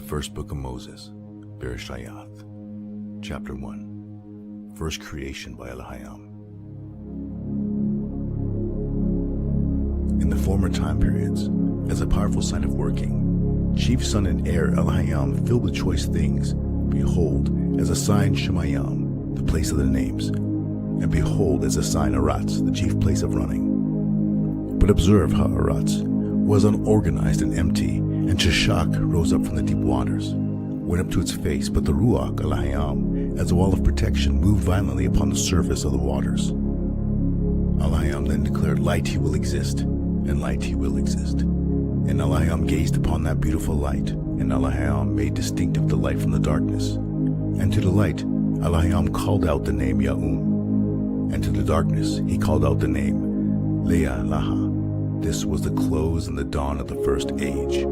First Book of Moses, Bereshith, Chapter 1, First Creation by Elohim. In the former time periods, as a powerful sign of working, chief son and heir Elohim filled with choice things, behold, as a sign Shemayim, the place of the names, and behold, as a sign Aratz, the chief place of running. But observe how Aratz was unorganized and empty, and Sheshach rose up from the deep waters, went up to its face, but the Ruach Elohim, as a wall of protection, moved violently upon the surface of the waters. Elohim then declared, light he will exist, and light he will exist. And Elohim gazed upon that beautiful light, and Elohim made distinctive the light from the darkness. And to the light Elohim called out the name Ya'um, and to the darkness he called out the name Leah Laha. This was the close and the dawn of the first age.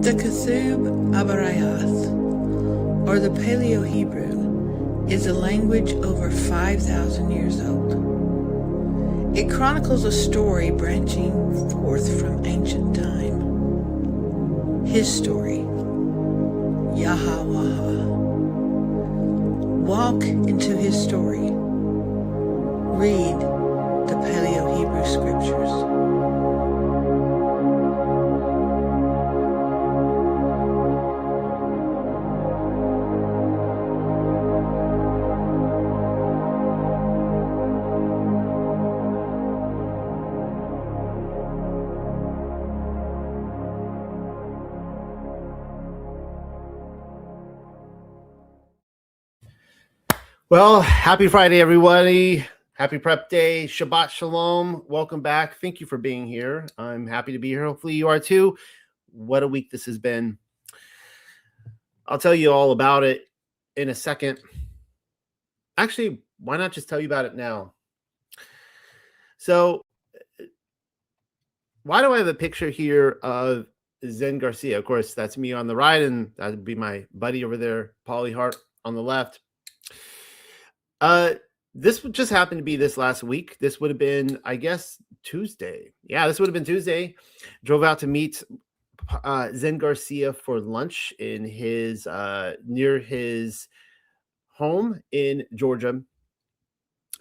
The Ketub Abarayath, or the Paleo-Hebrew, is a language over 5,000 years old. It chronicles a story branching forth from ancient time. His story, Yahweh. Walk into his story. Read the Paleo-Hebrew scriptures. Well, happy Friday, everybody. Happy prep day. Shabbat shalom. Welcome back. Thank you for being here. I'm happy to be here. Hopefully you are too. What a week this has been. I'll tell you all about it in a second. Actually, why not just tell you about it now? So, why do I have a picture here of Zen Garcia? Of course, that's me on the right, and that would be my buddy over there, Polly Hart, on the left. This would just happen to be this last week. This would have been, I guess, Tuesday. Yeah, this would have been Tuesday. Drove out to meet Zen Garcia for lunch in his near his home in Georgia.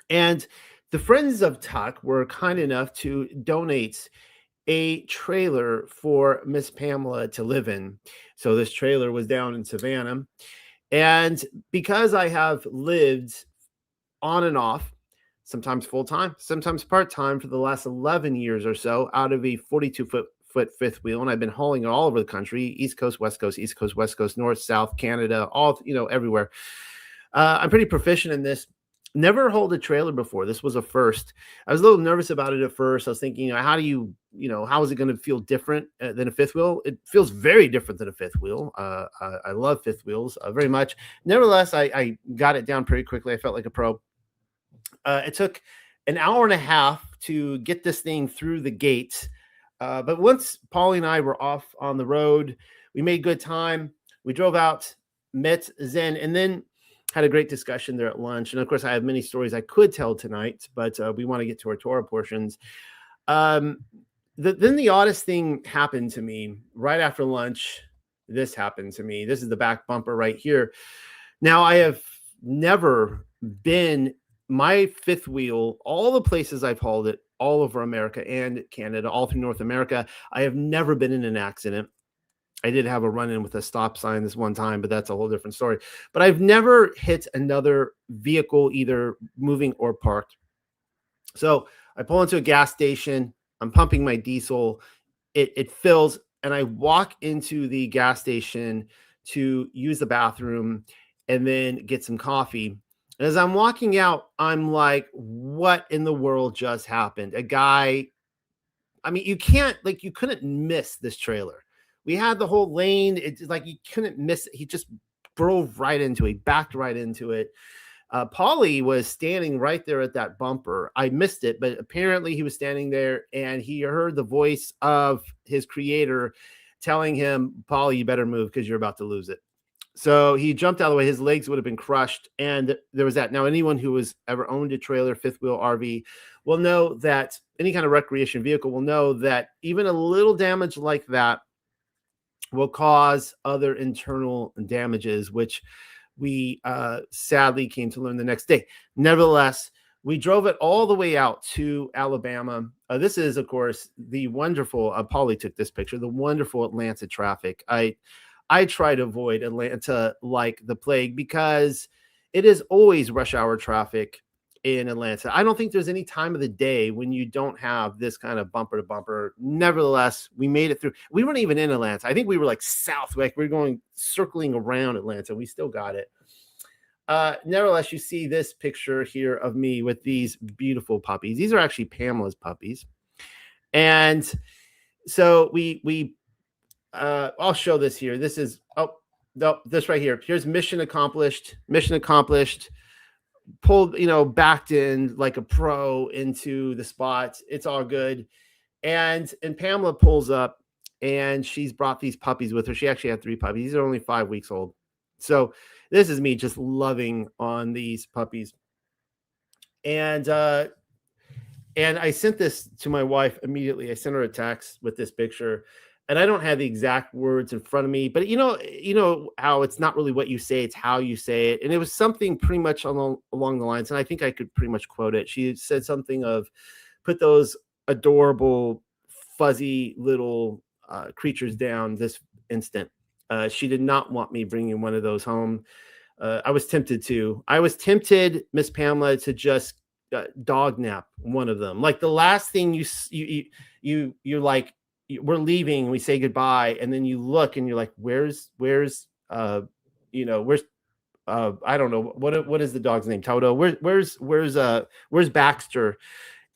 And the Friends of Tuck were kind enough to donate a trailer for Miss Pamela to live in. So this trailer was down in Savannah. And because I have lived on and off, sometimes full-time, sometimes part-time for the last 11 years or so out of a 42-foot fifth wheel, and I've been hauling it all over the country, East Coast, West Coast, East Coast, West Coast, North, South, Canada, all, everywhere. I'm pretty proficient in this. Never hauled a trailer before. This was a first. I was a little nervous about it at first. I was thinking, how do you, how is it going to feel different than a fifth wheel? It feels very different than a fifth wheel. I love fifth wheels very much. Nevertheless, I got it down pretty quickly. I felt like a pro. It took an hour and a half to get this thing through the gate. But once Polly and I were off on the road, we made good time. We drove out, met Zen, and then had a great discussion there at lunch. And of course, I have many stories I could tell tonight, but we want to get to our Torah portions. Then the oddest thing happened to me right after lunch. This happened to me. This is the back bumper right here. Now, I have never been my fifth wheel, all the places I've hauled it, all over America and Canada, all through North America, I have never been in an accident. I did have a run-in with a stop sign this one time, but that's a whole different story. But I've never hit another vehicle, either moving or parked. So I pull into a gas station. I'm pumping my diesel. It fills, and I walk into the gas station to use the bathroom and then get some coffee. And as I'm walking out, I'm like, what in the world just happened? A guy, you couldn't miss this trailer. We had the whole lane. It's like you couldn't miss it. He just drove right into it. He backed right into it. Paulie was standing right there at that bumper. I missed it, but apparently he was standing there and he heard the voice of his creator telling him, Paulie, you better move because you're about to lose it. So he jumped out of the way. His legs would have been crushed. And there was that. Now, anyone who has ever owned a trailer, fifth wheel RV will know that any kind of recreation vehicle will know that even a little damage like that will cause other internal damages, which we sadly came to learn the next day. Nevertheless, we drove it all the way out to Alabama. This is, of course, the wonderful, Polly took this picture, the wonderful Atlanta traffic. I try to avoid Atlanta like the plague because it is always rush hour traffic in Atlanta. I don't think there's any time of the day when you don't have this kind of bumper to bumper. Nevertheless, we made it through. We weren't even in Atlanta. I think we were like south, like we were going circling around Atlanta. We still got it. Nevertheless, you see this picture here of me with these beautiful puppies. These are actually Pamela's puppies. And so I'll show this here. This is, oh, no, this right here. Here's mission accomplished, pulled, backed in like a pro into the spot. It's all good. And Pamela pulls up and she's brought these puppies with her. She actually had 3 puppies. These are only 5 weeks old. So this is me just loving on these puppies. And I sent this to my wife immediately. I sent her a text with this picture. And I don't have the exact words in front of me, but you know how it's not really what you say, it's how you say it. And it was something pretty much along the lines, and I think I could pretty much quote it. She said something of, put those adorable, fuzzy little creatures down this instant. She did not want me bringing one of those home. I was tempted to. I was tempted, Miss Pamela, to just dog nap one of them. Like the last thing you're like, we're leaving, we say goodbye, and then you look and you're like, where's I don't know what is the dog's name, Toto, where's Baxter?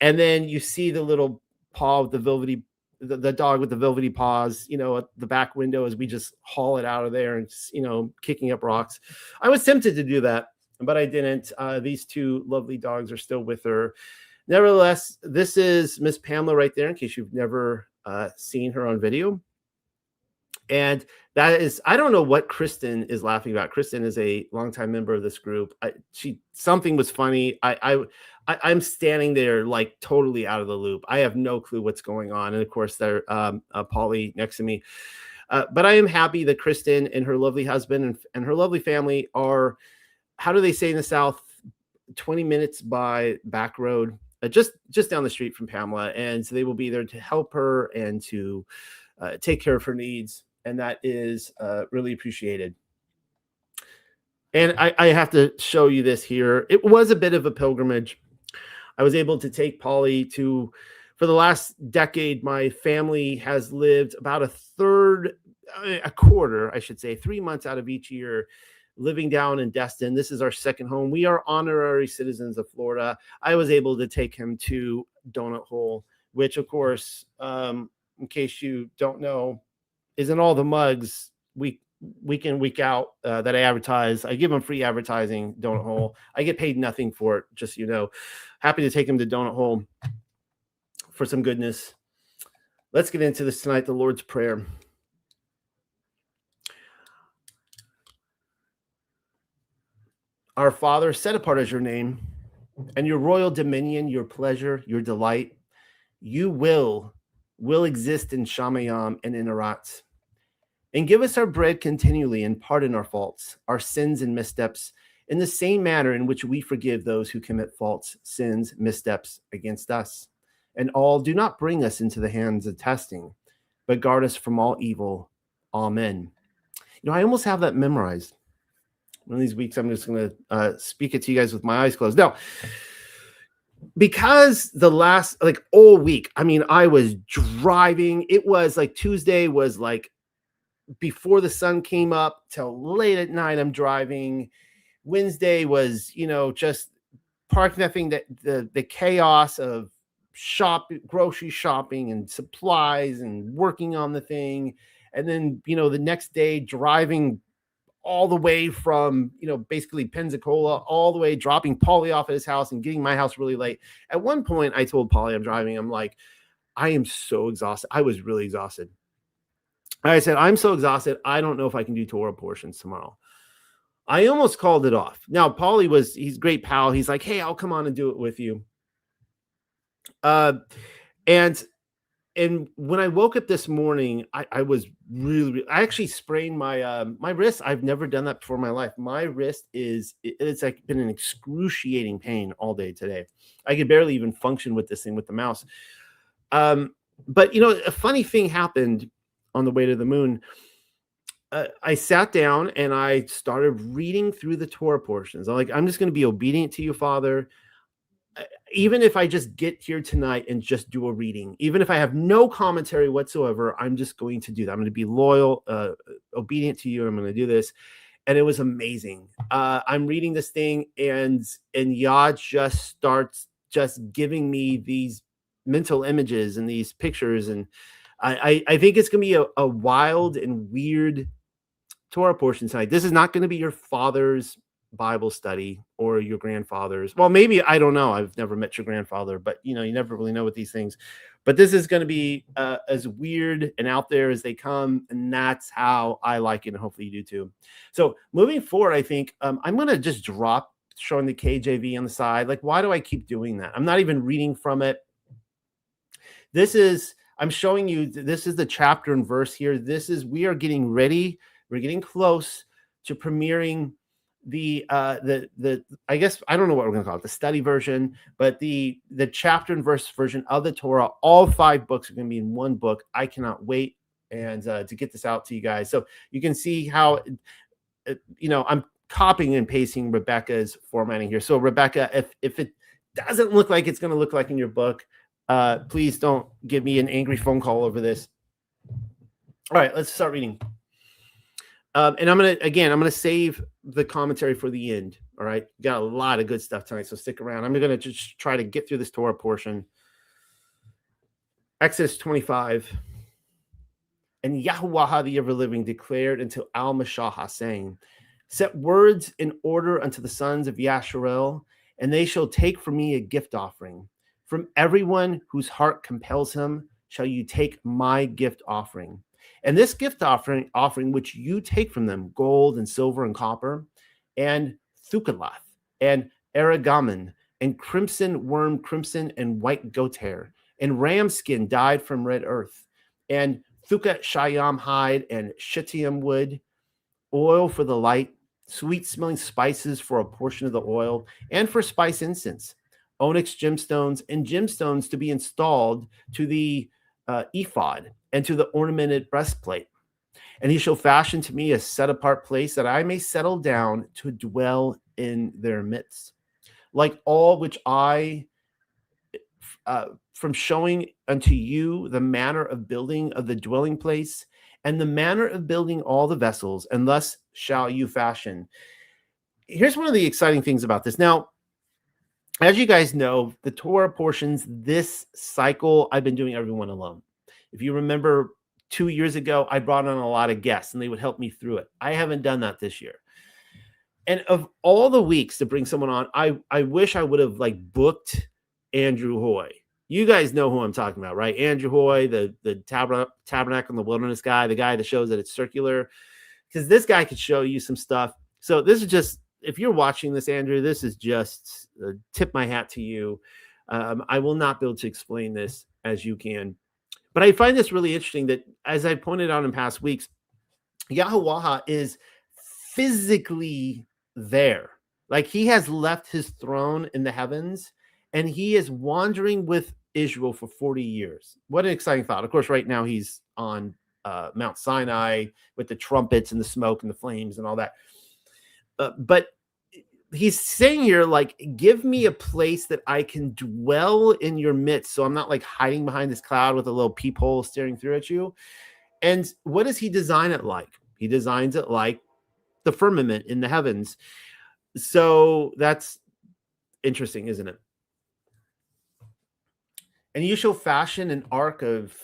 And then you see the little paw with the dog with the velvety paws, at the back window as we just haul it out of there and kicking up rocks. I was tempted to do that, but I didn't. These 2 lovely dogs are still with her. Nevertheless, this is Miss Pamela right there, in case you've never seen her on video. And that is, I don't know what Kristen is laughing about. Kristen is a longtime member of this group. Something was funny. I'm standing there like totally out of the loop. I have no clue what's going on. And of course, there Polly next to me. But I am happy that Kristen and her lovely husband and her lovely family are, how do they say in the South, 20 minutes by back road. Just down the street from Pamela, and so they will be there to help her and to take care of her needs, and that is really appreciated. And I have to show you this here. It was a bit of a pilgrimage. I was able to take Polly for the last decade, my family has lived about a quarter, I should say, 3 months out of each year, living down in Destin. This is our second home. We are honorary citizens of Florida. I was able to take him to Donut Hole, which, of course, in case you don't know, is in all the mugs week in, week out that I advertise. I give them free advertising, Donut Hole. I get paid nothing for it, just so you know. Happy to take him to Donut Hole for some goodness. Let's get into this tonight, the Lord's Prayer. Our Father, set apart as your name, and your royal dominion, your pleasure, your delight, you will exist in Shamayam and in Arat. And give us our bread continually, and pardon our faults, our sins and missteps, in the same manner in which we forgive those who commit faults, sins, missteps against us. And all, do not bring us into the hands of testing, but guard us from all evil. Amen. I almost have that memorized. One of these weeks, I'm just going to speak it to you guys with my eyes closed. Now, because the last, all week, I was driving. It was like Tuesday was like before the sun came up till late at night, I'm driving. Wednesday was, just parking that thing, the chaos of grocery shopping and supplies and working on the thing. And then, the next day driving all the way from, basically Pensacola, all the way dropping Paulie off at his house and getting my house really late. At one point, I told Paulie I'm driving. I'm like, I am so exhausted. I was really exhausted. I said, I'm so exhausted. I don't know if I can do Torah portions tomorrow. I almost called it off. Now, Paulie he's a great pal. He's like, hey, I'll come on and do it with you. And when I woke up this morning, I was really, I actually sprained my my wrist. I've never done that before in my life. My wrist it's like been an excruciating pain all day today. I could barely even function with this thing with the mouse. But you know, a funny thing happened on the way to the moon. I sat down and I started reading through the Torah portions. I'm like, I'm just going to be obedient to you, Father. Even if I just get here tonight and just do a reading, even if I have no commentary whatsoever, I'm just going to do that. I'm going to be loyal, obedient to you. I'm going to do this. And it was amazing. I'm reading this thing and Yah just starts just giving me these mental images and these pictures. And I think it's going to be a wild and weird Torah portion tonight. This is not going to be your father's Bible study or your grandfather's. Well, maybe, I don't know. I've never met your grandfather, but you know, you never really know with these things. But this is going to be as weird and out there as they come, and that's how I like it, and hopefully you do too. So moving forward, I think I'm going to just drop showing the KJV on the side. Like, why do I keep doing that? I'm not even reading from it. I'm showing you, this is the chapter and verse here. We are getting ready. We're getting close to premiering the I guess, I don't know what we're going to call it, the study version, but the chapter and verse version of the Torah. All 5 books are going to be in one book. I cannot wait and to get this out to you guys, so you can see how you know, I'm copying and pasting Rebecca's formatting here. So Rebecca, if it doesn't look like it's going to look like in your book, please don't give me an angry phone call over this. All right, let's start reading. And I'm gonna save the commentary for the end. All right, got a lot of good stuff tonight, so stick around. I'm gonna just try to get through this Torah portion. Exodus 25. And Yahuwah the ever-living declared unto Al-Mashahah, saying, set words in order unto the sons of Yasharel, and they shall take from me a gift offering. From everyone whose heart compels him shall you take my gift offering. And this gift offering which you take from them, gold and silver and copper, and thukalath, and aragamon, and crimson and white goat hair, and ram skin dyed from red earth, and thuka shayam hide, and shittium wood, oil for the light, sweet-smelling spices for a portion of the oil, and for spice incense, onyx gemstones, and gemstones to be installed to the ephod, and to the ornamented breastplate. And he shall fashion to me a set-apart place, that I may settle down to dwell in their midst. Like all which I, from showing unto you the manner of building of the dwelling place, and the manner of building all the vessels, and thus shall you fashion. Here's one of the exciting things about this. Now, as you guys know, the Torah portions, this cycle, I've been doing everyone alone. If you remember 2 years ago, I brought on a lot of guests and they would help me through it. I haven't done that this year. And of all the weeks to bring someone on, I wish I would have like booked Andrew Hoy. You guys know who I'm talking about, right? Andrew Hoy, the tabernacle in the wilderness guy, the guy that shows that it's circular. Because this guy could show you some stuff. So this is just, if you're watching this, Andrew, this is just tip my hat to you. I will not be able to explain this as you can. But I find this really interesting that, as I pointed out in past weeks, Yahuwah is physically there. Like, he has left his throne in the heavens and he is wandering with Israel for 40 years. What an exciting thought. Of course, right now he's on Mount Sinai with the trumpets and the smoke and the flames and all that. But he's saying here, like, give me a place that I can dwell in your midst. So I'm not like hiding behind this cloud with a little peephole staring through at you. And what does he design it like? He designs it like the firmament in the heavens. So that's interesting, isn't it? And you shall fashion an ark of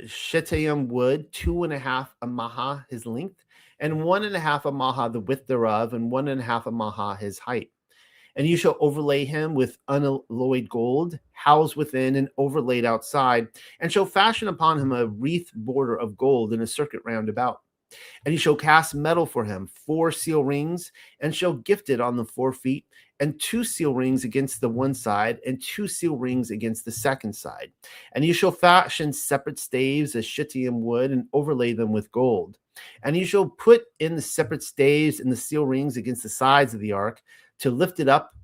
shittim wood, 2.5 amaha his length, and 1.5 amaha the width thereof, and 1.5 amaha his height. And you shall overlay him with unalloyed gold, housed within and overlaid outside, and shall fashion upon him a wreath border of gold in a circuit round about. And he shall cast metal for him 4 seal rings, and shall gift it on the 4 feet, and 2 seal rings against the one side, and 2 seal rings against the second side. And you shall fashion separate staves of shittim wood, and overlay them with gold. And you shall put in the separate staves and the seal rings against the sides of the ark, to lift it up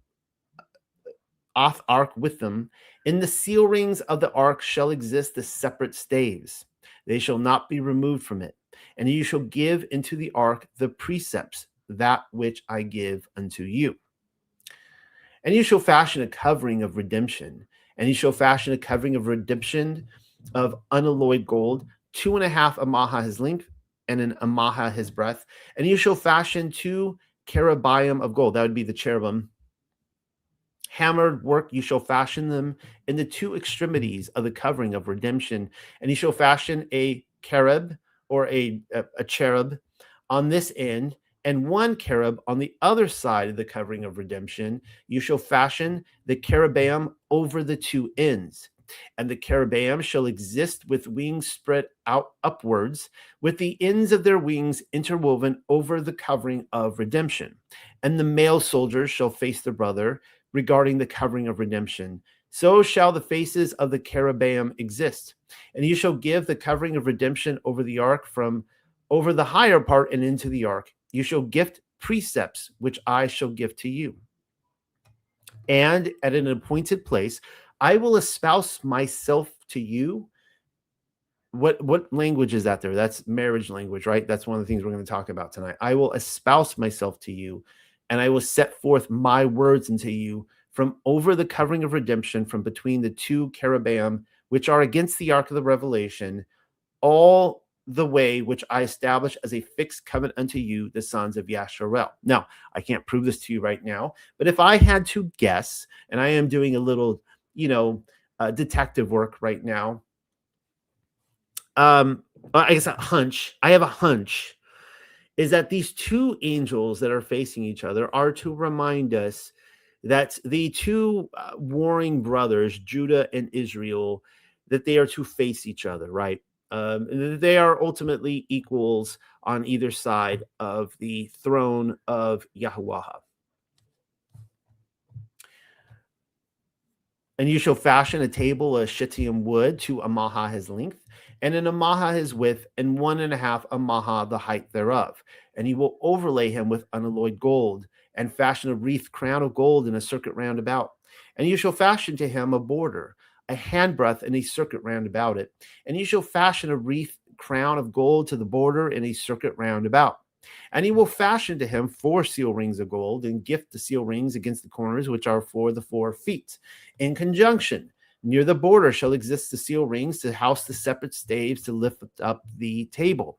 off ark with them. In the seal rings of the ark shall exist the separate staves. They shall not be removed from it. And you shall give into the ark the precepts, that which I give unto you. And you shall fashion a covering of redemption. And you shall fashion a covering of redemption of unalloyed gold, 2.5 amaha his length, and an amaha his breadth. And you shall fashion 2 cherubim of gold. That would be the cherubim. Hammered work, you shall fashion them in the 2 extremities of the covering of redemption. And you shall fashion a cherub, or a cherub on this end, and 1 cherub on the other side of the covering of redemption. You shall fashion the cherubim over the 2 ends. And the cherubim shall exist with wings spread out upwards, with the ends of their wings interwoven over the covering of redemption. And the male soldiers shall face their brother regarding the covering of redemption. So shall the faces of the cherubim exist. And you shall give the covering of redemption over the ark, from over the higher part and into the ark. You shall gift precepts, which I shall give to you. And at an appointed place, I will espouse myself to you. What language is that there? That's marriage language, right? That's one of the things we're going to talk about tonight. I will espouse myself to you, and I will set forth my words unto you from over the covering of redemption, from between the 2 cherubim, which are against the ark of the revelation, all the way which I establish as a fixed covenant unto you, the sons of Yasharel. Now, I can't prove this to you right now, but if I had to guess, and I am doing a little, detective work right now, I guess I have a hunch, is that these 2 angels that are facing each other are to remind us that the 2 warring brothers, Judah and Israel, that they are to face each other, right? They are ultimately equals on either side of the throne of Yahuwah. And you shall fashion a table of shittim wood, 2 amaha his length, and an amaha his width, and 1.5 amaha the height thereof. And you will overlay him with unalloyed gold, and fashion a wreath crown of gold in a circuit round about. And you shall fashion to him a border, a handbreadth, and a circuit round about it. And you shall fashion a wreath crown of gold to the border in a circuit round about. And he will fashion to him 4 seal rings of gold, and gift the seal rings against the corners, which are for the 4 feet. In conjunction, near the border shall exist the seal rings to house the separate staves to lift up the table.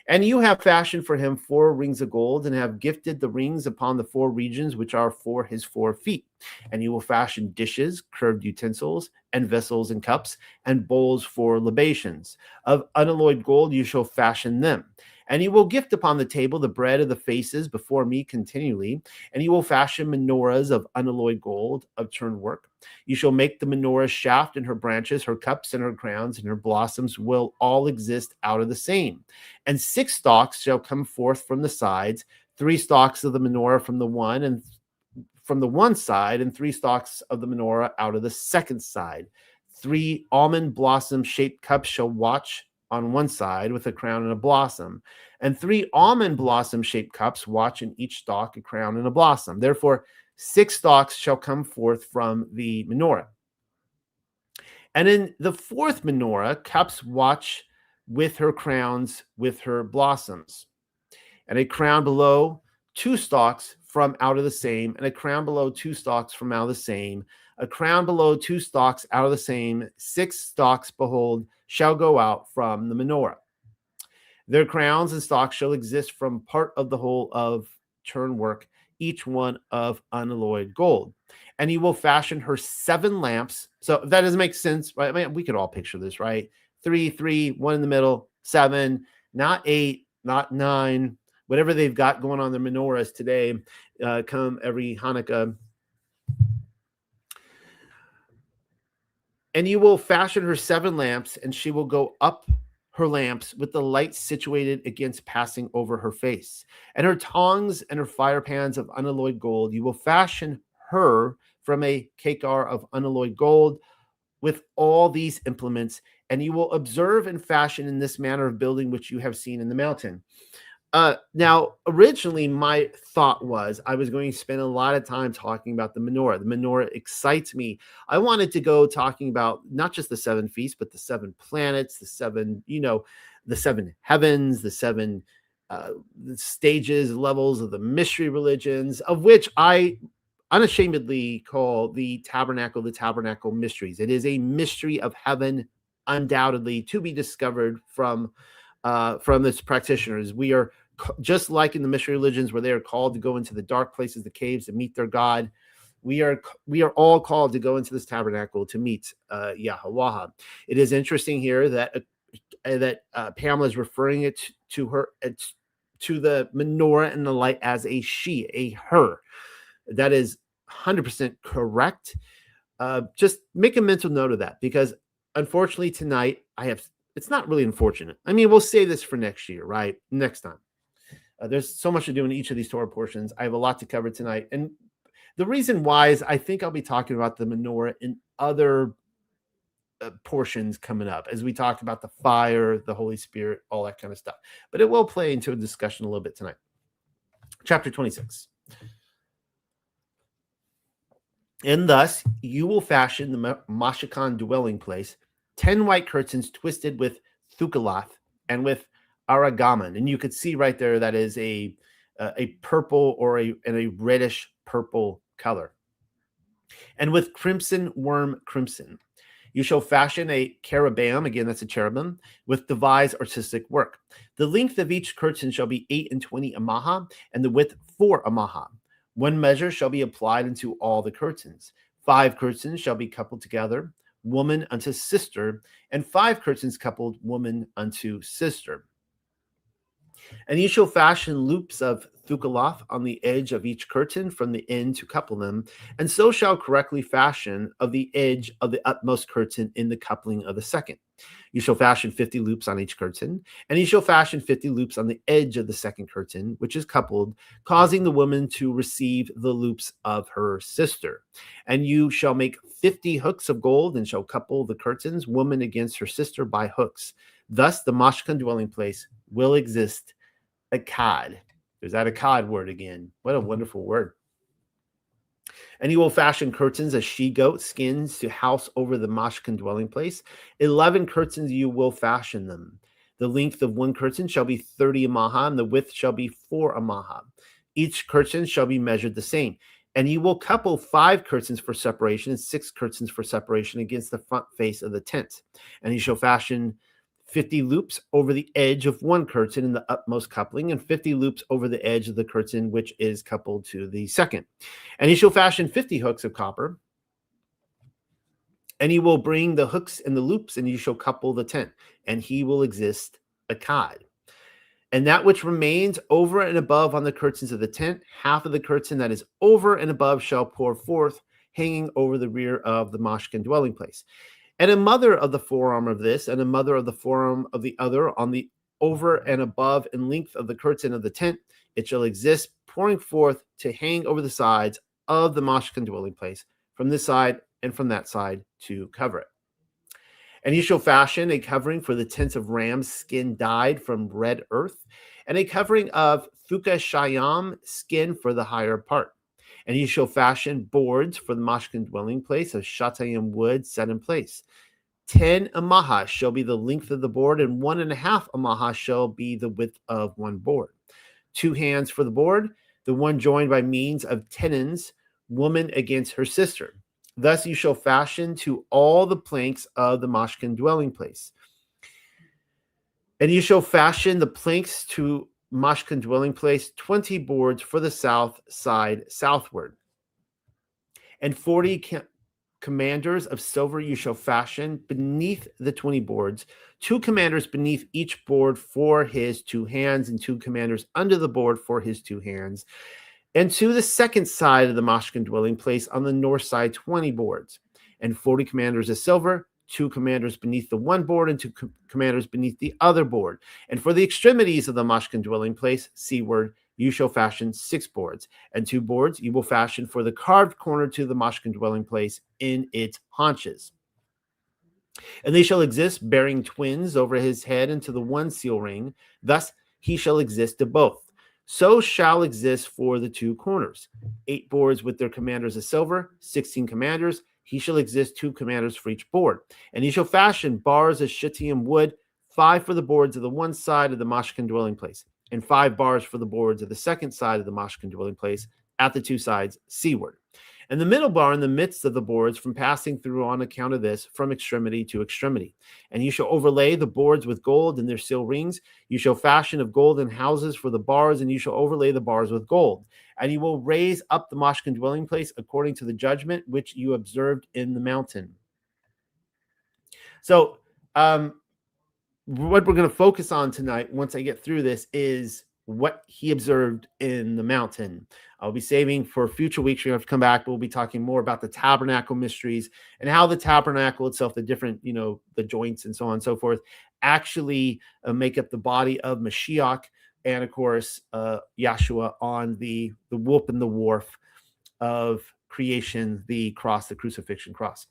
And you have fashioned for him 4 rings of gold, and have gifted the rings upon the 4 regions which are for his 4 feet. And you will fashion dishes, curved utensils, and vessels and cups, and bowls for libations. Of unalloyed gold you shall fashion them. And you will gift upon the table the bread of the faces before me continually. And you will fashion menorahs of unalloyed gold of turned work. You shall make the menorah shaft and her branches, her cups and her crowns and her blossoms will all exist out of the same. And 6 stalks shall come forth from the sides, 3 stalks of the menorah from the one side, and 3 stalks of the menorah out of the second side. 3 almond blossom shaped cups shall watch on one side with a crown and a blossom, and 3 almond blossom shaped cups watch in each stalk a crown and a blossom. Therefore 6 stalks shall come forth from the menorah. And in the 4th menorah, cups watch with her crowns with her blossoms, and a crown below 2 stalks from out of the same, and a crown below 2 stalks from out of the same, a crown below 2 stalks out of the same. 6 stalks, behold, shall go out from the menorah. Their crowns and stalks shall exist from part of the whole of turn work, each one of unalloyed gold. And he will fashion her 7 lamps. So if that doesn't make sense, right? I mean, we could all picture this, right? 3, 3, 1 in the middle, 7, not 8, not 9, whatever they've got going on their menorahs today, come every Hanukkah. And you will fashion her 7 lamps, and she will go up her lamps with the light situated against passing over her face. And her tongs and her fire pans of unalloyed gold, you will fashion her from a kekar of unalloyed gold with all these implements, and you will observe and fashion in this manner of building which you have seen in the mountain. Now, originally, my thought was I was going to spend a lot of time talking about the menorah. The menorah excites me. I wanted to go talking about not just the seven feasts, but the seven planets, the seven, the seven heavens, the seven stages, levels of the mystery religions, of which I unashamedly call the tabernacle mysteries. It is a mystery of heaven, undoubtedly, to be discovered from its practitioners. We are just like in the mystery religions where they are called to go into the dark places, the caves, to meet their God. We are all called to go into this tabernacle to meet Yahweh. It is interesting here that Pamela is referring it to her to the menorah and the light as a she, a her. That is 100% correct. Just make a mental note of that, because unfortunately tonight it's not really unfortunate. I mean, we'll save this for next year, right? Next time. There's so much to do in each of these Torah portions. I have a lot to cover tonight. And the reason why is I think I'll be talking about the menorah in other portions coming up, as we talked about the fire, the Holy Spirit, all that kind of stuff. But it will play into a discussion a little bit tonight. Chapter 26. And thus you will fashion the Mashkan dwelling place, 10 white curtains twisted with thukalath and with aragaman. And you could see right there that is a purple or a reddish purple color. And with crimson worm crimson. You shall fashion a cherubim, again, that's a cherubim, with devised artistic work. The length of each curtain shall be 28 amaha, and the width 4 amaha. One measure shall be applied unto all the curtains. 5 curtains shall be coupled together, woman unto sister, and 5 curtains coupled, woman unto sister. And you shall fashion loops of thukalath on the edge of each curtain from the end to couple them, and so shall correctly fashion of the edge of the utmost curtain in the coupling of the second. You shall fashion 50 loops on each curtain, and you shall fashion 50 loops on the edge of the second curtain, which is coupled, causing the woman to receive the loops of her sister. And you shall make 50 hooks of gold, and shall couple the curtains, woman against her sister, by hooks. Thus the Mashkan dwelling place will exist akkad. There's that akkad word again. What a wonderful word. And you will fashion curtains of she-goat skins to house over the Mashkan dwelling place. 11 curtains you will fashion them. The length of one curtain shall be 30 amaha, and the width shall be 4 amaha. Each curtain shall be measured the same. And you will couple 5 curtains for separation and 6 curtains for separation against the front face of the tent. And you shall fashion 50 loops over the edge of one curtain in the utmost coupling, and 50 loops over the edge of the curtain which is coupled to the second. And he shall fashion 50 hooks of copper, and he will bring the hooks and the loops, and you shall couple the tent, and he will exist akkad. And that which remains over and above on the curtains of the tent, half of the curtain that is over and above shall pour forth, hanging over the rear of the Mashkan dwelling place. And a mother of the forearm of this, and a mother of the forearm of the other, on the over and above in length of the curtain of the tent, it shall exist, pouring forth to hang over the sides of the Mashkan dwelling place, from this side and from that side, to cover it. And you shall fashion a covering for the tents of ram's skin dyed from red earth, and a covering of thuka shayam skin for the higher part. And you shall fashion boards for the Mashkan dwelling place of shatayim wood set in place. 10 amaha shall be the length of the board, and 1.5 amaha shall be the width of one board. 2 hands for the board, the one joined by means of tenons, woman against her sister. Thus you shall fashion to all the planks of the Mashkan dwelling place. And you shall fashion the planks to Mashkan dwelling place, 20 boards for the south side southward. And 40 commanders of silver you shall fashion beneath the 20 boards, 2 commanders beneath each board for his 2 hands, and 2 commanders under the board for his 2 hands. And to the second side of the Mashkan dwelling place on the north side, 20 boards, and 40 commanders of silver, 2 commanders beneath the one board and 2 commanders beneath the other board. And for the extremities of the mashkin dwelling place, seaward, you shall fashion 6 boards, and 2 boards you will fashion for the carved corner to the mashkin dwelling place in its haunches. And they shall exist bearing twins over his head into the one seal ring. Thus he shall exist to both. So shall exist for the 2 corners. 8 boards with their commanders of silver, 16 commanders. He shall exist 2 commanders for each board. And he shall fashion bars of shittim wood, 5 for the boards of the one side of the mashkin dwelling place, and 5 bars for the boards of the second side of the mashkin dwelling place at the 2 sides seaward. And the middle bar in the midst of the boards from passing through on account of this from extremity to extremity. And you shall overlay the boards with gold and their seal rings. You shall fashion of golden houses for the bars, and you shall overlay the bars with gold. And you will raise up the mashkin dwelling place according to the judgment which you observed in the mountain. So what we're going to focus on tonight, once I get through this, is what he observed in the mountain. I'll be saving for future weeks. We're going to have to come back, but we'll be talking more about the tabernacle mysteries and how the tabernacle itself, the different, the joints and so on and so forth, actually make up the body of Mashiach and, of course, Yahshua on the whoop and the wharf of creation, the cross, the crucifixion cross.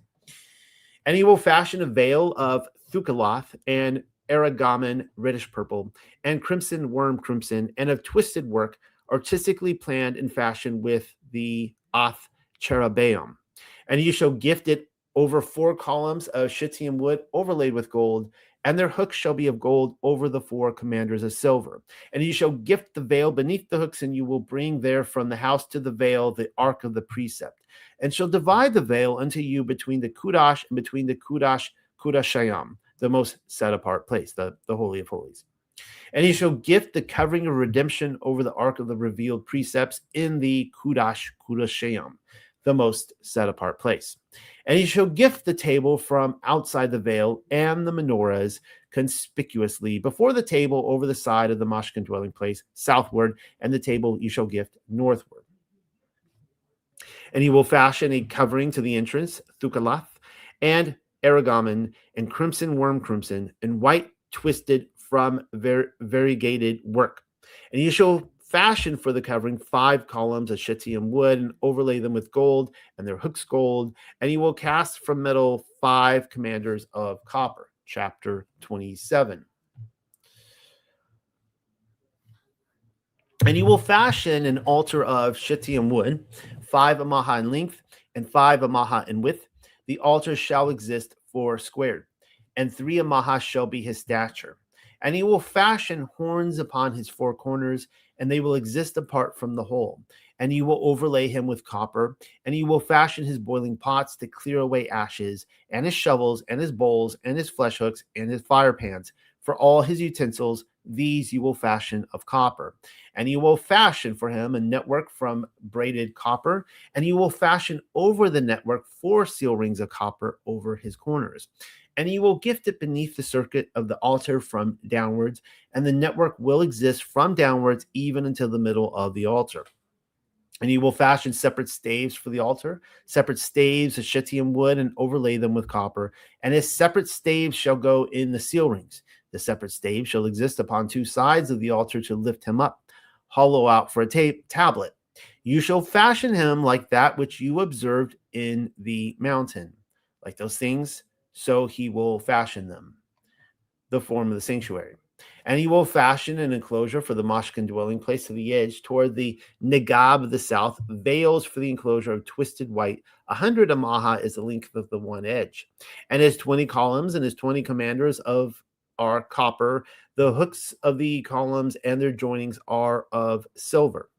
And he will fashion a veil of thucaloth and Aragamon reddish purple, and crimson worm crimson, and of twisted work, artistically planned and fashioned with the oth cherubim. And you shall gift it over 4 columns of shittim wood overlaid with gold, and their hooks shall be of gold over the 4 commanders of silver. And you shall gift the veil beneath the hooks, and you will bring there from the house to the veil the ark of the precept, and shall divide the veil unto you between the Kudash and between the Kudashayam, the most set apart place, the Holy of Holies. And he shall gift the covering of redemption over the ark of the revealed precepts in the Kudashayam, the most set apart place. And he shall gift the table from outside the veil and the menorahs conspicuously before the table over the side of the mashkin dwelling place southward, and the table you shall gift northward. And he will fashion a covering to the entrance, thucaloth, and Aragamon, and crimson worm crimson, and white twisted from variegated work. And you shall fashion for the covering 5 columns of shittim wood, and overlay them with gold, and their hooks gold. And you will cast from metal 5 commanders of copper. Chapter 27. And you will fashion an altar of shittim wood, 5 amaha in length, and 5 amaha in width. The altar shall exist 4 squared, and 3 amahas shall be his stature. And he will fashion horns upon his 4 corners, and they will exist apart from the whole. And you will overlay him with copper, and you will fashion his boiling pots to clear away ashes, and his shovels, and his bowls, and his flesh hooks, and his fire pans. For all his utensils, these you will fashion of copper. And you will fashion for him a network from braided copper, and you will fashion over the network 4 seal rings of copper over his corners. And you will gift it beneath the circuit of the altar from downwards, and the network will exist from downwards even until the middle of the altar. And you will fashion separate staves for the altar, separate staves of shittim wood, and overlay them with copper. And his separate staves shall go in the seal rings. The separate stave shall exist upon 2 sides of the altar to lift him up, hollow out for a tablet. You shall fashion him like that which you observed in the mountain. Like those things, so he will fashion them, the form of the sanctuary. And he will fashion an enclosure for the mashkin dwelling place to the edge toward the negab of the south, veils for the enclosure of twisted white. 100 amaha is the length of the one edge. And his 20 columns and his 20 commanders are copper. The hooks of the columns and their joinings are of silver.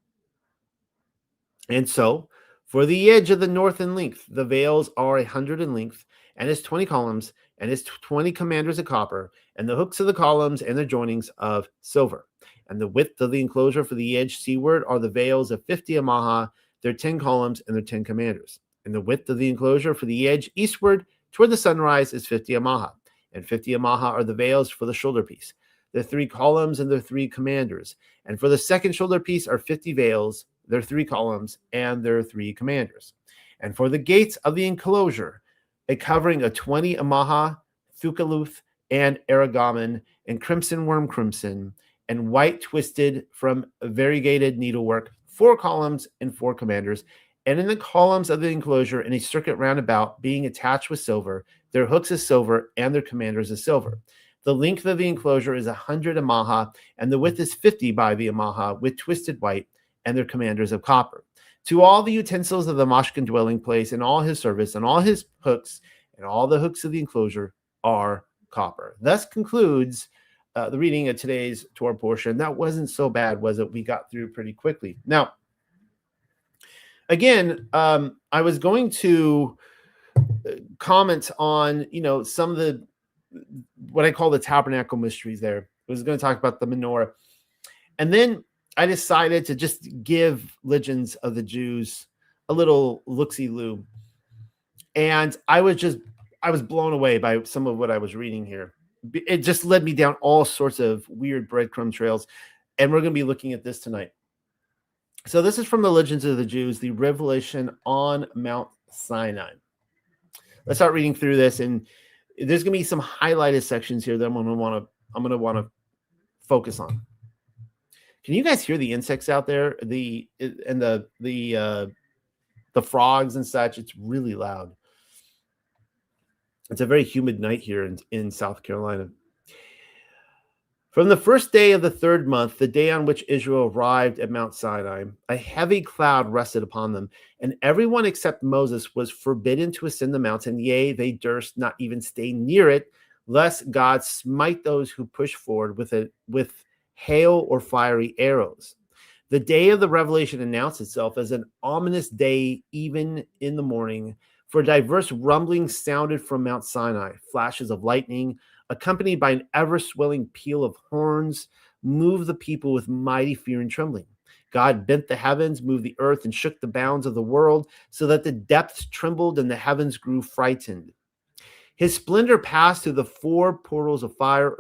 And so, for the edge of the north in length, the veils are 100 in length, and his 20 columns, and his 20 commanders of copper, and the hooks of the columns and their joinings of silver. And the width of the enclosure for the edge seaward are the veils of 50 amaha, their 10 columns, and their 10 commanders. And the width of the enclosure for the edge eastward toward the sunrise is 50 amaha, and 50 amaha are the veils for the shoulder piece, their 3 columns and their 3 commanders. And for the second shoulder piece are 50 veils, their 3 columns, and their 3 commanders. And for the gates of the enclosure, a covering of 20 amaha, thucaluth, and aragamon, and crimson worm crimson, and white twisted from variegated needlework, 4 columns and 4 commanders, and in the columns of the enclosure in a circuit round about, being attached with silver, their hooks is silver, and their commanders is silver. The length of the enclosure is 100 amaha, and the width is 50 by the amaha, with twisted white, and their commanders of copper. To all the utensils of the Mashkin dwelling place, and all his service, and all his hooks, and all the hooks of the enclosure are copper. Thus concludes the reading of today's Torah portion. That wasn't so bad, was it? We got through pretty quickly. Now, again, I was going to comment on, some of the, what I call the tabernacle mysteries there. I was going to talk about the menorah. And then I decided to just give Legends of the Jews a little look-see-loo. And I was blown away by some of what I was reading here. It just led me down all sorts of weird breadcrumb trails. And we're going to be looking at this tonight. So this is from the Legends of the Jews, the revelation on Mount Sinai. Let's start reading through this. And there's going to be some highlighted sections here that I'm going to want to focus on. Can you guys hear the insects out there? The frogs and such. It's really loud. It's a very humid night here in South Carolina. From the first day of the 3rd month, the day on which Israel arrived at Mount Sinai, a heavy cloud rested upon them, and everyone except Moses was forbidden to ascend the mountain. Yea, they durst not even stay near it, lest God smite those who push forward with hail or fiery arrows. The day of the revelation announced itself as an ominous day, even in the morning. For diverse rumblings sounded from Mount Sinai, flashes of lightning, accompanied by an ever-swelling peal of horns, moved the people with mighty fear and trembling. God bent the heavens, moved the earth, and shook the bounds of the world, so that the depths trembled and the heavens grew frightened. His splendor passed through the 4 portals of fire,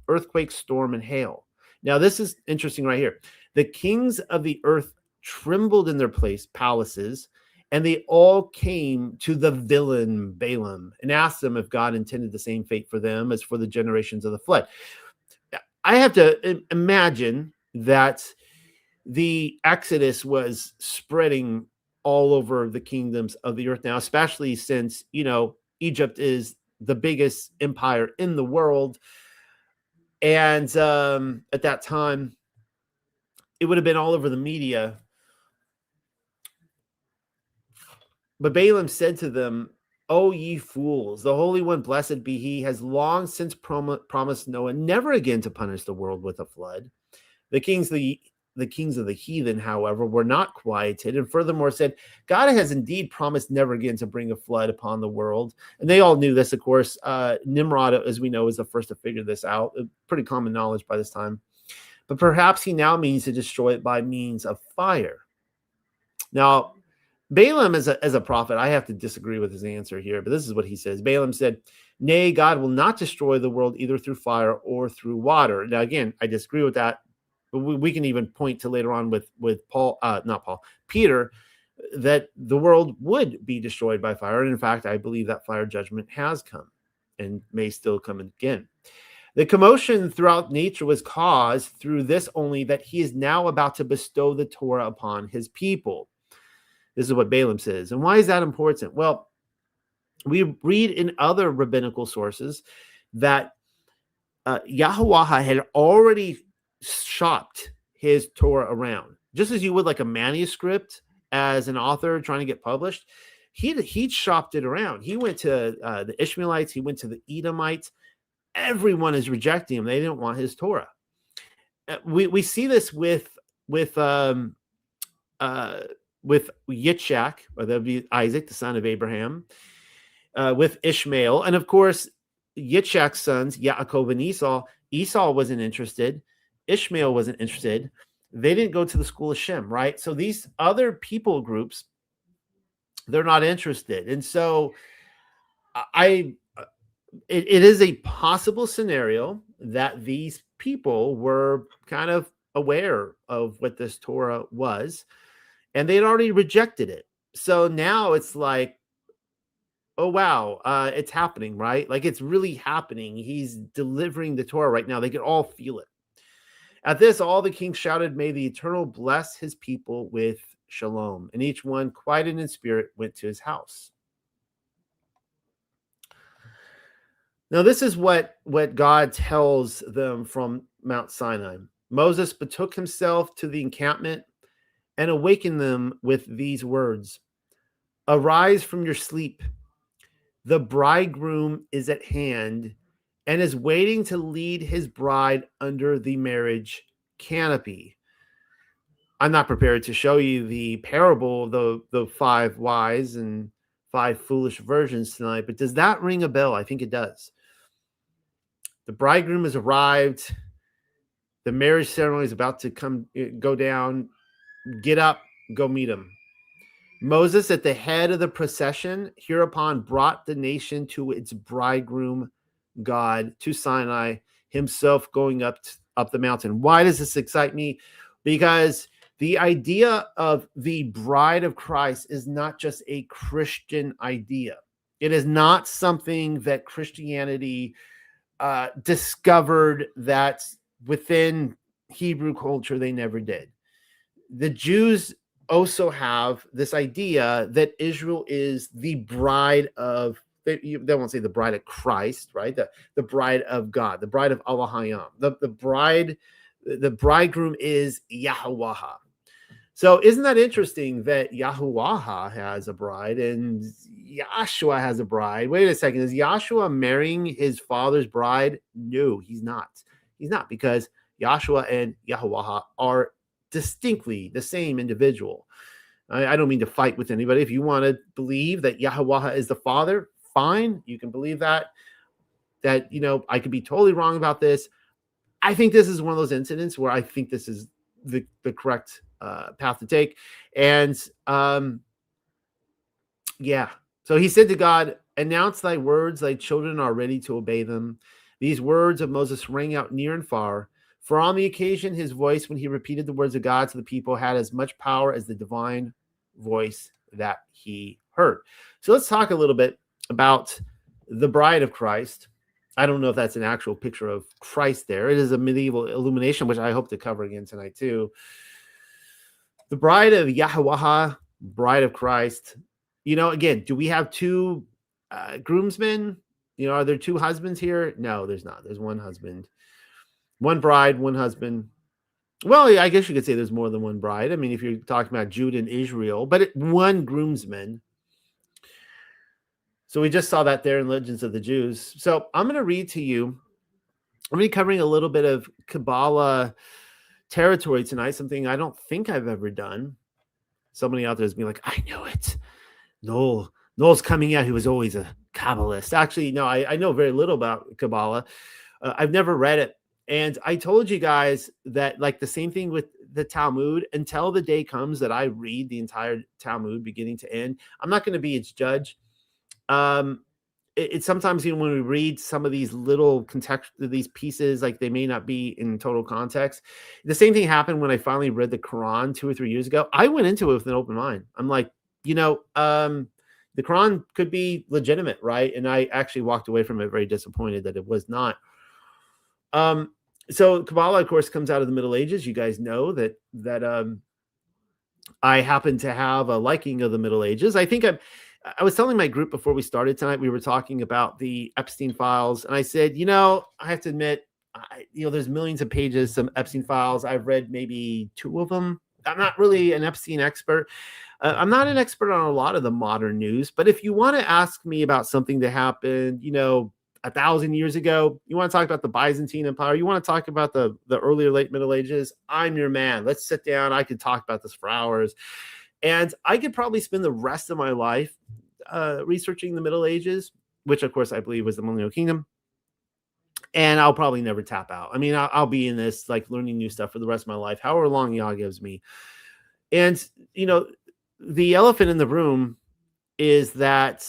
earthquake, storm, and hail. Now, this is interesting right here. The kings of the earth trembled in their palaces, and they all came to the villain Balaam and asked them if God intended the same fate for them as for the generations of the flood. I have to imagine that the Exodus was spreading all over the kingdoms of the earth now, especially since, Egypt is the biggest empire in the world. And at that time, it would have been all over the media. But Balaam said to them, O ye fools, the Holy One, blessed be he, has long since promised Noah never again to punish the world with a flood. The kings of the heathen, however, were not quieted, and furthermore said, God has indeed promised never again to bring a flood upon the world. And they all knew this, of course. Nimrod, as we know, is the first to figure this out. Pretty common knowledge by this time. But perhaps he now means to destroy it by means of fire. Now, Balaam, as a prophet, I have to disagree with his answer here, but this is what he says. Balaam said, nay, God will not destroy the world either through fire or through water. Now, again, I disagree with that, but we can even point to later on with Peter, that the world would be destroyed by fire. And in fact, I believe that fire judgment has come and may still come again. The commotion throughout nature was caused through this only, that he is now about to bestow the Torah upon his people. This is what Balaam says. And why is that important? Well, we read in other rabbinical sources that Yahweh had already shopped his Torah around. Just as you would like a manuscript as an author trying to get published, he'd shopped it around. He went to the Ishmaelites. He went to the Edomites. Everyone is rejecting him. They didn't want his Torah. We see this with Yitzhak, or that would be Isaac, the son of Abraham, with Ishmael. And of course, Yitzhak's sons, Yaakov and Esau. Esau wasn't interested. Ishmael wasn't interested. They didn't go to the school of Shem, right? So these other people groups, they're not interested. And so it is a possible scenario that these people were kind of aware of what this Torah was, and they'd already rejected it. So now it's like, oh wow, it's happening, right? Like it's really happening. He's delivering the Torah right now. They could all feel it. At this, all the kings shouted, may the Eternal bless his people with shalom. And each one, quieted in spirit, went to his house. Now, this is what God tells them from Mount Sinai. Moses betook himself to the encampment and awakened them with these words. Arise from your sleep. The bridegroom is at hand and is waiting to lead his bride under the marriage canopy. I'm not prepared to show you the parable of the 5 wise and 5 foolish virgins tonight, but does that ring a bell? I think it does. The bridegroom has arrived. The marriage ceremony is about to go down. Get up, go meet him. Moses, at the head of the procession, hereupon brought the nation to its bridegroom God, to Sinai, himself going up the mountain. Why does this excite me? Because the idea of the bride of Christ is not just a Christian idea. It is not something that Christianity discovered that within Hebrew culture they never did. The Jews also have this idea that Israel is the bride of, they won't say the bride of Christ, right? The bride of God, the bride of Elohim. The bridegroom is Yahweh. So isn't that interesting that Yahuwah has a bride and Yahshua has a bride? Wait a second. Is Yahshua marrying his father's bride? No, he's not. He's not, because Yahshua and Yahuwah are distinctly the same individual. I don't mean to fight with anybody. If you want to believe that Yahuwah is the father, fine. You can believe that. That, I could be totally wrong about this. I think this is one of those incidents where I think this is the correct path to take. And so he said to God, announce thy words, thy children are ready to obey them. These words of Moses rang out near and far. For on the occasion, his voice, when he repeated the words of God to the people, had as much power as the divine voice that he heard. So let's talk a little bit about the bride of Christ. I don't know if that's an actual picture of Christ there. It is a medieval illumination, which I hope to cover again tonight too. The bride of Yahweh, bride of Christ. Again, do we have 2 groomsmen? Are there 2 husbands here? No, there's not. There's 1 husband. 1 bride, 1 husband. Well, I guess you could say there's more than 1 bride. I mean, if you're talking about Judah and Israel, but 1 groomsman. So we just saw that there in Legends of the Jews. So I'm going to read to you. I'm going to be covering a little bit of Kabbalah territory tonight, something I don't think I've ever done. Somebody out there is being like, I know it. Noel's coming out. He was always a Kabbalist. Actually, no, I know very little about Kabbalah. I've never read it. And I told you guys that, like, the same thing with the Talmud, until the day comes that I read the entire Talmud beginning to end, I'm not going to be its judge. It's sometimes, when we read some of these little these pieces, like, they may not be in total context. The same thing happened when I finally read the Quran 2 or 3 years ago. I went into it with an open mind. I'm like, the Quran could be legitimate, right? And I actually walked away from it very disappointed that it was not. So Kabbalah, of course, comes out of the Middle Ages. You guys know that I happen to have a liking of the Middle Ages. I think I was telling my group before we started tonight, we were talking about the Epstein files. And I said, I have to admit, there's millions of pages, some Epstein files. I've read maybe 2 of them. I'm not really an Epstein expert. I'm not an expert on a lot of the modern news. But if you want to ask me about something that happened, 1,000 years ago, you want to talk about the Byzantine Empire, you want to talk about the earlier late Middle Ages, I'm your man. Let's sit down. I could talk about this for hours. And I could probably spend the rest of my life researching the Middle Ages, which, of course, I believe was the Millennial Kingdom. And I'll probably never tap out. I mean, I'll be in this, like, learning new stuff for the rest of my life, however long Yah gives me. And, the elephant in the room is that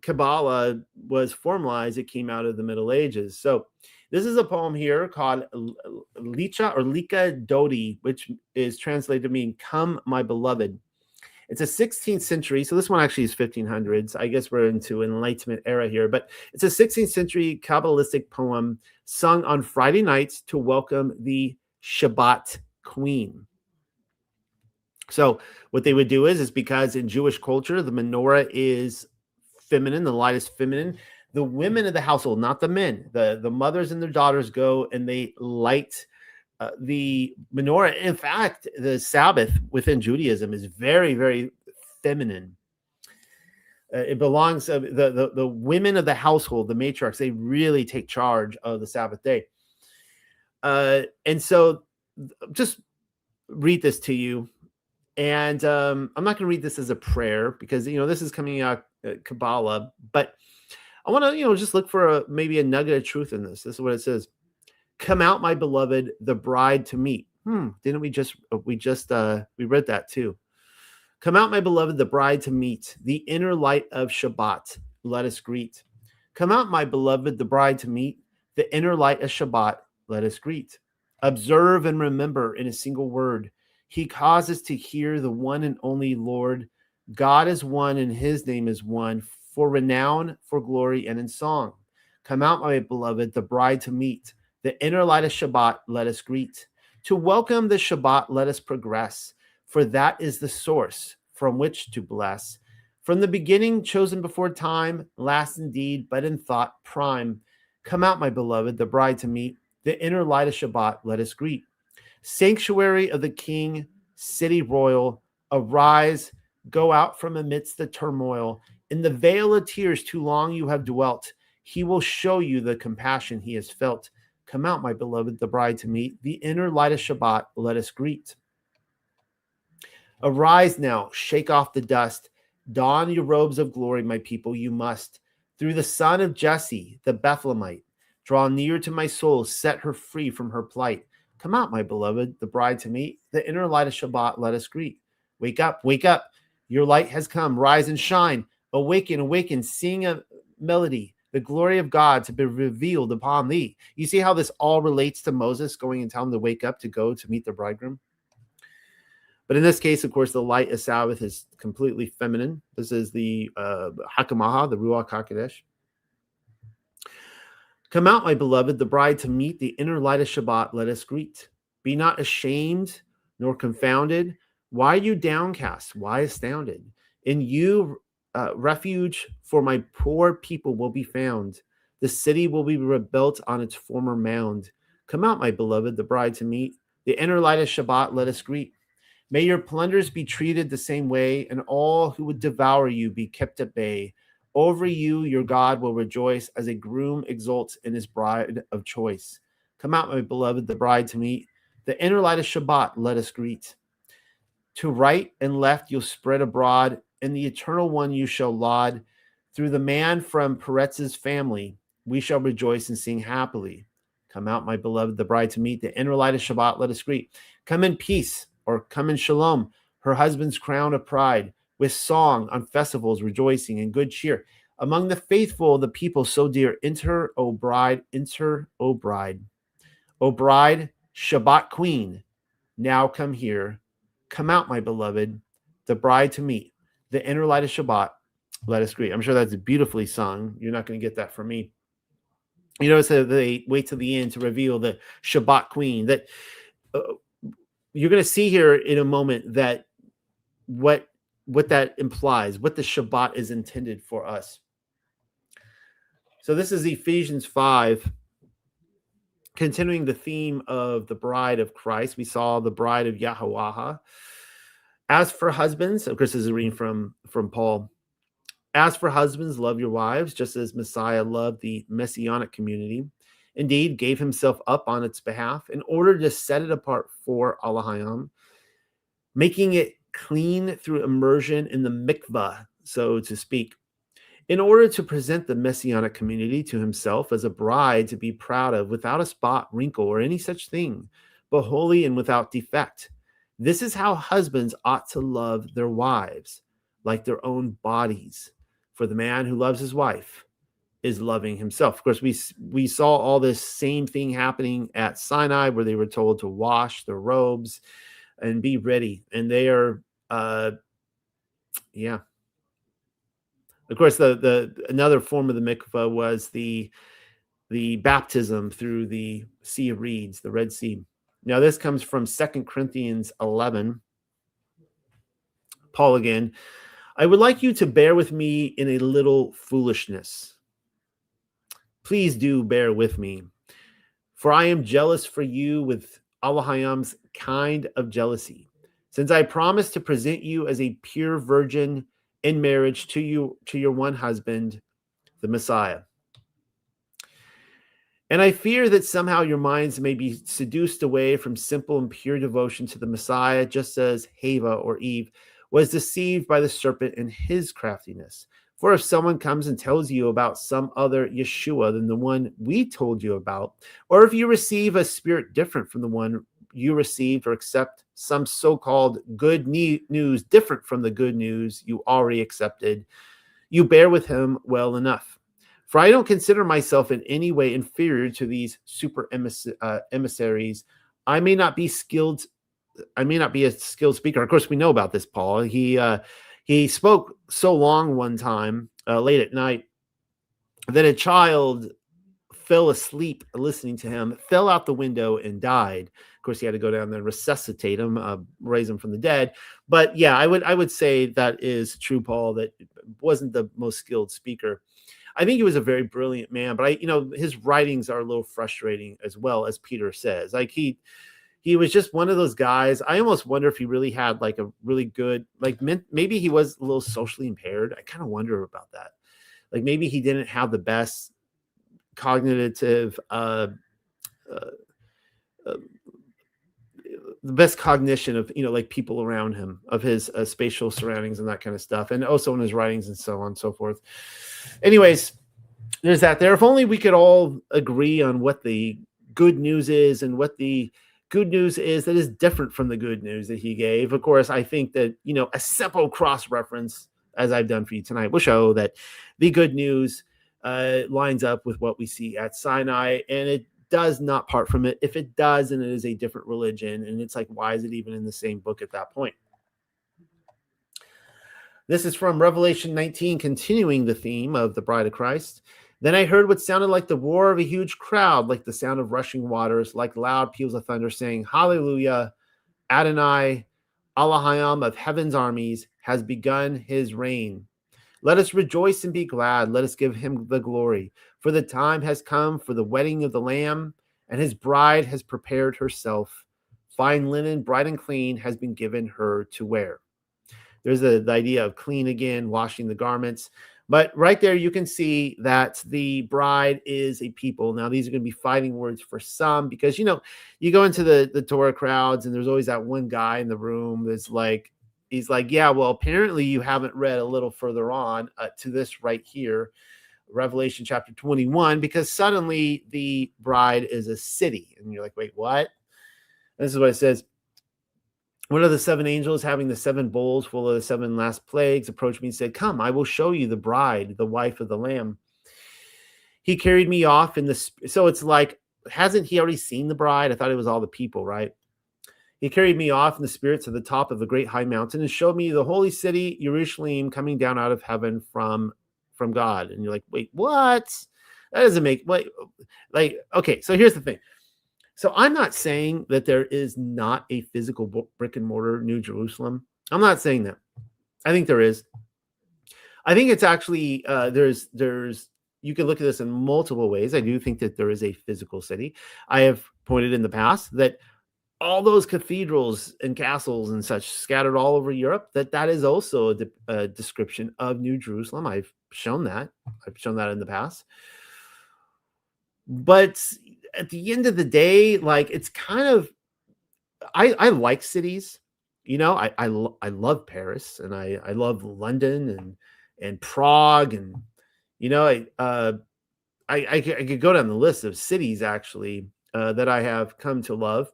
Kabbalah was formalized. It came out of the Middle Ages. So this is a poem here called Licha or Lika Dodi, which is translated to mean, come, my beloved. It's a 16th century. So this one actually is 1500s. I guess we're into Enlightenment era here, but it's a 16th century Kabbalistic poem sung on Friday nights to welcome the Shabbat queen. So what they would do is because in Jewish culture, the menorah is feminine, the light is feminine. The women of the household, not the men, the mothers and their daughters go and they light the menorah. In fact, the Sabbath within Judaism is very, very feminine. It belongs to the women of the household, the matriarchs. They really take charge of the Sabbath day. And so just read this to you. And I'm not going to read this as a prayer because, this is coming out Kabbalah, but I want to, just look for maybe a nugget of truth in this. This is what it says. Come out, my beloved, the bride to meet. Didn't we read that too. Come out, my beloved, the bride to meet, the inner light of Shabbat. Let us greet. Come out, my beloved, the bride to meet, the inner light of Shabbat. Let us greet. Observe and remember in a single word. He causes to hear the one and only Lord. God is one and his name is one, for renown, for glory, and in song. Come out, my beloved, the bride to meet. The inner light of Shabbat, let us greet. To welcome the Shabbat, let us progress, for that is the source from which to bless. From the beginning, chosen before time, last indeed, but in thought prime. Come out, my beloved, the bride to meet. The inner light of Shabbat, let us greet. Sanctuary of the King, city royal, arise, go out from amidst the turmoil. In the vale of tears too long you have dwelt. He will show you the compassion he has felt. Come out, my beloved, the bride to meet. The inner light of Shabbat, let us greet. Arise now, shake off the dust. Don your robes of glory, my people, you must. Through the son of Jesse, the Bethlehemite, draw near to my soul, set her free from her plight. Come out, my beloved, the bride to meet. The inner light of Shabbat, let us greet. Wake up, wake up. Your light has come. Rise and shine. Awaken, awaken. Sing a melody. The glory of God to be revealed upon thee. You see how this all relates to Moses going and telling him to wake up to go to meet the bridegroom? But in this case, of course, the light of Sabbath is completely feminine. This is the Hakamaha, the Ruach HaKodesh. Come out, my beloved, the bride to meet. The inner light of Shabbat, let us greet. Be not ashamed nor confounded. Why are you downcast? Why astounded? In you, refuge for my poor people will be found. The city will be rebuilt on its former mound. Come out, my beloved, the bride to meet. The inner light of Shabbat, let us greet. May your plunders be treated the same way, and all who would devour you be kept at bay. Over you, your God will rejoice as a groom exults in his bride of choice. Come out, my beloved, the bride to meet. The inner light of Shabbat, let us greet. To right and left you'll spread abroad, and the eternal one you shall laud. Through the man from Peretz's family, we shall rejoice and sing happily. Come out, my beloved, the bride to meet. The inner light of Shabbat, let us greet. Come in peace, or come in shalom, her husband's crown of pride, with song on festivals, rejoicing and good cheer. Among the faithful, the people so dear, enter, O bride, enter, O bride. O bride, Shabbat queen, now come here. Come out, my beloved, the bride to meet. The inner light of Shabbat, let us greet. I'm sure that's beautifully sung. You're not going to get that from me. You notice that they wait till the end to reveal the Shabbat queen. That you're going to see here in a moment that what that implies, what the Shabbat is intended for us. So this is Ephesians 5, continuing the theme of the bride of Christ. We saw the bride of Yahweh. As for husbands, of course, this is a reading from Paul. As for husbands, love your wives, just as Messiah loved the Messianic community. Indeed, gave himself up on its behalf in order to set it apart for Allahayam, making it clean through immersion in the mikvah, so to speak, in order to present the Messianic community to himself as a bride to be proud of, without a spot, wrinkle, or any such thing, but holy and without defect. This is how husbands ought to love their wives, like their own bodies. For the man who loves his wife is loving himself. Of course, we saw all this same thing happening at Sinai, where they were told to wash their robes and be ready. And they are Yeah. Of course, the another form of the mikvah was the baptism through the Sea of Reeds, the Red Sea. Now, this comes from 2 Corinthians 11. Paul again. I would like you to bear with me in a little foolishness. Please do bear with me, for I am jealous for you with Allahayam's kind of jealousy, since I promised to present you as a pure virgin in marriage to your one husband, the Messiah. And I fear that somehow your minds may be seduced away from simple and pure devotion to the Messiah, just as Hava or Eve was deceived by the serpent in his craftiness. For if someone comes and tells you about some other Yeshua than the one we told you about, or if you receive a spirit different from the one you received, or accept some so-called good news different from the good news you already accepted, you bear with him well enough. For I don't consider myself in any way inferior to these super emissaries. I may not be a skilled speaker. Of course, we know about this, Paul. He spoke so long one time, late at night, that a child fell asleep listening to him, fell out the window, and died. Of course, he had to go down there and resuscitate him, raise him from the dead. But yeah, I would say that is true, Paul, that wasn't the most skilled speaker. I think he was a very brilliant man, but his writings are a little frustrating as well, as Peter says. Like he was just one of those guys. I almost wonder if he really had like a really good, like maybe he was a little socially impaired. I kind of wonder about that. Like maybe he didn't have the best cognitive, the best cognition of, like people around him, of his spatial surroundings and that kind of stuff. And also in his writings and so on and so forth. Anyways, there's that there. If only we could all agree on what the good news is and what the good news is that is different from the good news that he gave. Of course, I think that, a simple cross-reference, as I've done for you tonight, will show that the good news lines up with what we see at Sinai, and it does not part from it. If it does, then it is a different religion, and it's like, why is it even in the same book at that point? This is from Revelation 19, continuing the theme of the Bride of Christ. Then I heard what sounded like the roar of a huge crowd, like the sound of rushing waters, like loud peals of thunder, saying, Hallelujah, Adonai, Allahayam of heaven's armies, has begun his reign. Let us rejoice and be glad. Let us give him the glory. For the time has come for the wedding of the Lamb, and his bride has prepared herself. Fine linen, bright and clean, has been given her to wear. There's the idea of clean again, washing the garments. But right there, you can see that the bride is a people. Now, these are going to be fighting words for some because, you go into the Torah crowds and there's always that one guy in the room that's like, he's like, yeah, well, apparently you haven't read a little further on to this right here, Revelation chapter 21, because suddenly the bride is a city. And you're like, wait, what? And this is what it says. One of the seven angels having the seven bowls full of the seven last plagues approached me and said, come, I will show you the bride, the wife of the Lamb. He carried me off in the, so it's like, hasn't he already seen the bride? I thought it was all the people, right? He carried me off in the spirit to the top of a great high mountain and showed me the holy city, Jerusalem, coming down out of heaven from God. And you're like, wait, what? That doesn't make, okay, so here's the thing. So I'm not saying that there is not a physical brick and mortar New Jerusalem. I'm not saying that. I think there is. I think it's actually, there's, you can look at this in multiple ways. I do think that there is a physical city. I have pointed in the past that all those cathedrals and castles and such scattered all over Europe, that is also a description of New Jerusalem. I've shown that. In the past. But at the end of the day, like, it's kind of, I like cities, I love Paris and I love London and Prague. And, I could go down the list of cities actually that I have come to love.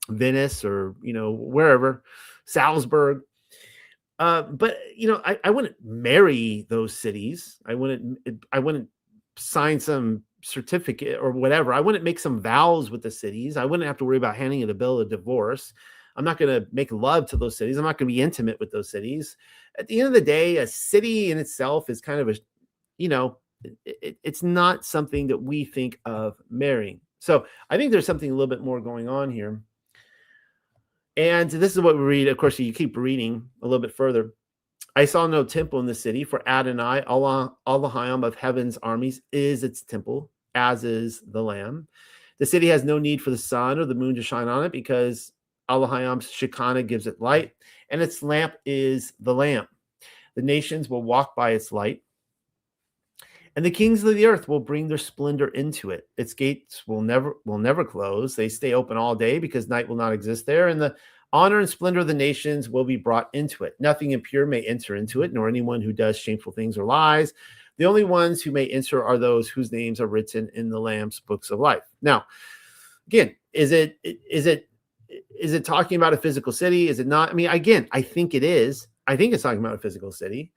Venice or, wherever, Salzburg. But, I wouldn't marry those cities. I wouldn't sign some certificate or whatever. I wouldn't make some vows with the cities. I wouldn't have to worry about handing it a bill of divorce. I'm not going to make love to those cities. I'm not going to be intimate with those cities. At the end of the day, a city in itself is kind of it's not something that we think of marrying. So I think there's something a little bit more going on here. And this is what we read. Of course, you keep reading a little bit further. I saw no temple in the city, for Adonai, Elohim of heaven's armies, is its temple, as is the Lamb. The city has no need for the sun or the moon to shine on it, because Elohim's Shekinah gives it light, and its lamp is the Lamb. The nations will walk by its light, and the kings of the earth will bring their splendor into it. Its gates will never close. They stay open all day, because night will not exist there, and the honor and splendor of the nations will be brought into it. Nothing impure may enter into it, nor anyone who does shameful things or lies. The only ones who may enter are those whose names are written in the Lamb's books of life. Now, again, is it talking about a physical city? Is it not? I mean, again, I think it is. I think it's talking about a physical city.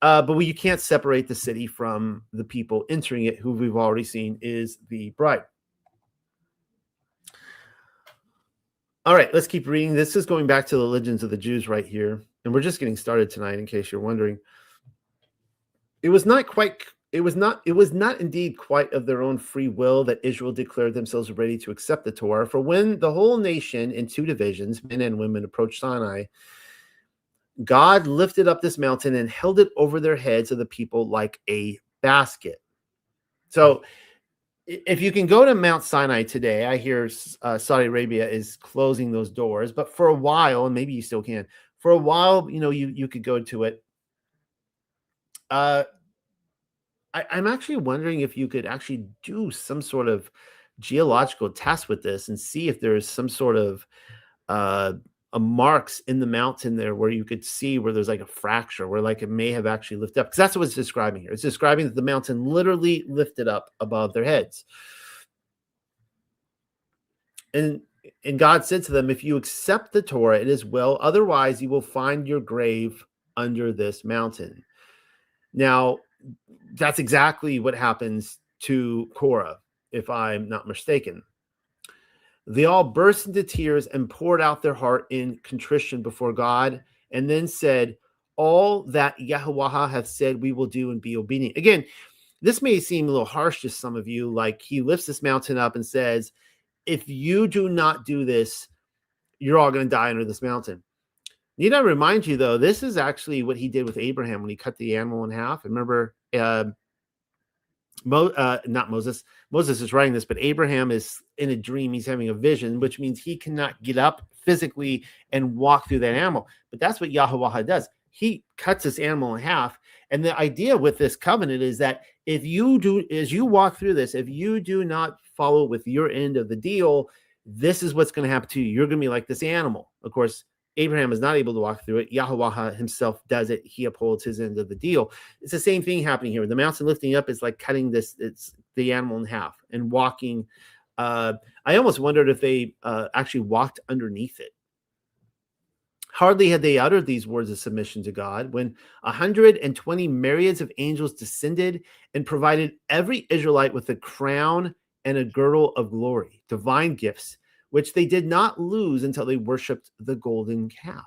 But you can't separate the city from the people entering it, who we've already seen is the bride. All right, let's keep reading. This is going back to the Legends of the Jews right here. And we're just getting started tonight, in case you're wondering. It was not indeed quite of their own free will that Israel declared themselves ready to accept the Torah. For when the whole nation in two divisions, men and women, approached Sinai, God lifted up this mountain and held it over their heads of the people like a basket. So if you can go to Mount Sinai today, I hear Saudi Arabia is closing those doors, but for a while, and maybe you still can, for a while, you could go to it. I'm actually wondering if you could actually do some sort of geological test with this and see if there's some sort of marks in the mountain there where you could see where there's like a fracture, where like it may have actually lifted up, because that's what it's describing here. It's describing that the mountain literally lifted up above their heads. And God said to them, if you accept the Torah, it is well. Otherwise, you will find your grave under this mountain. Now, that's exactly what happens to Korah, if I'm not mistaken. They all burst into tears and poured out their heart in contrition before God, and then said, all that Yahuwah hath said we will do and be obedient. Again, this may seem a little harsh to some of you, like he lifts this mountain up and says, if you do not do this, you're all going to die under this mountain. Need I remind you, though, this is actually what he did with Abraham when he cut the animal in half. Remember, not Moses. Moses is writing this, but Abraham is in a dream. He's having a vision, which means he cannot get up physically and walk through that animal. But that's what Yahuwah does. He cuts this animal in half. And the idea with this covenant is that if you do, as you walk through this, if you do not follow with your end of the deal, this is what's going to happen to you. You're going to be like this animal. Of course, Abraham is not able to walk through it. Yahuwah himself does it. He upholds his end of the deal. It's the same thing happening here. The mountain lifting up is like cutting it's the animal in half and walking. I almost wondered if they actually walked underneath it. Hardly had they uttered these words of submission to God when 120 myriads of angels descended and provided every Israelite with a crown and a girdle of glory, divine gifts, which they did not lose until they worshiped the golden calf.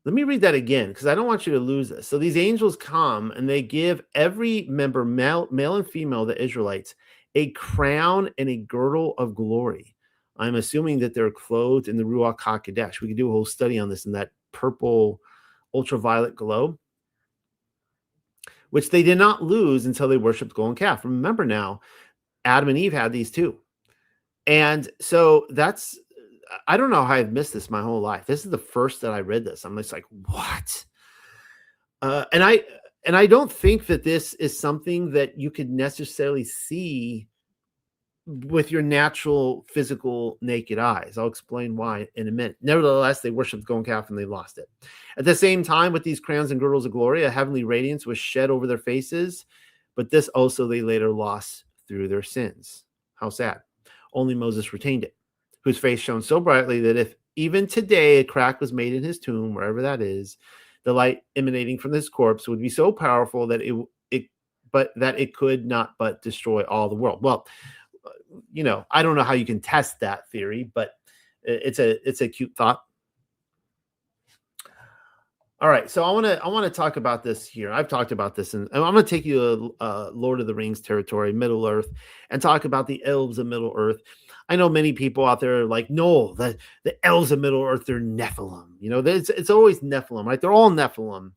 Let me read that again, because I don't want you to lose this. So these angels come and they give every member, male and female, the Israelites, a crown and a girdle of glory. I'm assuming that they're clothed in the Ruach HaKodesh. We could do a whole study on this, in that purple ultraviolet glow, which they did not lose until they worshiped the golden calf. Remember now, Adam and Eve had these too. And so I don't know how I've missed this my whole life. This is the first that I read this. I'm just like, what? And I don't think that this is something that you could necessarily see with your natural physical naked eyes. I'll explain why in a minute. Nevertheless, they worshiped the golden calf and they lost it. At the same time, with these crowns and girdles of glory, a heavenly radiance was shed over their faces, but this also they later lost through their sins. How sad. Only Moses retained it, whose face shone so brightly that if even today a crack was made in his tomb, wherever that is, the light emanating from his corpse would be so powerful that it could not but destroy all the world. Well, I don't know how you can test that theory, but it's a cute thought. All right, so I want to talk about this here. I've talked about this, and I'm going to take you to Lord of the Rings territory, Middle Earth, and talk about the elves of Middle Earth. I know many people out there are like, no, the elves of Middle Earth, they're Nephilim. It's always Nephilim, right? They're all Nephilim.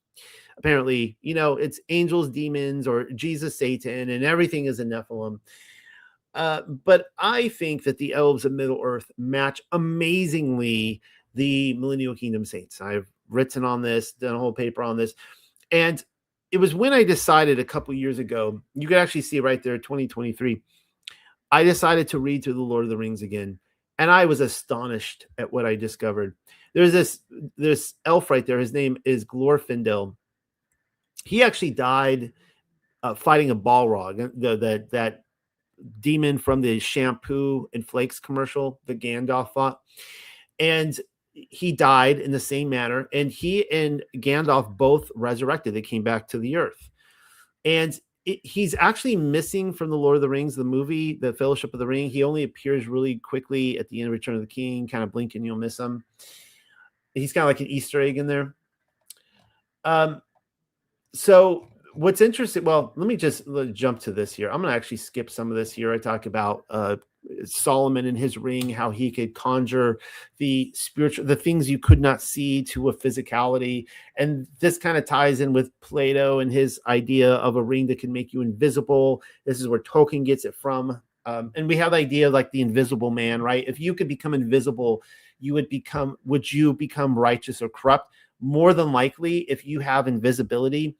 Apparently, it's angels, demons, or Jesus, Satan, and everything is a Nephilim. But I think that the elves of Middle Earth match amazingly the Millennial Kingdom saints. I've written on this, done a whole paper on this. And it was when I decided a couple years ago, you can actually see right there, 2023, I decided to read through the Lord of the Rings again. And I was astonished at what I discovered. There's this elf right there. His name is Glorfindel. He actually died fighting a Balrog, that demon from the shampoo and flakes commercial that Gandalf fought. And he died in the same manner, and he and Gandalf both resurrected. They came back to the earth. And he's actually missing from the Lord of the Rings, the movie, the Fellowship of the Ring. He only appears really quickly at the end of Return of the King, kind of blink and you'll miss him. He's kind of like an Easter egg in there. So what's interesting, well, let me just jump to this here. I'm going to actually skip some of this here. I talk about Solomon and his ring, how he could conjure the spiritual, the things you could not see to a physicality. And this kind of ties in with Plato and his idea of a ring that can make you invisible. This is where Tolkien gets it from. And we have the idea of like the invisible man, right? If you could become invisible, would you become righteous or corrupt? More than likely, if you have invisibility,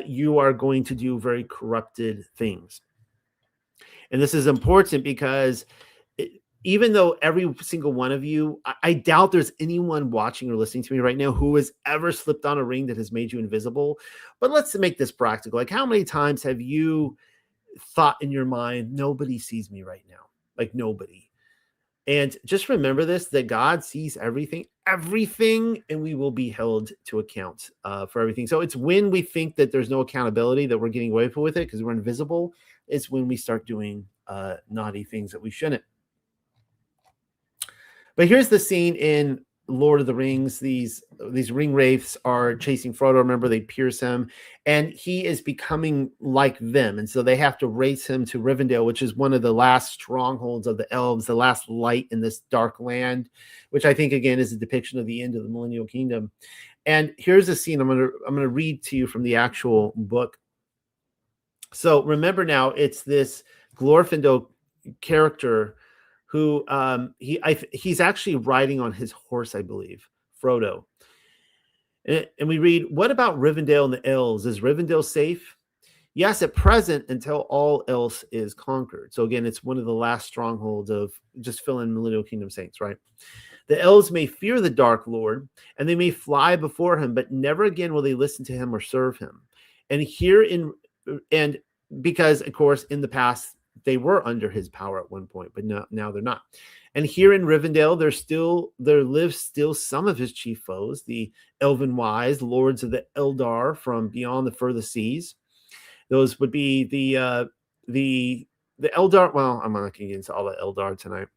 you are going to do very corrupted things. And this is important because even though every single one of you, I doubt there's anyone watching or listening to me right now who has ever slipped on a ring that has made you invisible. But let's make this practical. Like, how many times have you thought in your mind, nobody sees me right now? Like, nobody. And just remember this, that God sees everything, and we will be held to account for everything. So it's when we think that there's no accountability that we're getting away with it because we're invisible. It's when we start doing naughty things that we shouldn't. But here's the scene in Lord of the Rings. These ring wraiths are chasing Frodo. Remember, they pierce him, and he is becoming like them. And so they have to race him to Rivendell, which is one of the last strongholds of the elves, the last light in this dark land, which I think, again, is a depiction of the end of the Millennial Kingdom. And here's a scene I'm gonna read to you from the actual book. So remember now, it's this Glorfindel character who he's actually riding on his horse, I believe, Frodo. And we read, what about Rivendell and the elves? Is Rivendell safe? Yes, at present, until all else is conquered. So again, it's one of the last strongholds of just fill in Millennial Kingdom saints, right? The elves may fear the Dark Lord, and they may fly before him, but never again will they listen to him or serve him. And because, of course, in the past, they were under his power at one point, but now they're not. And here in Rivendell, there lives still some of his chief foes, the Elven Wise, lords of the Eldar from beyond the furthest seas. Those would be the Eldar. Well, I'm not going to get into all the Eldar tonight.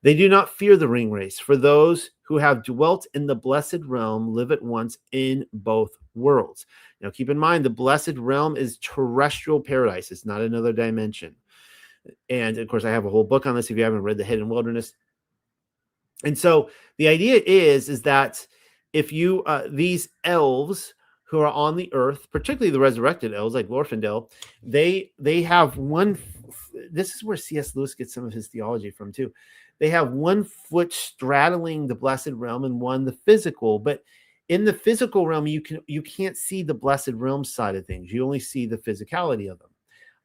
They do not fear the ring race, for those who have dwelt in the blessed realm live at once in both worlds. Now, keep in mind, the blessed realm is terrestrial paradise. It's not another dimension. And of course, I have a whole book on this if you haven't read The Hidden Wilderness. And so the idea is that if you, these elves who are on the earth, particularly the resurrected elves like Glorfindel, they have one, this is where C.S. Lewis gets some of his theology from too. They have one foot straddling the blessed realm and one the physical, but in the physical realm, you can't see the blessed realm side of things. You only see the physicality of them.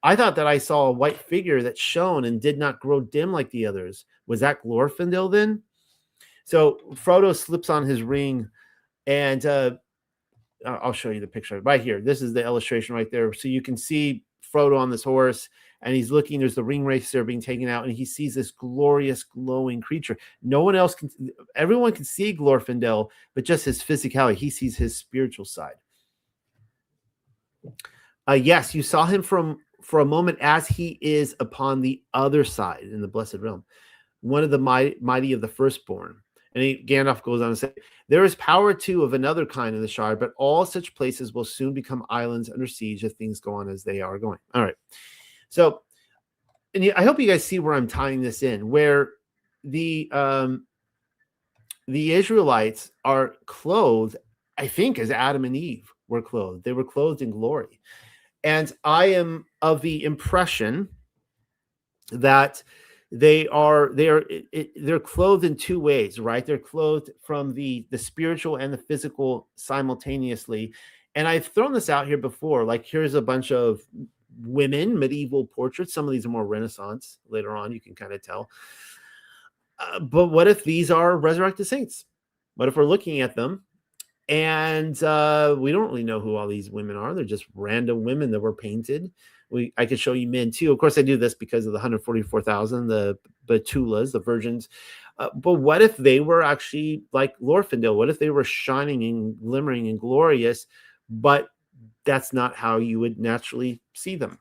I thought that I saw a white figure that shone and did not grow dim like the others. Was that Glorfindel then? So Frodo slips on his ring, and I'll show you the picture right here. This is the illustration right there. So you can see Frodo on this horse, and he's looking. There's the ring wraiths that are being taken out, and he sees this glorious, glowing creature. No one else can. Everyone can see Glorfindel, but just his physicality. He sees his spiritual side. Yes, you saw him from for a moment as he is upon the other side in the blessed realm, one of the mighty of the firstborn. And Gandalf goes on to say, there is power too of another kind in the Shire, but all such places will soon become islands under siege if things go on as they are going. All right. So, and I hope you guys see where I'm tying this in, where the Israelites are clothed, I think, as Adam and Eve were clothed. They were clothed in glory. And I am of the impression that they're clothed in two ways, right? They're clothed from the spiritual and the physical simultaneously. And I've thrown this out here before. Like, here's a bunch of women, medieval portraits. Some of these are more Renaissance. Later on, you can kind of tell. But what if these are resurrected saints? What if we're looking at them and we don't really know who all these women are? They're just random women that were painted. I could show you men too. Of course, I do this because of the 144,000, the Betulas, the virgins. But what if they were actually like Glorfindel? What if they were shining and glimmering and glorious, but that's not how you would naturally see them?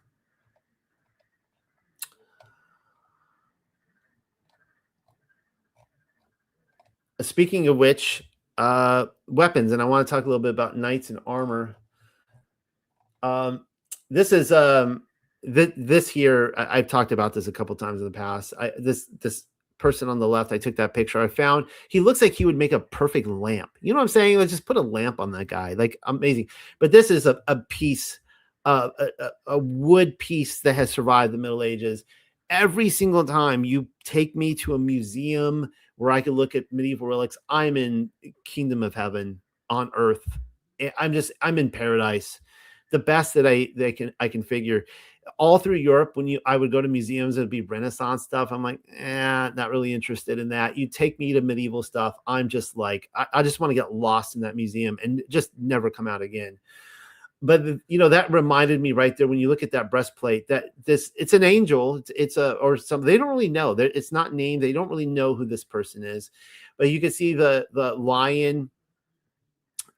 Speaking of which, weapons, and I want to talk a little bit about knights and armor. This is this here. I've talked about this a couple times in the past. This person on the left, I took that picture. I found he looks like he would make a perfect lamp. You know what I'm saying? Let's just put a lamp on that guy. Like, amazing. But this is a piece, a wood piece that has survived the Middle Ages. Every single time you take me to a museum where I can look at medieval relics, I'm in kingdom of heaven on earth. I'm in paradise. The best that I can figure. All through Europe, when I would go to museums, it'd be Renaissance stuff. I'm like, not really interested in that. You take me to medieval stuff, I'm just like, I just want to get lost in that museum and just never come out again. But that reminded me right there when you look at that breastplate that it's an angel, or something. They don't really know. It's not named. They don't really know who this person is, but you can see the lion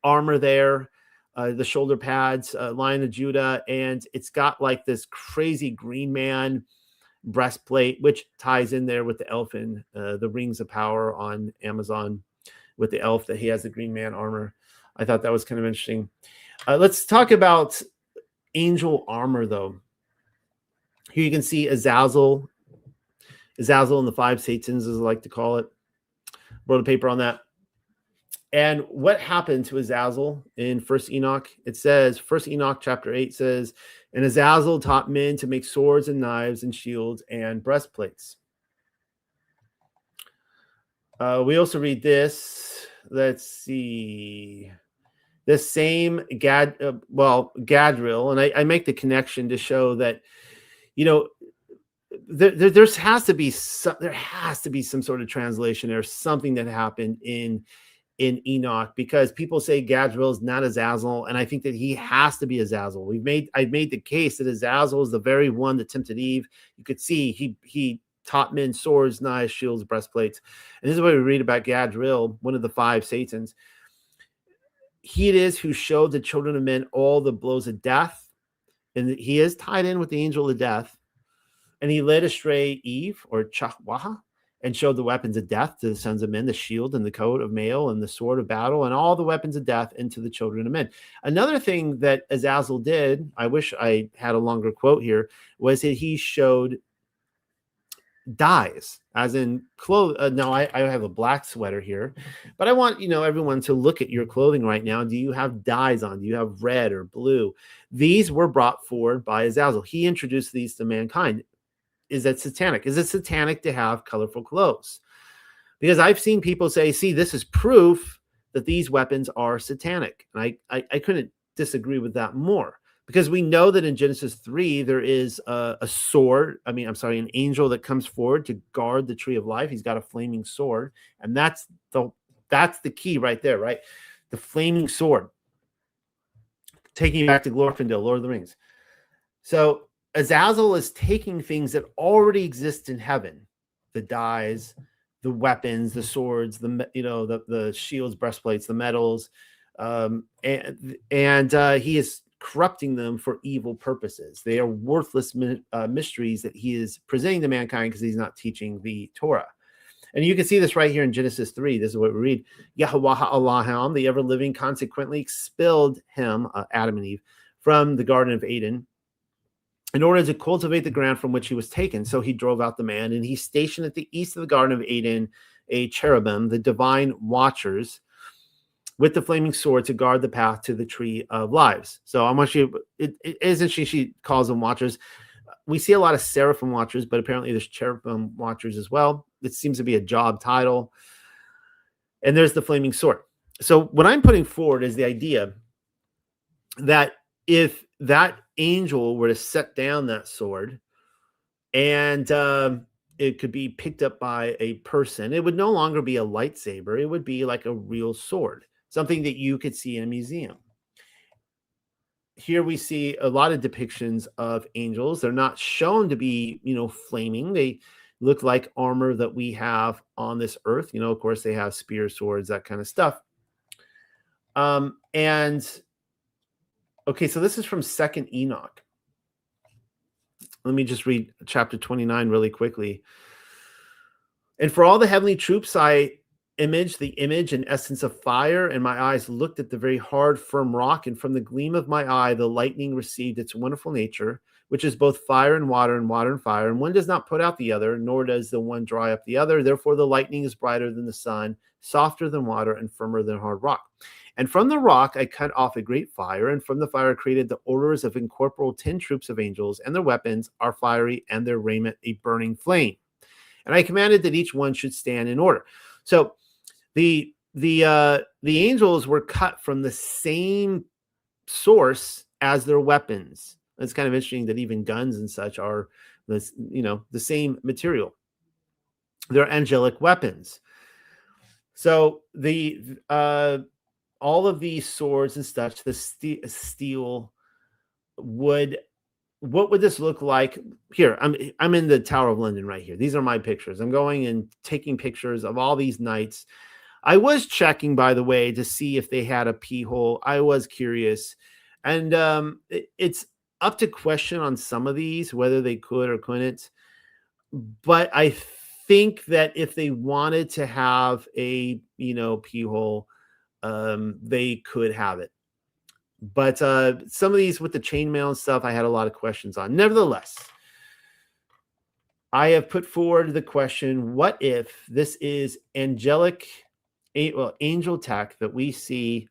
armor there, the shoulder pads, Lion of Judah, and it's got like this crazy green man breastplate, which ties in there with the elfin, the Rings of Power on Amazon with the elf that he has the green man armor. I thought that was kind of interesting. Let's talk about angel armor, though. Here you can see Azazel and the five Satans, as I like to call it. Wrote a paper on that. And what happened to Azazel in First Enoch? It says, First Enoch chapter 8 says, and Azazel taught men to make swords and knives and shields and breastplates. We also read this. Let's see. This same Gadriel, and I make the connection to show that, there has to be some sort of translation or something that happened in Enoch, because people say Gadriel is not Azazel, and I think that he has to be Azazel. I've made the case that Azazel is the very one that tempted Eve. You could see he taught men swords, knives, shields, breastplates. And this is what we read about Gadriel, one of the five Satans. He it is who showed the children of men all the blows of death, and he is tied in with the angel of death. And he led astray Eve, or Chahwaha, and showed the weapons of death to the sons of men, the shield and the coat of mail and the sword of battle and all the weapons of death into the children of men. Another thing that Azazel did, I wish I had a longer quote here, was that he showed dyes, as in clothes. Now I have a black sweater here, but I want everyone to look at your clothing right now. Do you have dyes on? Do you have red or blue? These were brought forward by Azazel. He introduced these to mankind. Is that satanic? Is it satanic to have colorful clothes? Because I've seen people say, see, this is proof that these weapons are satanic. And I couldn't disagree with that more, because we know that in Genesis 3, there is an angel that comes forward to guard the tree of life. He's got a flaming sword. And that's the key right there, right? The flaming sword. Taking you back to Glorfindel, Lord of the Rings. So Azazel is taking things that already exist in heaven, the dyes, the weapons, the swords, the shields, breastplates, the medals, and he is corrupting them for evil purposes. They are worthless mysteries that he is presenting to mankind because he's not teaching the Torah. And you can see this right here in Genesis 3. This is what we read. Yahweh Elohim, the ever-living, consequently expelled him, Adam and Eve, from the Garden of Eden in order to cultivate the ground from which he was taken. So he drove out the man, and he stationed at the east of the Garden of Eden a cherubim, the divine watchers, with the flaming sword to guard the path to the tree of lives. So I want you, it isn't she calls them watchers. We see a lot of seraphim watchers, but apparently there's cherubim watchers as well. It seems to be a job title. And there's the flaming sword. So what I'm putting forward is the idea that if that angel were to set down that sword and it could be picked up by a person, it would no longer be a lightsaber. It would be like a real sword, something that you could see in a museum. Here we see a lot of depictions of angels. They're not shown to be, flaming. They look like armor that we have on this earth. Of course, they have spears, swords, that kind of stuff. Okay, so this is from 2nd Enoch. Let me just read chapter 29 really quickly. And for all the heavenly troops, I imaged the image and essence of fire, and my eyes looked at the very hard, firm rock, and from the gleam of my eye, the lightning received its wonderful nature, which is both fire and water and fire, and one does not put out the other, nor does the one dry up the other. Therefore, the lightning is brighter than the sun, softer than water, and firmer than hard rock. And from the rock I cut off a great fire, and from the fire created the orders of incorporeal 10 troops of angels, and their weapons are fiery, and their raiment a burning flame. And I commanded that each one should stand in order. So the angels were cut from the same source as their weapons. It's kind of interesting that even guns and such are the same material. They're angelic weapons. So all of these swords and such, the steel what would this look like? Here, I'm in the Tower of London right here. These are my pictures. I'm going and taking pictures of all these knights. I was checking, by the way, to see if they had a pee hole. I was curious. And it's up to question on some of these, whether they could or couldn't. But I think that if they wanted to have a, pee hole, they could have it. But some of these with the chainmail and stuff, I had a lot of questions on. Nevertheless, I have put forward the question, what if this is angel tech that we see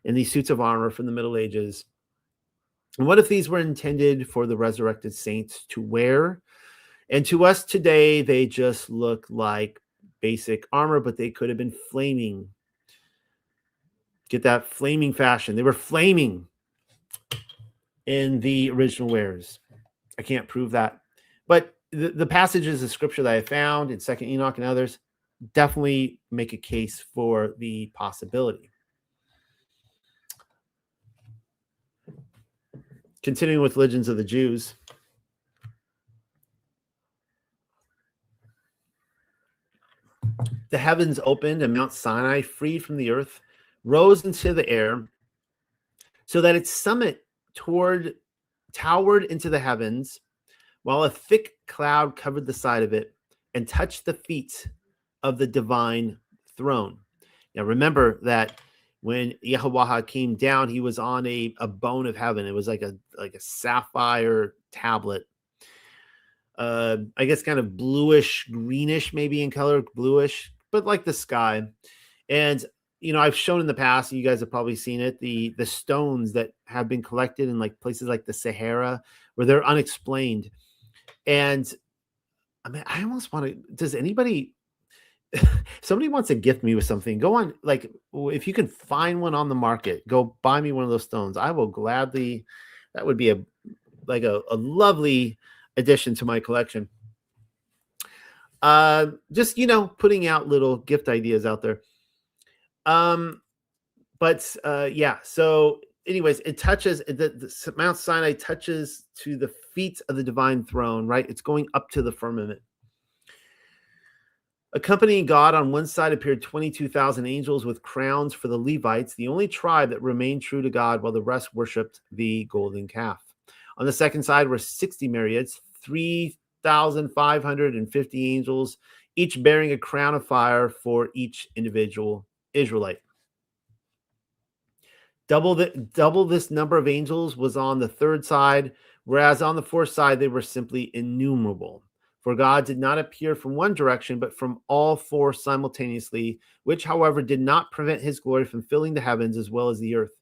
in these suits of armor from the Middle Ages? And what if these were intended for the resurrected saints to wear? And to us today, they just look like basic armor, but they could have been flaming. Get that flaming fashion. They were flaming in the original wares. I can't prove that. But the passages of scripture that I found in 2nd Enoch and others definitely make a case for the possibility. Continuing with Legends of the Jews. The heavens opened and Mount Sinai, freed from the earth, rose into the air so that its summit towered into the heavens, while a thick cloud covered the side of it and touched the feet of the divine throne. Now remember that when Yahweh came down, he was on a bone of heaven. It was like a sapphire tablet. I guess kind of bluish, greenish, maybe in color, bluish, but like the sky. And I've shown in the past, you guys have probably seen it, the stones that have been collected in like places like the Sahara where they're unexplained. And I almost want to, does anybody, somebody wants to gift me with something, go on, like if you can find one on the market, go buy me one of those stones. I will gladly, that would be a lovely addition to my collection. Just, putting out little gift ideas out there. Yeah. So anyways, it touches the Mount Sinai touches to the feet of the divine throne, right? It's going up to the firmament. Accompanying God on one side appeared 22,000 angels with crowns for the Levites, the only tribe that remained true to God, while the rest worshipped the golden calf. On the second side were 60 myriads, 3,550 angels, each bearing a crown of fire for each individual Israelite. Double this number of angels was on the third side, whereas on the fourth side they were simply innumerable. For God did not appear from one direction, but from all four simultaneously, which, however, did not prevent his glory from filling the heavens as well as the earth.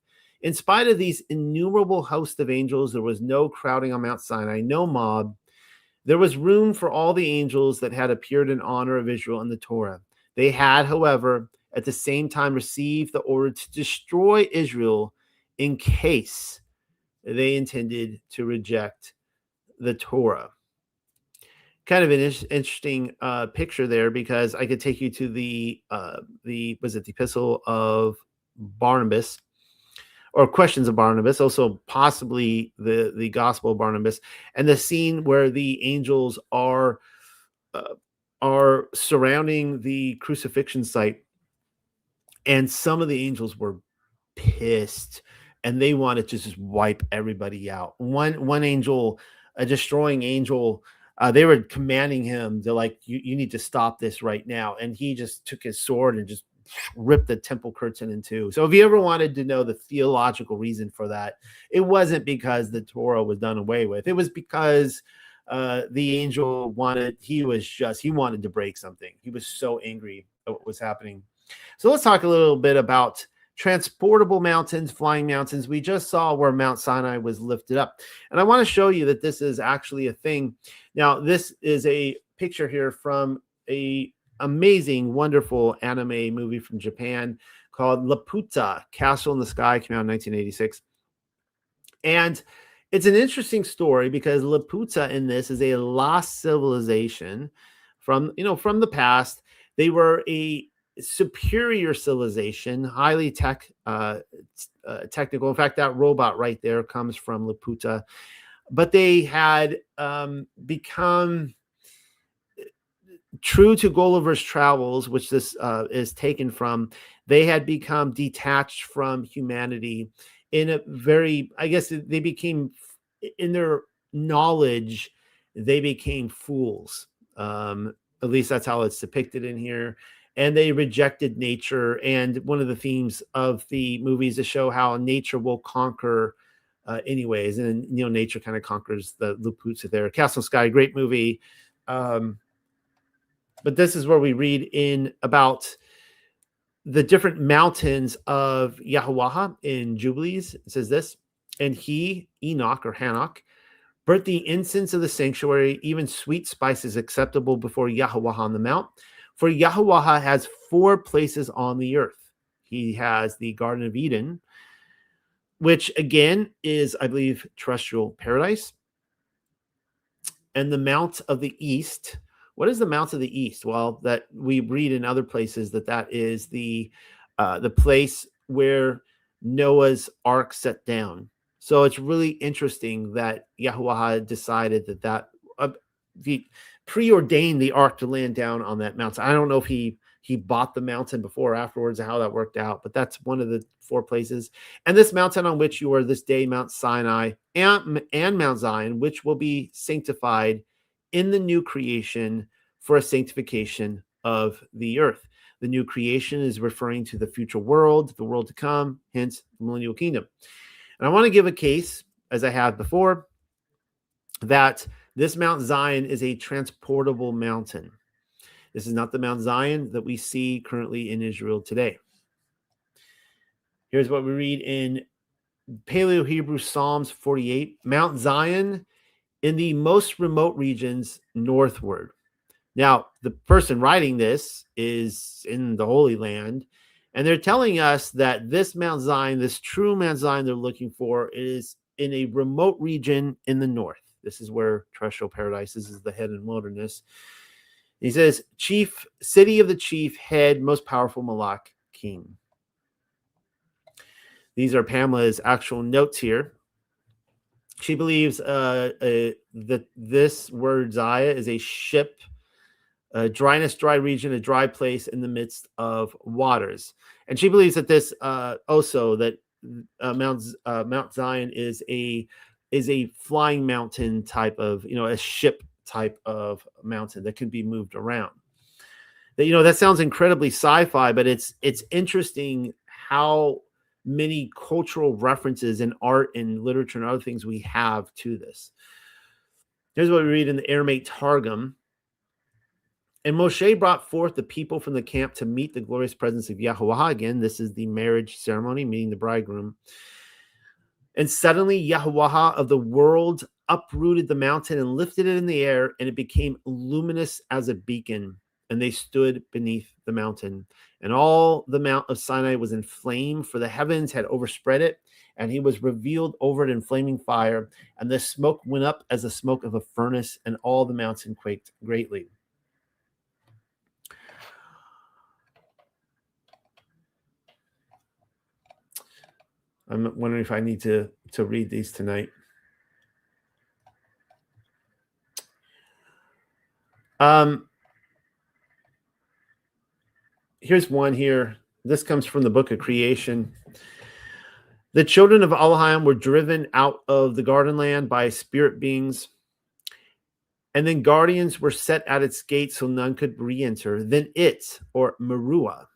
In spite of these innumerable hosts of angels, there was no crowding on Mount Sinai, no mob. There was room for all the angels that had appeared in honor of Israel in the Torah. They had, however, at the same time received the order to destroy Israel in case they intended to reject the Torah. Kind of an interesting picture there, because I could take you to the epistle of Barnabas, or questions of Barnabas, also possibly the gospel of Barnabas, and the scene where the angels are surrounding the crucifixion site, and some of the angels were pissed and they wanted to just wipe everybody out. One angel, a destroying angel, they were commanding him to, like, you need to stop this right now, and he just took his sword and just ripped the temple curtain in two. So if you ever wanted to know the theological reason for that, it wasn't because the Torah was done away with. It was because the angel wanted to break something. He was so angry at what was happening. So let's talk a little bit about transportable mountains, flying mountains. We just saw where Mount Sinai was lifted up, and I want to show you that this is actually a thing. Now, this is a picture here from a amazing, wonderful anime movie from Japan called Laputa, Castle in the Sky, came out in 1986. And it's an interesting story because Laputa in this is a lost civilization from the past. They were a superior civilization, highly technical. In fact, that robot right there comes from Laputa. But they had become true to Gulliver's Travels, which this is taken from. They had become detached from humanity in a very, I guess they became, in their knowledge, they became fools. At least that's how it's depicted in here. And they rejected nature. And one of the themes of the movie is to show how nature will conquer anyways. And, nature kind of conquers the Laputa there. Castle Sky, great movie. But this is where we read in about the different mountains of Yahweh in Jubilees. It says this: and he, Enoch or Hanok, burnt the incense of the sanctuary, even sweet spices acceptable before Yahweh on the mount. For Yahweh has 4 places on the earth. He has the Garden of Eden, which again is, I believe, terrestrial paradise. And the Mount of the East. What is the Mount of the East? Well, that we read in other places that is the place where Noah's ark set down. So it's really interesting that Yahweh decided that he preordained the ark to land down on that mountain. I don't know if he bought the mountain before or afterwards and how that worked out, but that's one of the 4 places. And this mountain on which you are this day, Mount Sinai and Mount Zion, which will be sanctified in the new creation for a sanctification of the earth. The new creation is referring to the future world, the world to come, hence the millennial kingdom. And I want to give a case, as I have before, that this Mount Zion is a transportable mountain. This is not the Mount Zion that we see currently in Israel today. Here's what we read in Paleo-Hebrew Psalms 48. Mount Zion in the most remote regions northward. Now, the person writing this is in the Holy Land, and they're telling us that this Mount Zion, this true Mount Zion they're looking for, is in a remote region in the north. This is where terrestrial paradise is, the hidden wilderness. He says, chief, city of the chief, head, most powerful Malak, king. These are Pamela's actual notes here. She believes that this word Zaya is a ship dryness, dry region, a dry place in the midst of waters. And she believes that this also that Mount Zion is a flying mountain type of, a ship type of mountain that can be moved around. That sounds incredibly sci-fi, but it's interesting how many cultural references in art and literature and other things we have to this. Here's what we read in the Aramaic Targum. And Moshe brought forth the people from the camp to meet the glorious presence of Yahuwah. Again, this is the marriage ceremony, meeting the bridegroom. And suddenly Yahuwah of the world uprooted the mountain and lifted it in the air, and it became luminous as a beacon. And they stood beneath the mountain. And all the Mount of Sinai was in flame, for the heavens had overspread it, and he was revealed over it in flaming fire. And the smoke went up as the smoke of a furnace, and all the mountain quaked greatly. I'm wondering if I need to read these tonight. Here's one here. This comes from the book of Creation. The children of Elohim were driven out of the garden land by spirit beings, and then guardians were set at its gates so none could re-enter. Then it, or Meruah,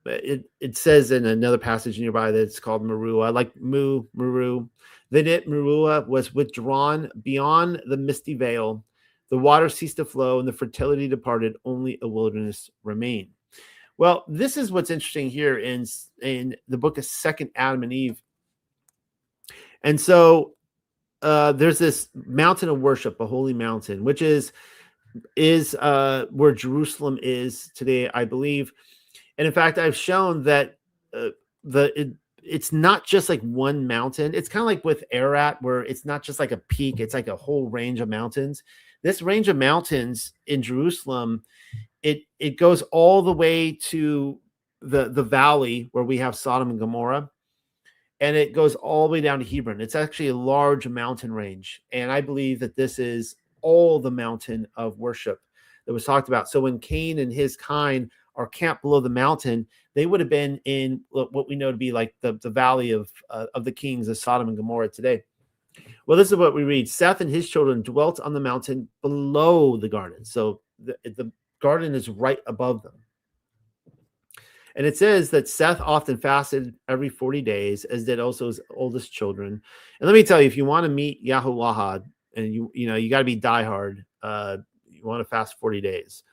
it says in another passage nearby that it's called Meruah, like Meru. Then it, Meruah, was withdrawn beyond the misty veil. The water ceased to flow, and the fertility departed. Only a wilderness remained. Well, this is what's interesting here in the book of Second Adam and Eve. And so there's this mountain of worship, a holy mountain, which is where Jerusalem is today, I believe. And in fact, I've shown that it's not just like one mountain. It's kind of like with Ararat, where it's not just like a peak. It's like a whole range of mountains. This range of mountains in Jerusalem, it goes all the way to the valley where we have Sodom and Gomorrah. And it goes all the way down to Hebron. It's actually a large mountain range. And I believe that this is all the mountain of worship that was talked about. So when Cain and his kind are camped below the mountain, they would have been in what we know to be like the valley of the kings of Sodom and Gomorrah today. Well, this is what we read. Seth and his children dwelt on the mountain below the garden. So the garden is right above them. And it says that Seth often fasted every 40 days, as did also his oldest children. And let me tell you, if you want to meet Yahuwah, and you got to be diehard, you want to fast 40 days.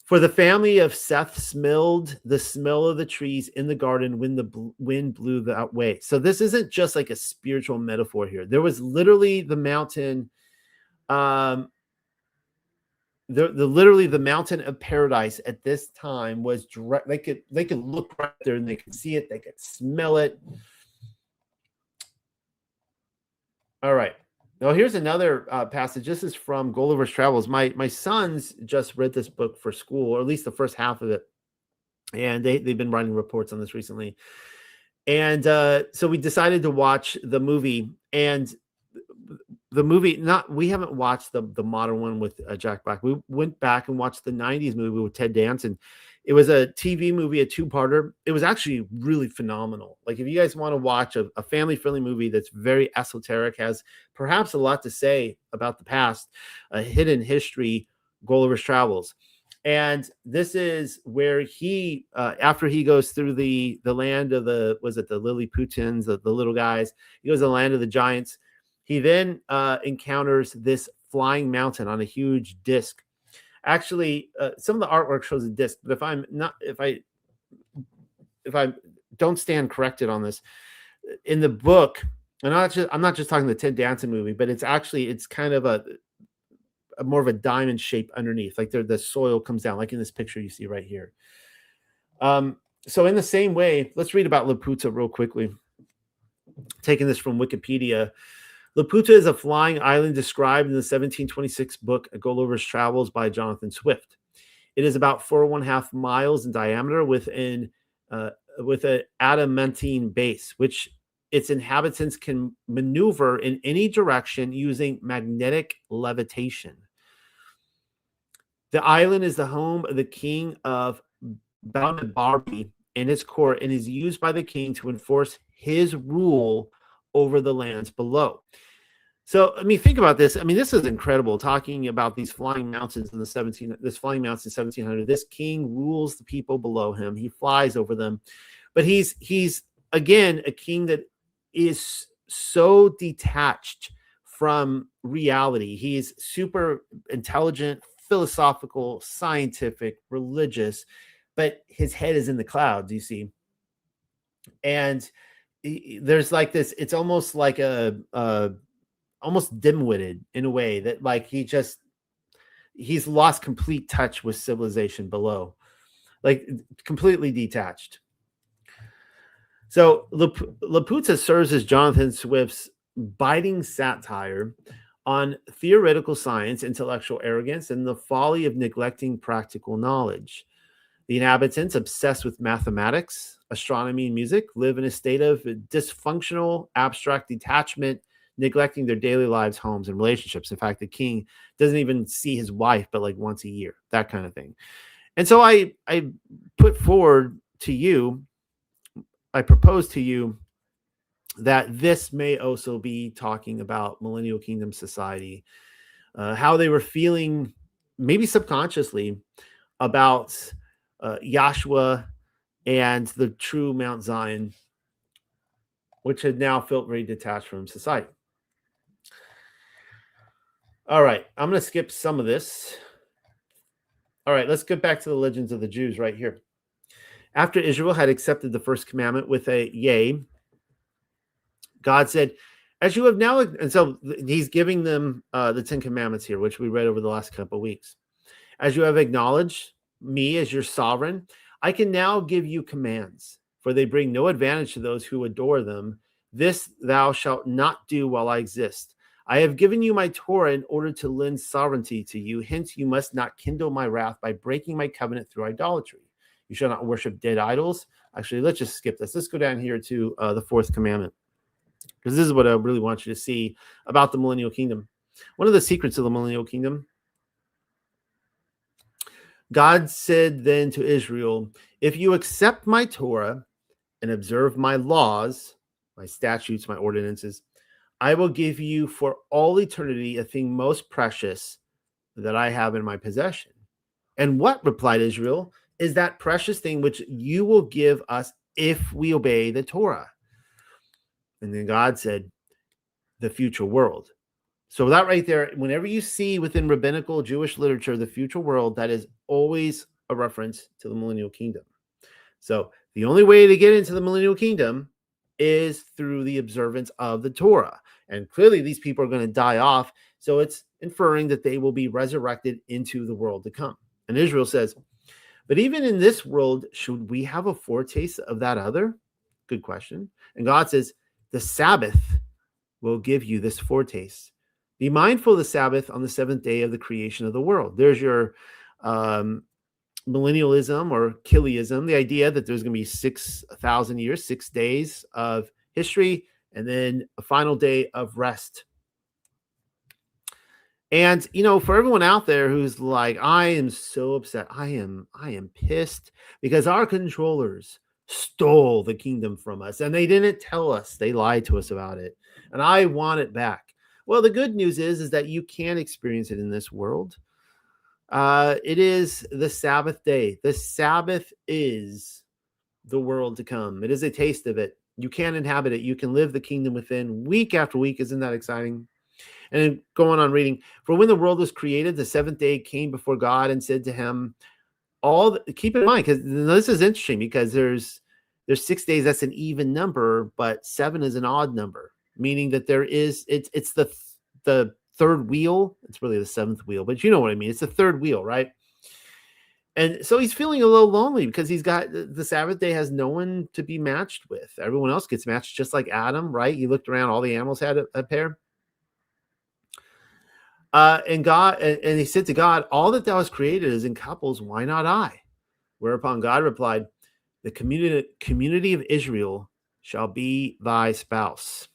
For the family of Seth smelled the smell of the trees in the garden when the wind blew that way. So this isn't just like a spiritual metaphor here. There was literally the mountain, literally the mountain of paradise at this time was direct. They could look right there and they could see it. They could smell it. All right. Now, here's another passage. This is from Gulliver's Travels. My sons just read this book for school, or at least the first half of it. And they've been writing reports on this recently. And so we decided to watch the movie. And the movie, we haven't watched the modern one with Jack Black. We went back and watched the 90s movie with Ted Danson. It was a TV movie, a two-parter. It was actually really phenomenal. Like, if you guys want to watch a family-friendly movie that's very esoteric, has perhaps a lot to say about the past, a hidden history, Gulliver's Travels. And this is where he, after he goes through the land of the Lilliputians, the little guys, he goes to the land of the giants. He then encounters this flying mountain on a huge disc. Actually, some of the artwork shows a disc, but if I don't stand corrected on this, in the book, and I'm not just talking the Ted Danson movie, but it's kind of a more of a diamond shape underneath, like the soil comes down, like in this picture you see right here. So in the same way, let's read about Laputa real quickly. Taking this from Wikipedia. Laputa is a flying island described in the 1726 book Gulliver's Travels by Jonathan Swift. It is about 4.5 miles in diameter with an adamantine base, which its inhabitants can maneuver in any direction using magnetic levitation. The island is the home of the king of Balnabarbi in its court and is used by the king to enforce his rule over the lands below. So, I mean, think about this. I mean, this is incredible. Talking about these flying mountains in the 1700. This king rules the people below him. He flies over them, but he's again a king that is so detached from reality. He's super intelligent, philosophical, scientific, religious, but his head is in the clouds. You see, and there's like this. It's almost like a almost dim-witted in a way that like he's lost complete touch with civilization below, like completely detached. So Laputa serves as Jonathan Swift's biting satire on theoretical science, intellectual arrogance, and the folly of neglecting practical knowledge. The inhabitants, obsessed with mathematics, astronomy, and music, live in a state of dysfunctional, abstract detachment, neglecting their daily lives, homes, and relationships. In fact, the king doesn't even see his wife but like once a year, that kind of thing. And so I put forward to you, I propose to you that this may also be talking about Millennial Kingdom society, how they were feeling maybe subconsciously about Yahshua and the true Mount Zion, which had now felt very detached from society. All right, I'm going to skip some of this. All right, let's get back to the legends of the Jews right here. After Israel had accepted the first commandment with a yea, God said, as you have now, and so he's giving them the 10 commandments here, which we read over the last couple of weeks. As you have acknowledged me as your sovereign, I can now give you commands, for they bring no advantage to those who adore them. This thou shalt not do while I exist. I have given you my Torah in order to lend sovereignty to you. Hence, you must not kindle my wrath by breaking my covenant through idolatry. You shall not worship dead idols. Actually, let's just skip this. Let's go down here to the fourth commandment, because this is what I really want you to see about the Millennial Kingdom. One of the secrets of the Millennial Kingdom. God said then to Israel, if you accept my Torah and observe my laws, my statutes, my ordinances, I will give you for all eternity a thing most precious that I have in my possession. And what, replied Israel, is that precious thing which you will give us if we obey the Torah? And then God said, the future world. So that right there, whenever you see within rabbinical Jewish literature, the future world, that is always a reference to the Millennial Kingdom. So the only way to get into the Millennial Kingdom is through the observance of the Torah. And clearly these people are going to die off. So it's inferring that they will be resurrected into the world to come. And Israel says, but even in this world, should we have a foretaste of that other? Good question. And God says, the Sabbath will give you this foretaste. Be mindful of the Sabbath on the seventh day of the creation of the world. There's your millennialism or Kiliism, the idea that there's going to be 6,000 years, 6 days of history, and then a final day of rest. And, you know, for everyone out there who's like, I am so upset. I am pissed because our controllers stole the kingdom from us and they didn't tell us. They lied to us about it. And I want it back. Well, the good news is that you can experience it in this world. It is the Sabbath day. The Sabbath is the world to come. It is a taste of it. You can inhabit it. You can live the kingdom within week after week. Isn't that exciting? And then going on reading, for when the world was created, the seventh day came before God and said to him, keep in mind, because this is interesting, because there's 6 days, that's an even number, but 7 is an odd number, meaning that it's the third wheel. It's really the seventh wheel, but you know what I mean. It's the third wheel, right? And so he's feeling a little lonely because he's got the Sabbath day has no one to be matched with. Everyone else gets matched, just like Adam, right? He looked around, all the animals had a pair. And he said to God, all that thou hast created is in couples. Why not I? Whereupon God replied, the community of Israel shall be thy spouse.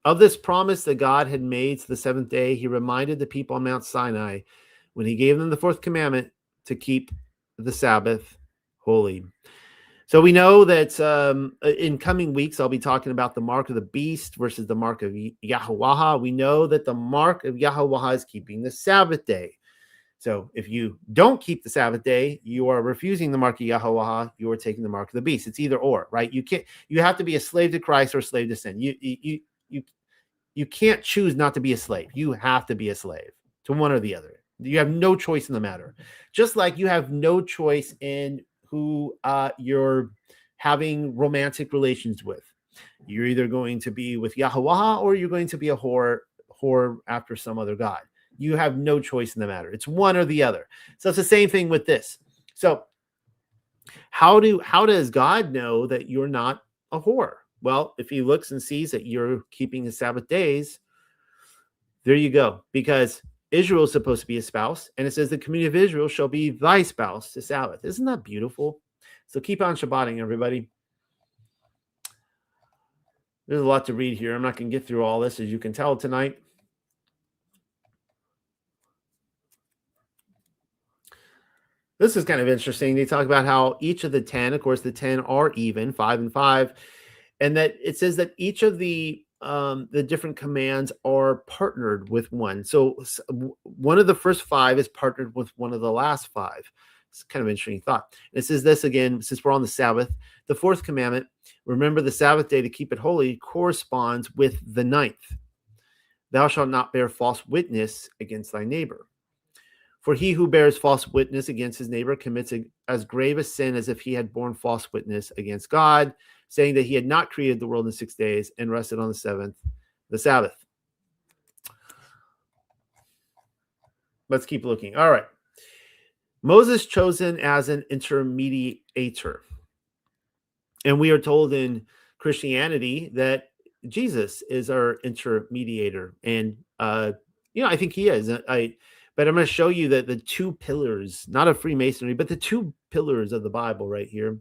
Of this promise that God had made to the seventh day, he reminded the people on Mount Sinai when he gave them the fourth commandment to keep the Sabbath holy. So we know that in coming weeks, I'll be talking about the mark of the beast versus the mark of Yahweh. We know that the mark of Yahweh is keeping the Sabbath day. So if you don't keep the Sabbath day, you are refusing the mark of Yahweh. You are taking the mark of the beast. It's either or, right? You have to be a slave to Christ or a slave to sin. You can't choose not to be a slave. You have to be a slave to one or the other. You have no choice in the matter. Just like you have no choice in who you're having romantic relations with. You're either going to be with Yahweh or you're going to be a whore after some other god. You have no choice in the matter. It's one or the other. So it's the same thing with this. So how does God know that you're not a whore? Well, if he looks and sees that you're keeping the Sabbath days, there you go. Because Israel is supposed to be a spouse, and it says the community of Israel shall be thy spouse to Sabbath. Isn't that beautiful? So keep on Shabbating, everybody. There's a lot to read here. I'm not going to get through all this, as you can tell tonight. This is kind of interesting. They talk about how each of the 10, of course, the 10 are even, 5 and 5, and that it says that each of the different commands are partnered with one. So one of the first 5 is partnered with one of the last 5. It's kind of an interesting thought. And it says this again, since we're on the Sabbath, the fourth commandment, remember the Sabbath day to keep it holy, corresponds with the 9th. Thou shalt not bear false witness against thy neighbor. For he who bears false witness against his neighbor commits as grave a sin as if he had borne false witness against God, saying that he had not created the world in 6 days and rested on the 7th, the Sabbath. Let's keep looking. All right. Moses chosen as an intermediator. And we are told in Christianity that Jesus is our intermediator. And, I think he is. But I'm going to show you that the 2 pillars, not of Freemasonry, but the 2 pillars of the Bible right here.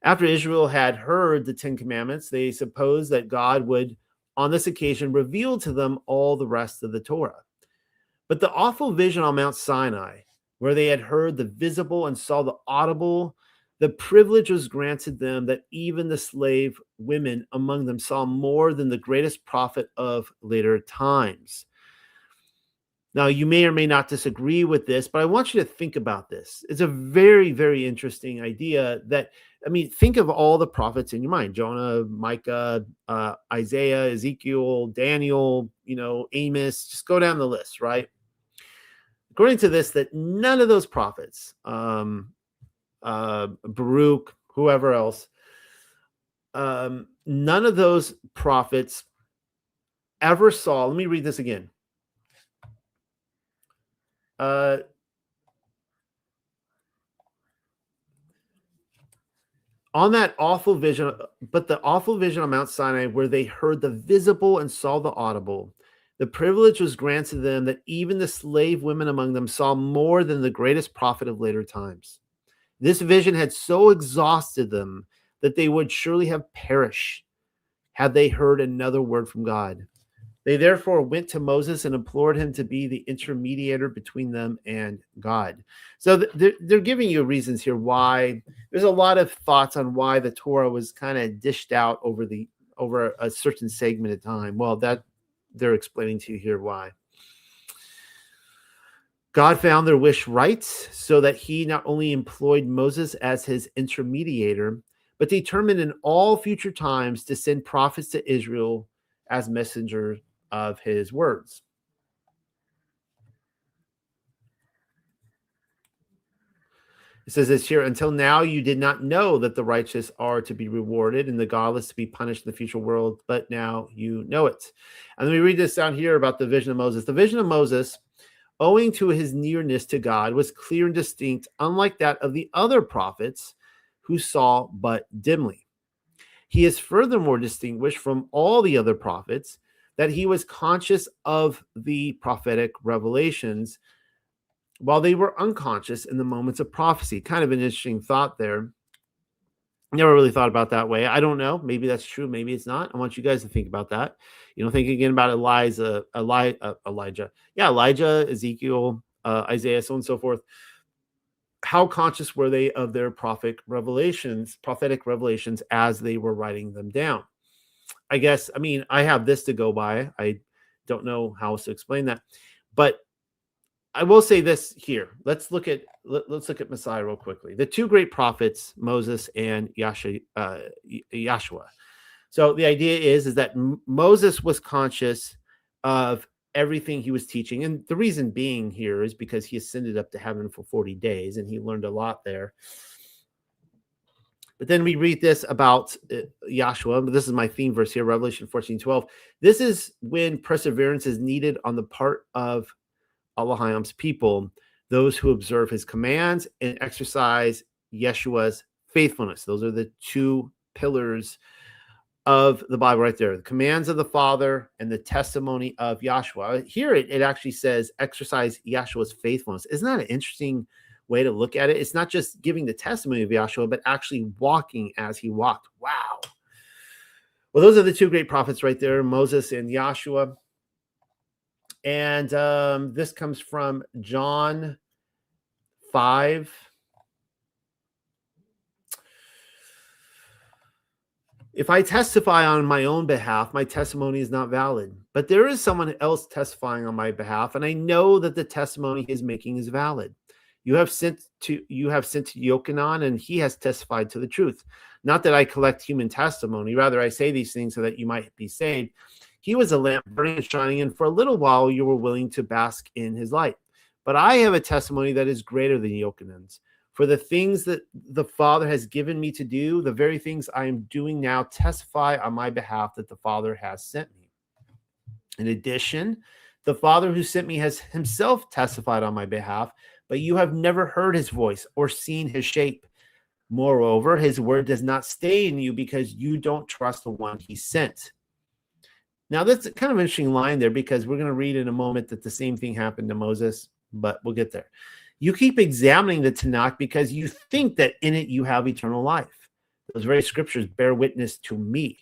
After Israel had heard the 10 commandments, they supposed that God would, on this occasion, reveal to them all the rest of the Torah. But the awful vision on Mount Sinai, where they had heard the visible and saw the audible, the privilege was granted them that even the slave women among them saw more than the greatest prophet of later times. Now, you may or may not disagree with this, but I want you to think about this. It's a very, very interesting idea that, think of all the prophets in your mind: Jonah, Micah, Isaiah, Ezekiel, Daniel, Amos, just go down the list, right? According to this, that none of those prophets, Baruch, whoever else, none of those prophets ever saw, let me read this again. On that awful vision, but the awful vision on Mount Sinai, where they heard the visible and saw the audible, the privilege was granted them that even the slave women among them saw more than the greatest prophet of later times. This vision had so exhausted them that they would surely have perished had they heard another word from God. They therefore went to Moses and implored him to be the intermediator between them and God. So they're giving you reasons here why. There's a lot of thoughts on why the Torah was kind of dished out over a certain segment of time. Well, that they're explaining to you here why. God found their wish right, so that he not only employed Moses as his intermediator, but determined in all future times to send prophets to Israel as messengers of his words. It says this here: until now you did not know that the righteous are to be rewarded and the godless to be punished in the future world, but now you know it. And then we read this down here about the vision of Moses. The vision of Moses, owing to his nearness to God, was clear and distinct, unlike that of the other prophets who saw but dimly. He is furthermore distinguished from all the other prophets that he was conscious of the prophetic revelations while they were unconscious in the moments of prophecy. Kind of an interesting thought there. Never really thought about that way. I don't know. Maybe that's true. Maybe it's not. I want you guys to think about that. Think again about Elijah. Yeah, Elijah, Ezekiel, Isaiah, so on and so forth. How conscious were they of their prophetic revelations as they were writing them down? I guess, I have this to go by. I don't know how else to explain that. But I will say this here. Let's look at Messiah real quickly. The two great prophets, Moses and Yahshua. So the idea is that Moses was conscious of everything he was teaching. And the reason being here is because he ascended up to heaven for 40 days and he learned a lot there. But then we read this about Yahshua. This is my theme verse here, Revelation 14:12. This is when perseverance is needed on the part of Elohim's people, those who observe his commands and exercise Yeshua's faithfulness. Those are the two pillars of the Bible right there. The commands of the Father and the testimony of Yahshua. Here it actually says exercise Yeshua's faithfulness. Isn't that an interesting way to look at it? It's not just giving the testimony of Yahshua, but actually walking as he walked. Wow. Well, those are the two great prophets right there, Moses and Yahshua. And this comes from John 5. If I testify on my own behalf, my testimony is not valid. But there is someone else testifying on my behalf, and I know that the testimony he is making is valid. You have sent to Yochanan, and he has testified to the truth. Not that I collect human testimony, rather I say these things so that you might be saved. He was a lamp burning and shining, and for a little while you were willing to bask in his light. But I have a testimony that is greater than Yochanan's. For the things that the Father has given me to do, the very things I am doing now, testify on my behalf that the Father has sent me. In addition, the Father who sent me has himself testified on my behalf, but you have never heard his voice or seen his shape. Moreover, his word does not stay in you because you don't trust the one he sent. Now, that's kind of an interesting line there because we're going to read in a moment that the same thing happened to Moses, but we'll get there. You keep examining the Tanakh because you think that in it you have eternal life. Those very scriptures bear witness to me,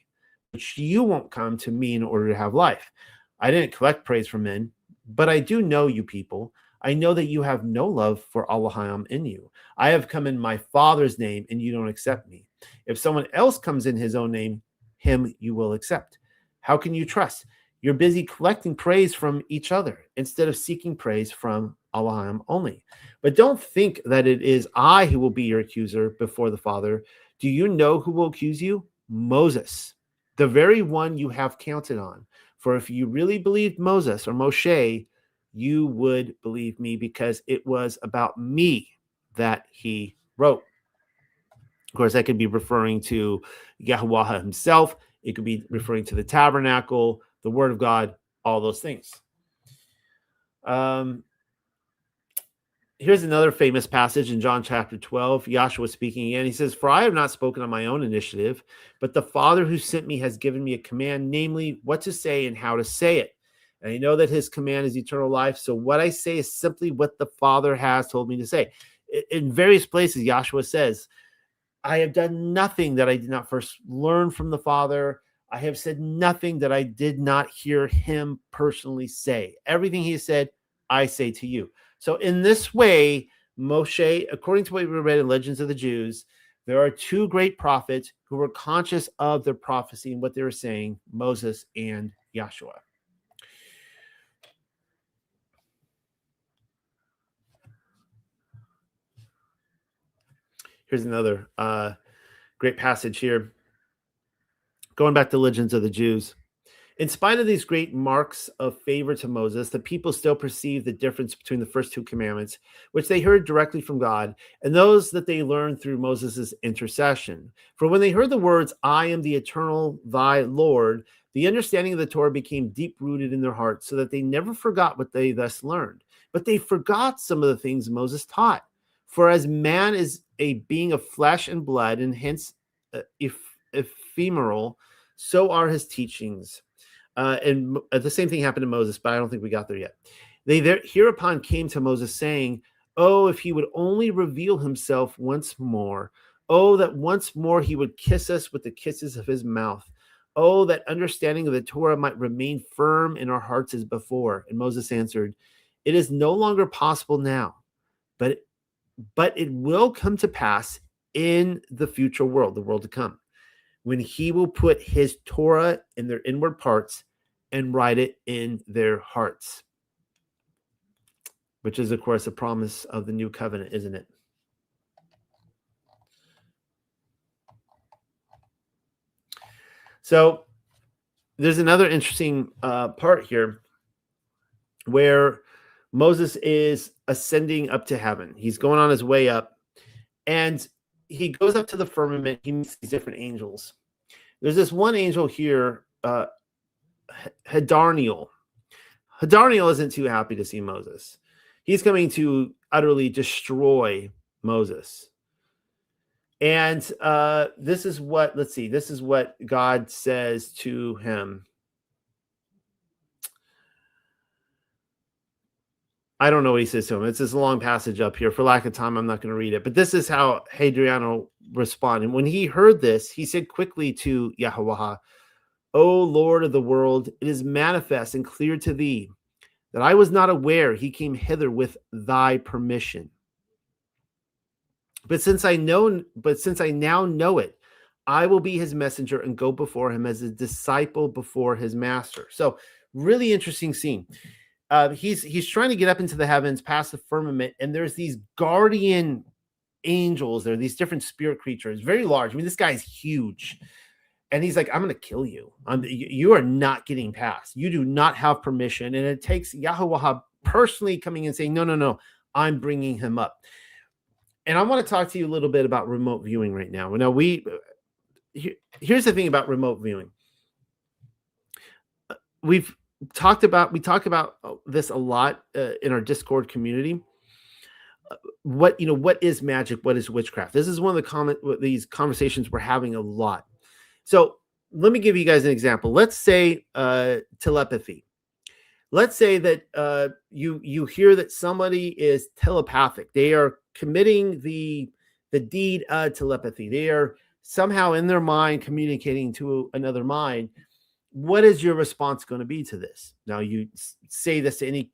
which you won't come to me in order to have life. I didn't collect praise from men, but I do know you people. I know that you have no love for Elohim in you. I have come in my Father's name, and you don't accept me. If someone else comes in his own name, him you will accept. How can you trust? You're busy collecting praise from each other instead of seeking praise from Elohim only. But don't think that it is I who will be your accuser before the Father. Do you know who will accuse you? Moses, the very one you have counted on. For if you really believed Moses or Moshe, you would believe me because it was about me that he wrote. Of course, that could be referring to Yahuwah himself. It could be referring to the tabernacle, the word of God, all those things. Here's another famous passage in John chapter 12. Yahshua speaking again. He says, "For I have not spoken on my own initiative, but the Father who sent me has given me a command, namely what to say and how to say it. And I know that his command is eternal life. So what I say is simply what the Father has told me to say." In various places, Yahshua says, I have done nothing that I did not first learn from the Father. I have said nothing that I did not hear him personally say. Everything he said, I say to you. So in this way, Moshe, according to what we read in Legends of the Jews, there are two great prophets who were conscious of their prophecy and what they were saying, Moses and Yahshua. Here's another great passage here. Going back to Legends of the Jews. In spite of these great marks of favor to Moses, the people still perceived the difference between the first two commandments, which they heard directly from God, and those that they learned through Moses' intercession. For when they heard the words, I am the eternal thy Lord, the understanding of the Torah became deep-rooted in their hearts, so that they never forgot what they thus learned. But they forgot some of the things Moses taught. For as man is a being of flesh and blood, and hence ephemeral, so are his teachings. And the same thing happened to Moses, but I don't think we got there yet. They hereupon came to Moses saying, oh, if he would only reveal himself once more. Oh, that once more he would kiss us with the kisses of his mouth. Oh, that understanding of the Torah might remain firm in our hearts as before. And Moses answered, it is no longer possible now, but it will come to pass in the future world, the world to come, when he will put his Torah in their inward parts and write it in their hearts. Which is, of course, a promise of the new covenant, isn't it? So there's another interesting part here where Moses is ascending up to heaven. He's going on his way up, and he goes up to the firmament. He meets these different angels. There's this one angel here, Hadarniel. Hadarniel isn't too happy to see Moses. He's coming to utterly destroy Moses. And this is what, let's see, this is what God says to him. I don't know what he says to him. It's this long passage up here. For lack of time, I'm not going to read it. But this is how Hadriano responded. When he heard this, he said quickly to Yahweh, O Lord of the world, it is manifest and clear to thee that I was not aware he came hither with thy permission. But since I now know it, I will be his messenger and go before him as a disciple before his master. So really interesting scene. He's trying to get up into the heavens past the firmament, and there's these guardian angels. There are these different spirit creatures, very large. I mean, this guy's huge. And he's like, I'm going to kill you. You are not getting past. You do not have permission. And it takes Yahweh personally coming and saying, no, I'm bringing him up. And I want to talk to you a little bit about remote viewing right now. Now, here's the thing about remote viewing. We talk about this a lot in our Discord community. What is magic? What is witchcraft? This is one of these conversations we're having a lot. So let me give you guys an example. Let's say telepathy. Let's say that you hear that somebody is telepathic. They are committing the deed of telepathy. They are somehow in their mind communicating to another mind. What is your response going to be to this? Now, you say this to any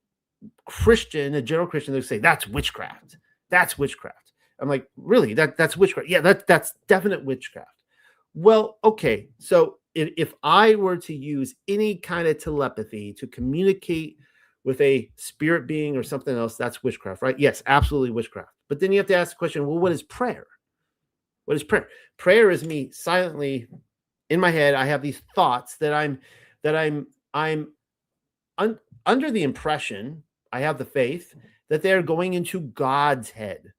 Christian, a general Christian, they'll say, that's witchcraft. That's witchcraft. I'm like, really? That's witchcraft? Yeah, that's definite witchcraft. Well, okay. So if I were to use any kind of telepathy to communicate with a spirit being or something else, that's witchcraft, right? Yes, absolutely witchcraft. But then you have to ask the question, well, what is prayer? What is prayer? Prayer is me silently in my head. I have these thoughts that I'm under the impression, I have the faith that they're going into God's head.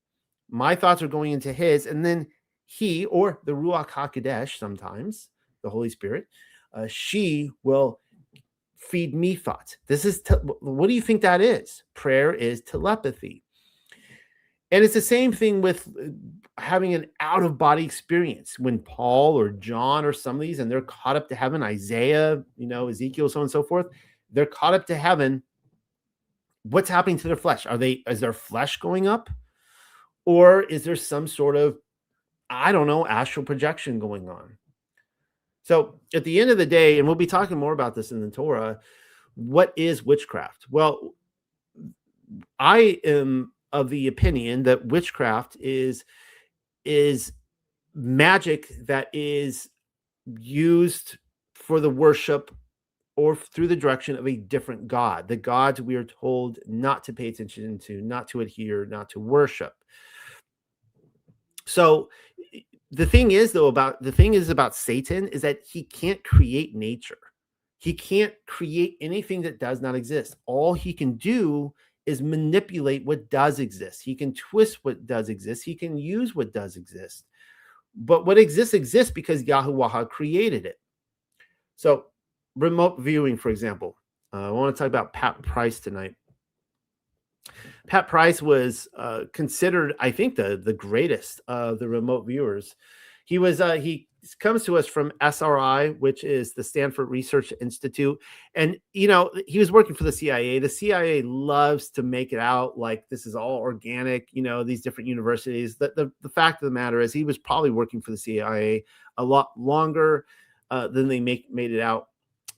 My thoughts are going into his, and then he, or the Ruach HaKodesh, sometimes the Holy Spirit, she will feed me thoughts. This is what do you think that is? Prayer is telepathy. And it's the same thing with having an out-of-body experience. When Paul or John or some of these, and they're caught up to heaven, Isaiah, Ezekiel, so on and so forth, they're caught up to heaven. What's happening to their flesh? Is their flesh going up? Or is there some sort of, I don't know, astral projection going on? So at the end of the day, and we'll be talking more about this in the Torah, what is witchcraft? Well, I am of the opinion that witchcraft is magic that is used for the worship or through the direction of a different god, the gods we are told not to pay attention to, not to adhere, not to worship. So the thing is about Satan is that he can't create nature. He can't create anything that does not exist. All he can do is manipulate what does exist. He can twist what does exist. He can use what does exist. But what exists because Yahuwah created it. So remote viewing, for example. I want to talk about Pat Price tonight. Pat Price was considered, I think, the greatest of the remote viewers. He comes to us from SRI, which is the Stanford Research Institute. And, he was working for the CIA. The CIA loves to make it out like this is all organic, these different universities. The fact of the matter is he was probably working for the CIA a lot longer than they made it out.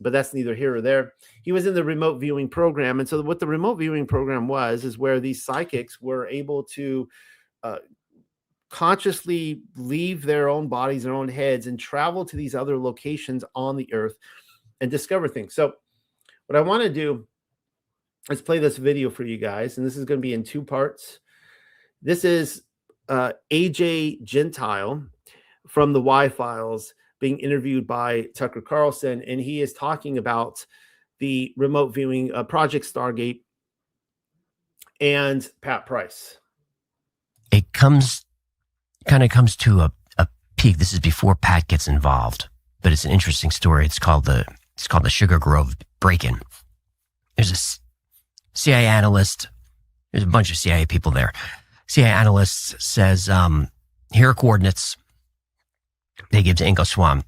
But that's neither here or there. He was in the remote viewing program. And so what the remote viewing program is where these psychics were able to consciously leave their own bodies, their own heads, and travel to these other locations on the earth and discover things. So what I want to do is play this video for you guys. And this is going to be in 2 parts. This is AJ Gentile from the Y-Files being interviewed by Tucker Carlson, and he is talking about the remote viewing Project Stargate and Pat Price. It kind of comes to a peak. This is before Pat gets involved, but it's an interesting story. It's called the Sugar Grove break-in. There's a CIA analyst. There's a bunch of CIA people there. CIA analyst says, here are coordinates. They give to Ingo Swann.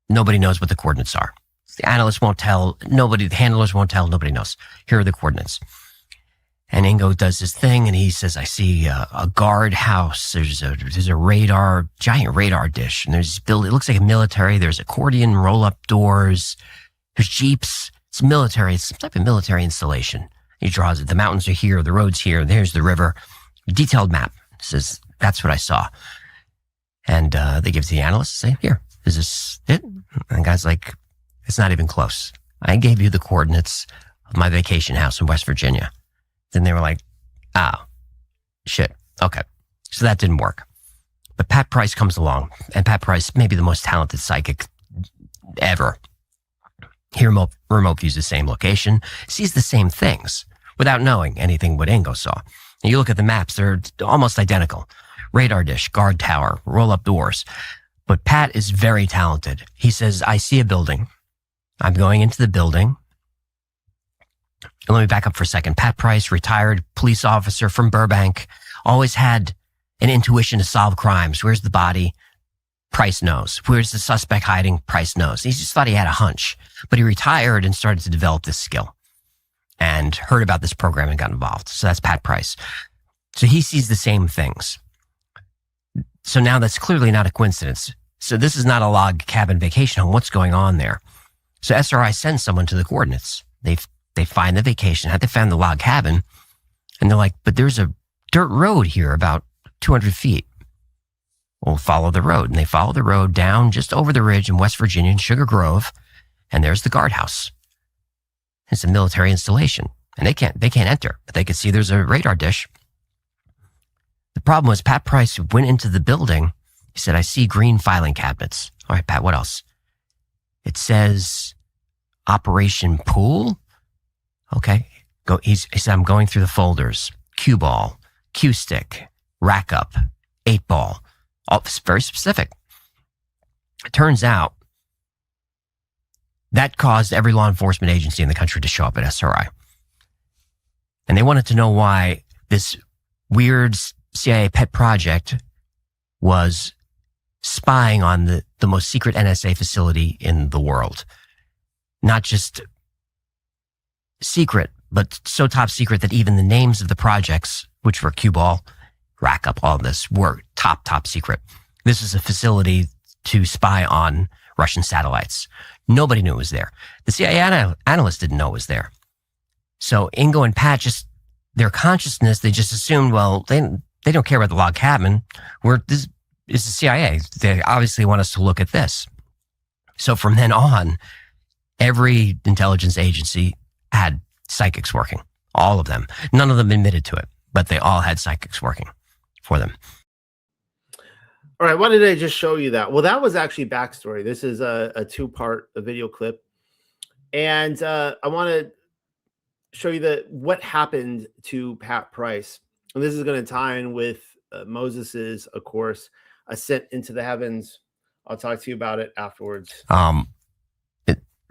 Nobody knows what the coordinates are. The analysts won't tell. The handlers won't tell. Nobody knows. Here are the coordinates. And Ingo does his thing, and he says, I see a guard house. There's a radar, giant radar dish. And it looks like a military. There's accordion roll-up doors. There's jeeps. It's military. It's some type of military installation. He draws it. The mountains are here. The road's here. There's the river. Detailed map. Says, that's what I saw. And they give it to the analyst, say, here, is this it? And the guy's like, it's not even close. I gave you the coordinates of my vacation house in West Virginia. Then they were like, oh, shit. Okay. So that didn't work. But Pat Price comes along, and Pat Price may be the most talented psychic ever. He remote views the same location, sees the same things without knowing anything what Ingo saw. And you look at the maps, they're almost identical. Radar dish, guard tower, roll-up doors. But Pat is very talented. He says, I see a building. I'm going into the building. And let me back up for a second. Pat Price, retired police officer from Burbank, always had an intuition to solve crimes. Where's the body? Price knows. Where's the suspect hiding? Price knows. He just thought he had a hunch. But he retired and started to develop this skill and heard about this program and got involved. So that's Pat Price. So he sees the same things. So now that's clearly not a coincidence. So this is not a log cabin vacation home. What's going on there? So SRI sends someone to the coordinates. They find the vacation, had to find the log cabin, and they're like, but there's a dirt road here about 200 feet. We'll follow the road. And they follow the road down just over the ridge in West Virginia in Sugar Grove, and there's the guardhouse. It's a military installation, and they can't enter, but they can see there's a radar dish. The problem was Pat Price went into the building. He said, I see green filing cabinets. All right, Pat, what else? It says Operation Pool. Okay. He said, I'm going through the folders. Cue ball, cue stick, rack up, 8-ball. All very specific. It turns out that caused every law enforcement agency in the country to show up at SRI. And they wanted to know why this weird CIA pet project was spying on the most secret NSA facility in the world. Not just secret, but so top secret that even the names of the projects, which were cue ball, rack up, all of this, were top secret. This is a facility to spy on Russian satellites. Nobody knew it was there. The CIA analysts didn't know it was there. So Ingo and Pat, just their consciousness, they just assumed, well, they don't care about the log cabin. This is the CIA. They obviously want us to look at this. So from then on, every intelligence agency had psychics working. All of them. None of them admitted to it, but they all had psychics working for them. All right, why did I just show you that? Well, that was actually backstory. This is a 2-part video clip. And I want to show you what happened to Pat Price. And this is going to tie in with Moses's, of course, ascent into the heavens. I'll talk to you about it afterwards.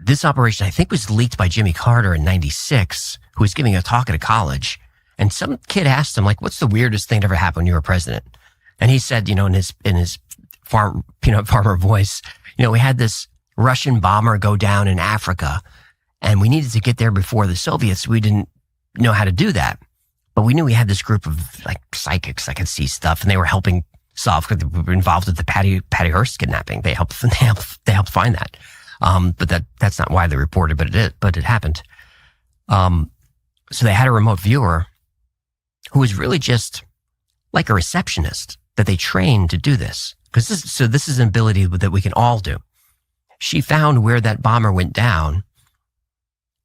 This operation, I think, was leaked by Jimmy Carter in '96, who was giving a talk at a college. And some kid asked him, like, what's the weirdest thing that ever happened when you were president? And he said, in his peanut farmer voice. We had this Russian bomber go down in Africa, and we needed to get there before the Soviets. We didn't know how to do that, but we knew we had this group of like psychics that could see stuff, and they were helping solve. Because we were involved with the Patty Hearst kidnapping. They helped find that. But that's not why they reported, but it happened. So they had a remote viewer who was really just like a receptionist that they trained to do this. Because this is an ability that we can all do. She found where that bomber went down,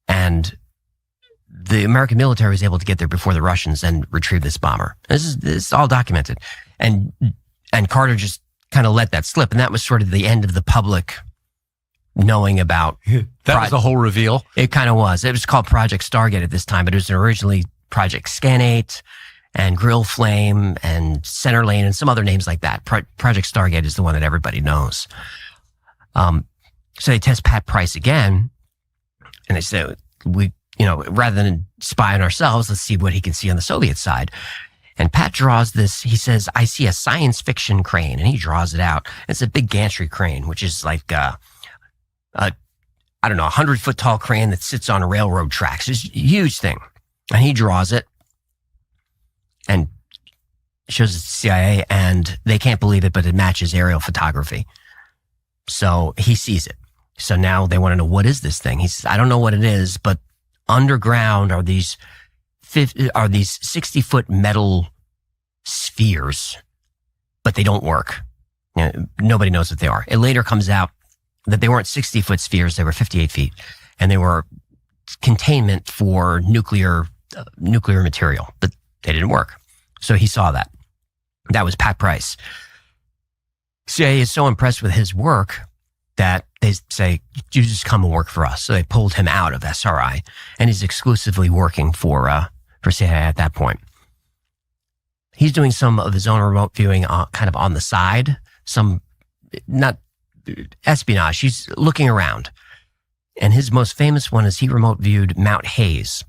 and the American military was able to get there before the Russians and retrieve this bomber. This is all documented. And Carter just kind of let that slip. And that was sort of the end of the public knowing about that was the whole reveal. It kind of was. It was called Project Stargate at this time, but it was originally Project Scanate and Grill Flame and Center Lane and some other names like that. Project Stargate is the one that everybody knows. So they test Pat Price again, and they say, rather than spy on ourselves, let's see what he can see on the Soviet side. And Pat draws this. He says, I see a science fiction crane, and he draws it out. It's a big gantry crane, which is like a 100-foot tall crane that sits on railroad tracks. It's a huge thing. And he draws it and shows it to CIA, and they can't believe it, but it matches aerial photography. So he sees it. So now they want to know, what is this thing? He says, I don't know what it is, but underground are these 60-foot metal spheres, but they don't work. Nobody knows what they are. It later comes out that they weren't 60-foot spheres, they were 58 feet, and they were containment for nuclear material, but they didn't work. So he saw that. That was Pat Price. CIA is so impressed with his work that they say, you just come and work for us. So they pulled him out of SRI, and he's exclusively working for CIA at that point. He's doing some of his own remote viewing kind of on the side, some not espionage. He's looking around. And his most famous one is he remote viewed Mount Hayes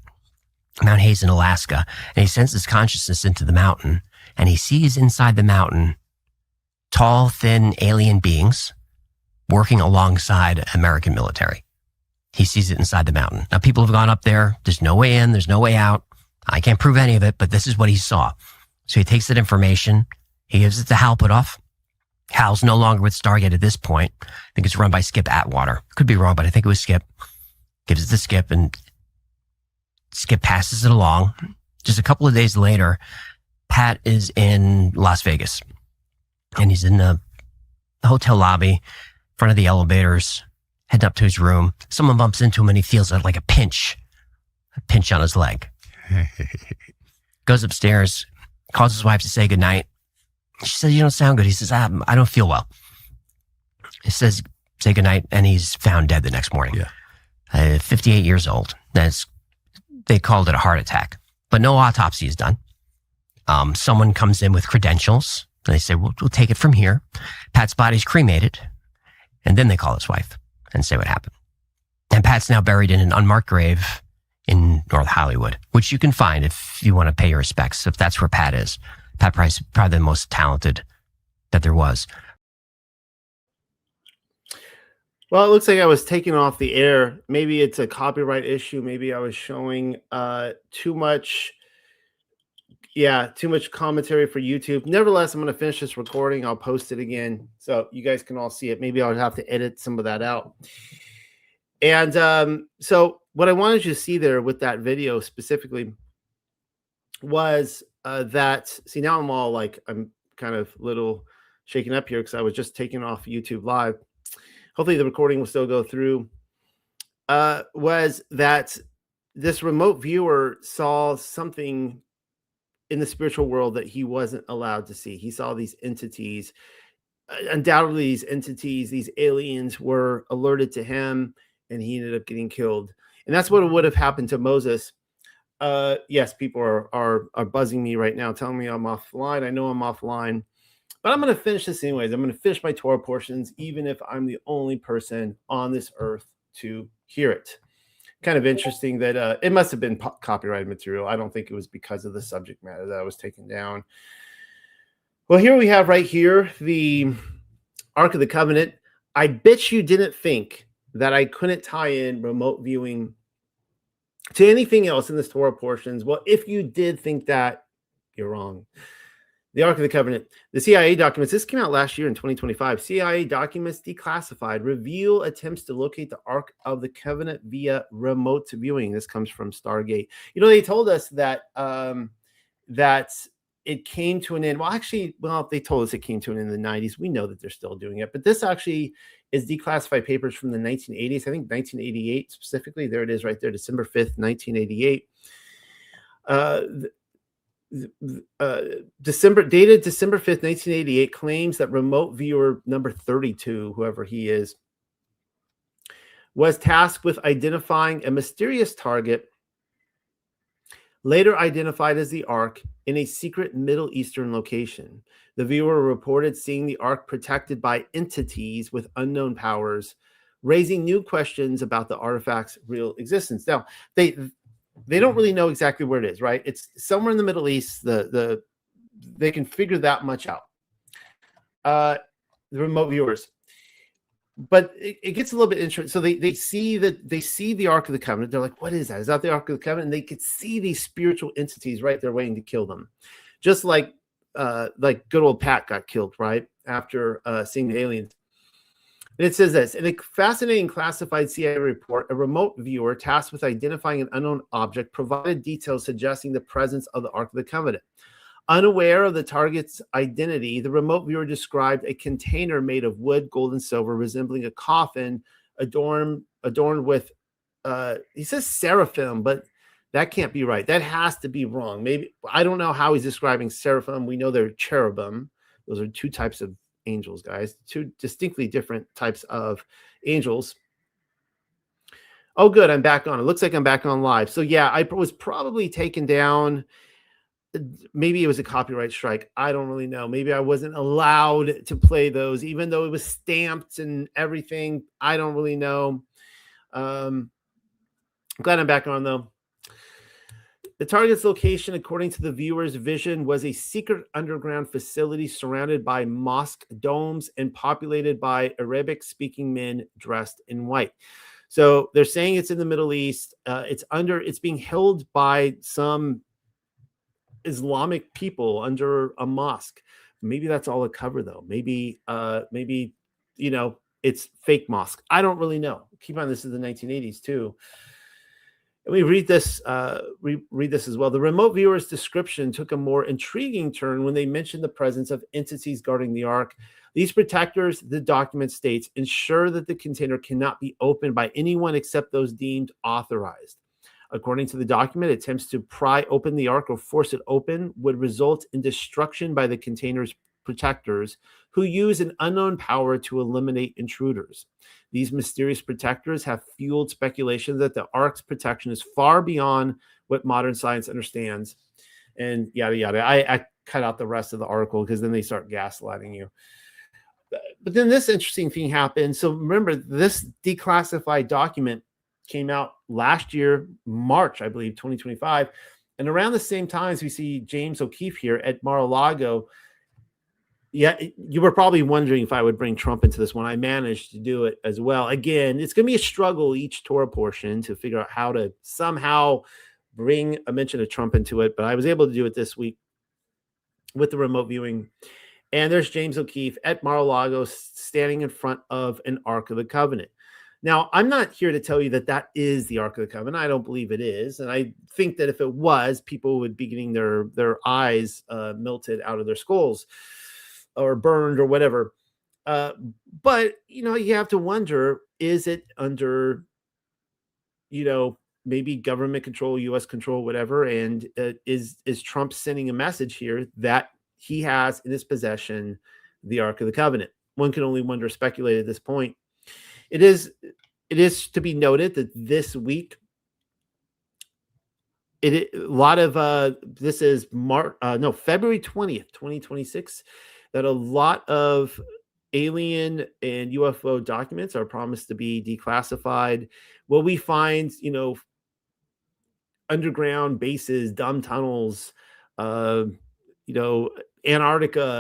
in Alaska. And he sends his consciousness into the mountain, and he sees inside the mountain tall, thin alien beings working alongside American military. He sees it inside the mountain. Now, people have gone up there. There's no way in. There's no way out. I can't prove any of it, but this is what he saw. So he takes that information. He gives it to Hal Puthoff. Hal's no longer with Stargate at this point. I think it's run by Skip Atwater. Could be wrong, but I think it was Skip. Gives it to Skip, and Skip passes it along. Just a couple of days later, Pat is in Las Vegas, and he's in the hotel lobby, in front of the elevators, heading up to his room. Someone bumps into him, and he feels like a pinch on his leg. Goes upstairs, calls his wife to say goodnight. She says, you don't sound good. He says, I don't feel well. He says, say goodnight, and he's found dead the next morning. 58 years old. They called it a heart attack, but no autopsy is done. Someone comes in with credentials. And they say, we'll take it from here. Pat's body's cremated. And then they call his wife and say what happened. And Pat's now buried in an unmarked grave in North Hollywood, which you can find if you want to pay your respects, if that's where Pat is. Pat Price, probably the most talented that there was. Well, it looks like I was taken off the air. Maybe it's a copyright issue. Maybe I was showing too much commentary for YouTube. Nevertheless, I'm going to finish this recording. I'll post it again so you guys can all see it. Maybe I'll have to edit some of that out. And so what I wanted you to see there with that video specifically was see, now I'm kind of little shaken up here because I was just taken off YouTube Live. Hopefully the recording will still go through. Was that this remote viewer saw something in the spiritual world that he wasn't allowed to see. He saw these entities. Undoubtedly, these entities, these aliens were alerted to him, and he ended up getting killed. And that's what would have happened to Moses. Yes, people are buzzing me right now, telling me I'm offline. I know I'm offline, but I'm going to finish this anyways. I'm going to finish my Torah portions, even if I'm the only person on this earth to hear it. Kind of interesting that it must have been copyrighted material. I don't think it was because of the subject matter that was taken down. Well, here we have right here the Ark of the Covenant. I bet you didn't think that I couldn't tie in remote viewing to anything else in the Torah portions. Well, if you did think that, you're wrong. The Ark of the Covenant, the CIA documents, this came out last year in 2025. CIA documents declassified reveal attempts to locate the Ark of the Covenant via remote viewing. This comes from Stargate. You know, they told us that that it came to an end. Well, actually, they told us it came to an end in the 90s. We know that they're still doing it, but this actually is declassified papers from the 1980s. I think 1988 specifically. There it is right there, December 5th, 1988. Dated December 5th, 1988, claims that remote viewer number 32, whoever he is, was tasked with identifying a mysterious target, later identified as the Ark, in a secret Middle Eastern location. The viewer reported seeing the Ark protected by entities with unknown powers, raising new questions about the artifact's real existence. Now, they don't really know exactly where it is, right? It's somewhere in the Middle East. They can figure that much out. The remote viewers. But it gets a little bit interesting. So they see the Ark of the Covenant. They're like, what is that? Is that the Ark of the Covenant? And they could see these spiritual entities right there waiting to kill them. Just like good old Pat got killed, right? After seeing the aliens. And it says this: in a fascinating classified CIA report, a remote viewer tasked with identifying an unknown object provided details suggesting the presence of the Ark of the Covenant. Unaware of the target's identity, the remote viewer described a container made of wood, gold, and silver, resembling a coffin adorned with, he says seraphim, but that can't be right. That has to be wrong. Maybe, I don't know how he's describing seraphim. We know they're cherubim. Those are two types of angels, guys. Two distinctly different types of angels. Oh, good. I'm back on. It looks like I'm back on live. So yeah, I was probably taken down. Maybe it was a copyright strike. I don't really know. Maybe I wasn't allowed to play those, even though it was stamped and everything. I don't really know. I'm glad I'm back on, though. The target's location, according to the viewer's vision, was a secret underground facility surrounded by mosque domes and populated by Arabic-speaking men dressed in white. So they're saying it's in the Middle East. It's being held by some Islamic people under a mosque. Maybe that's all it cover, though. Maybe it's fake mosque. I don't really know. Keep on, this is the 1980s too. And we read this as well. The remote viewer's description took a more intriguing turn when they mentioned the presence of entities guarding the Ark. These protectors, the document states, ensure that the container cannot be opened by anyone except those deemed authorized. According to the document, attempts to pry open the Ark or force it open would result in destruction by the container's protectors, who use an unknown power to eliminate intruders. These mysterious protectors have fueled speculation that the Ark's protection is far beyond what modern science understands, and yada, yada. I cut out the rest of the article because then they start gaslighting you. But then this interesting thing happened. So remember, this declassified document came out last year, March, I believe, 2025. And around the same times, we see James O'Keefe here at Mar-a-Lago. Yeah, you were probably wondering if I would bring Trump into this one. I managed to do it as well. Again, it's going to be a struggle each Torah portion to figure out how to somehow bring a mention of Trump into it. But I was able to do it this week with the remote viewing. And there's James O'Keefe at Mar-a-Lago standing in front of an Ark of the Covenant. Now, I'm not here to tell you that that is the Ark of the Covenant. I don't believe it is. And I think that if it was, people would be getting their eyes melted out of their skulls or burned or whatever. But, you have to wonder, is it under, maybe government control, U.S. control, whatever? And is Trump sending a message here that he has in his possession the Ark of the Covenant? One can only wonder, speculate at this point. It is to be noted that this week, this is February 20th, 2026, that a lot of alien and UFO documents are promised to be declassified. Will we find, underground bases, dumb tunnels, Antarctica,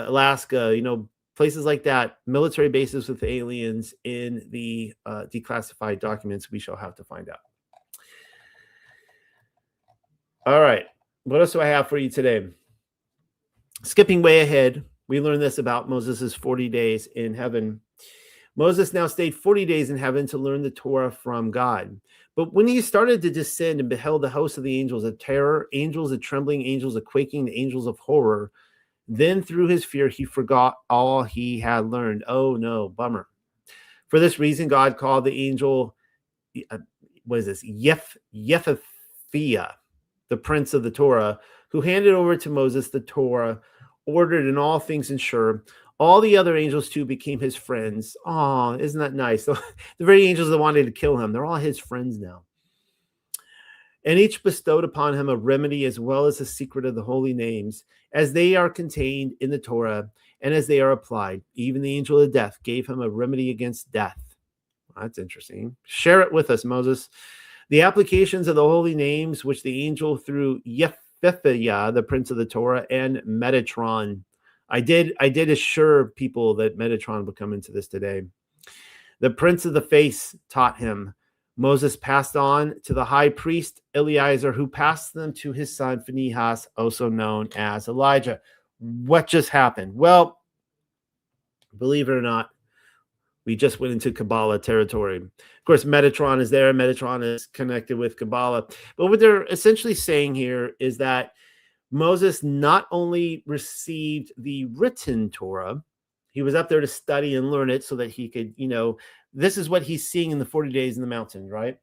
Alaska, places like that, military bases with aliens in the declassified documents, we shall have to find out. All right. What else do I have for you today? Skipping way ahead, we learned this about Moses' 40 days in heaven. Moses now stayed 40 days in heaven to learn the Torah from God. But when he started to descend and beheld the host of the angels of terror, angels of trembling, angels of quaking, the angels of horror, then through his fear, he forgot all he had learned. Oh no, bummer. For this reason, God called the angel, what is this? Yephethiah, the prince of the Torah, who handed over to Moses the Torah, ordered in all things and sure. All the other angels too became his friends. Oh, isn't that nice? The very angels that wanted to kill him, they're all his friends now. And each bestowed upon him a remedy as well as the secret of the holy names, as they are contained in the Torah and as they are applied. Even the angel of death gave him a remedy against death. That's interesting. Share it with us, Moses. The applications of the holy names, which the angel through Yephethiah, the prince of the Torah, and Metatron. I did assure people that Metatron would come into this today. The prince of the face taught him. Moses passed on to the high priest Eleazar, who passed them to his son Phinehas, also known as Elijah. What just happened? Well, believe it or not, we just went into Kabbalah territory. Of course, Metatron is there. Metatron is connected with Kabbalah. But what they're essentially saying here is that Moses not only received the written Torah, he was up there to study and learn it so that he could, this is what he's seeing in the 40 days in the mountain, right?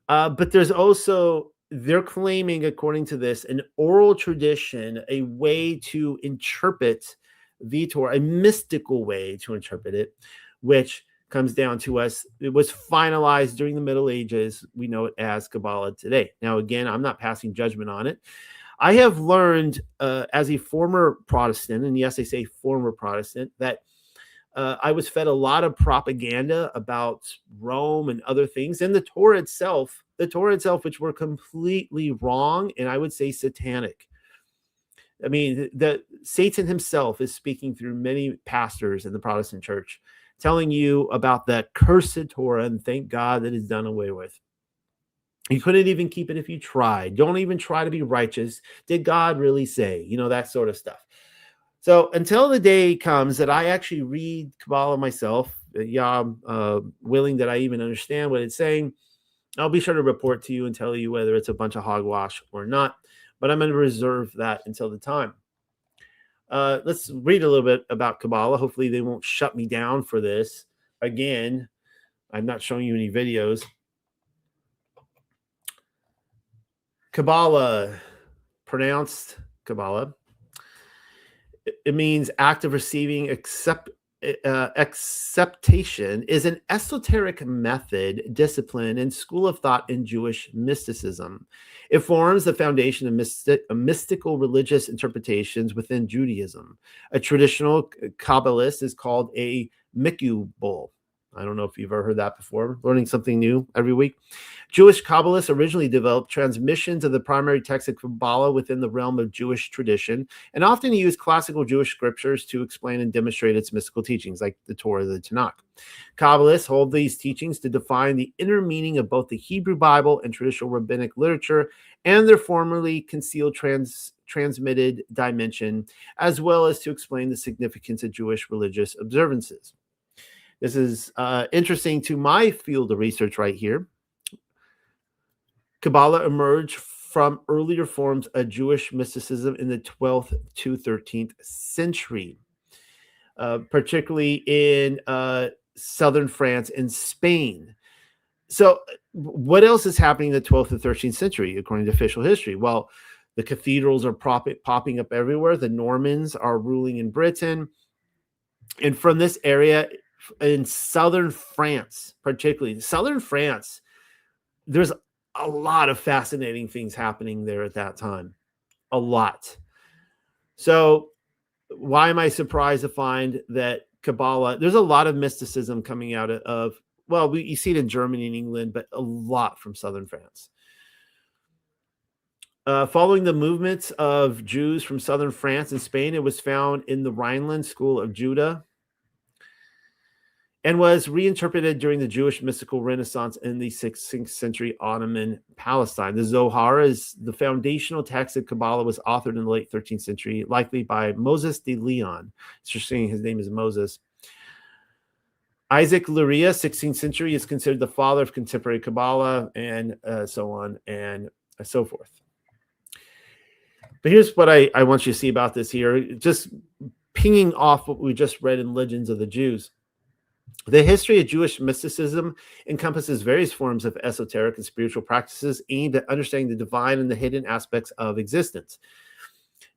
But there's also, they're claiming, according to this, an oral tradition, a way to interpret the Torah, a mystical way to interpret it, which comes down to us. It was finalized during the Middle Ages. We know it as Kabbalah today. Now, again, I'm not passing judgment on it. I have learned as a former Protestant, and yes, I say former Protestant, that I was fed a lot of propaganda about Rome and other things, and the Torah itself, which were completely wrong, and I would say satanic. I mean, Satan himself is speaking through many pastors in the Protestant church, telling you about that cursed Torah, and thank God that it's done away with. You couldn't even keep it if you tried. Don't even try to be righteous. Did God really say? That sort of stuff. So until the day comes that I actually read Kabbalah myself, willing that I even understand what it's saying, I'll be sure to report to you and tell you whether it's a bunch of hogwash or not. But I'm going to reserve that until the time. Let's read a little bit about Kabbalah. Hopefully they won't shut me down for this. Again, I'm not showing you any videos. Kabbalah, pronounced Kabbalah. It means act of receiving, acceptation, is an esoteric method, discipline, and school of thought in Jewish mysticism. It forms the foundation of mystical religious interpretations within Judaism. A traditional Kabbalist is called a Mikubal. I don't know if you've ever heard that before. Learning something new every week. Jewish Kabbalists originally developed transmissions of the primary text of Kabbalah within the realm of Jewish tradition, and often used classical Jewish scriptures to explain and demonstrate its mystical teachings, like the Torah, the Tanakh. Kabbalists hold these teachings to define the inner meaning of both the Hebrew Bible and traditional rabbinic literature, and their formerly concealed transmitted dimension, as well as to explain the significance of Jewish religious observances. This is interesting to my field of research right here. Kabbalah emerged from earlier forms of Jewish mysticism in the 12th to 13th century, particularly in southern France and Spain. So what else is happening in the 12th and 13th century, according to official history? Well, the cathedrals are popping up everywhere. The Normans are ruling in Britain. And from this area, in southern France, particularly southern France, there's a lot of fascinating things happening there at that time. A lot. So why am I surprised to find that Kabbalah, there's a lot of mysticism coming out of, well, you see it in Germany and England, but a lot from southern France. Following the movements of Jews from southern France and Spain, it was found in the Rhineland school of Judah and was reinterpreted during the Jewish mystical Renaissance in the 16th century Ottoman Palestine. The Zohar is the foundational text of Kabbalah, was authored in the late 13th century, likely by Moses de Leon. It's interesting, his name is Moses. Isaac Luria, 16th century, is considered the father of contemporary Kabbalah, and so on and so forth. But here's what I want you to see about this here, just pinging off what we just read in Legends of the Jews. The history of Jewish mysticism encompasses various forms of esoteric and spiritual practices aimed at understanding the divine and the hidden aspects of existence.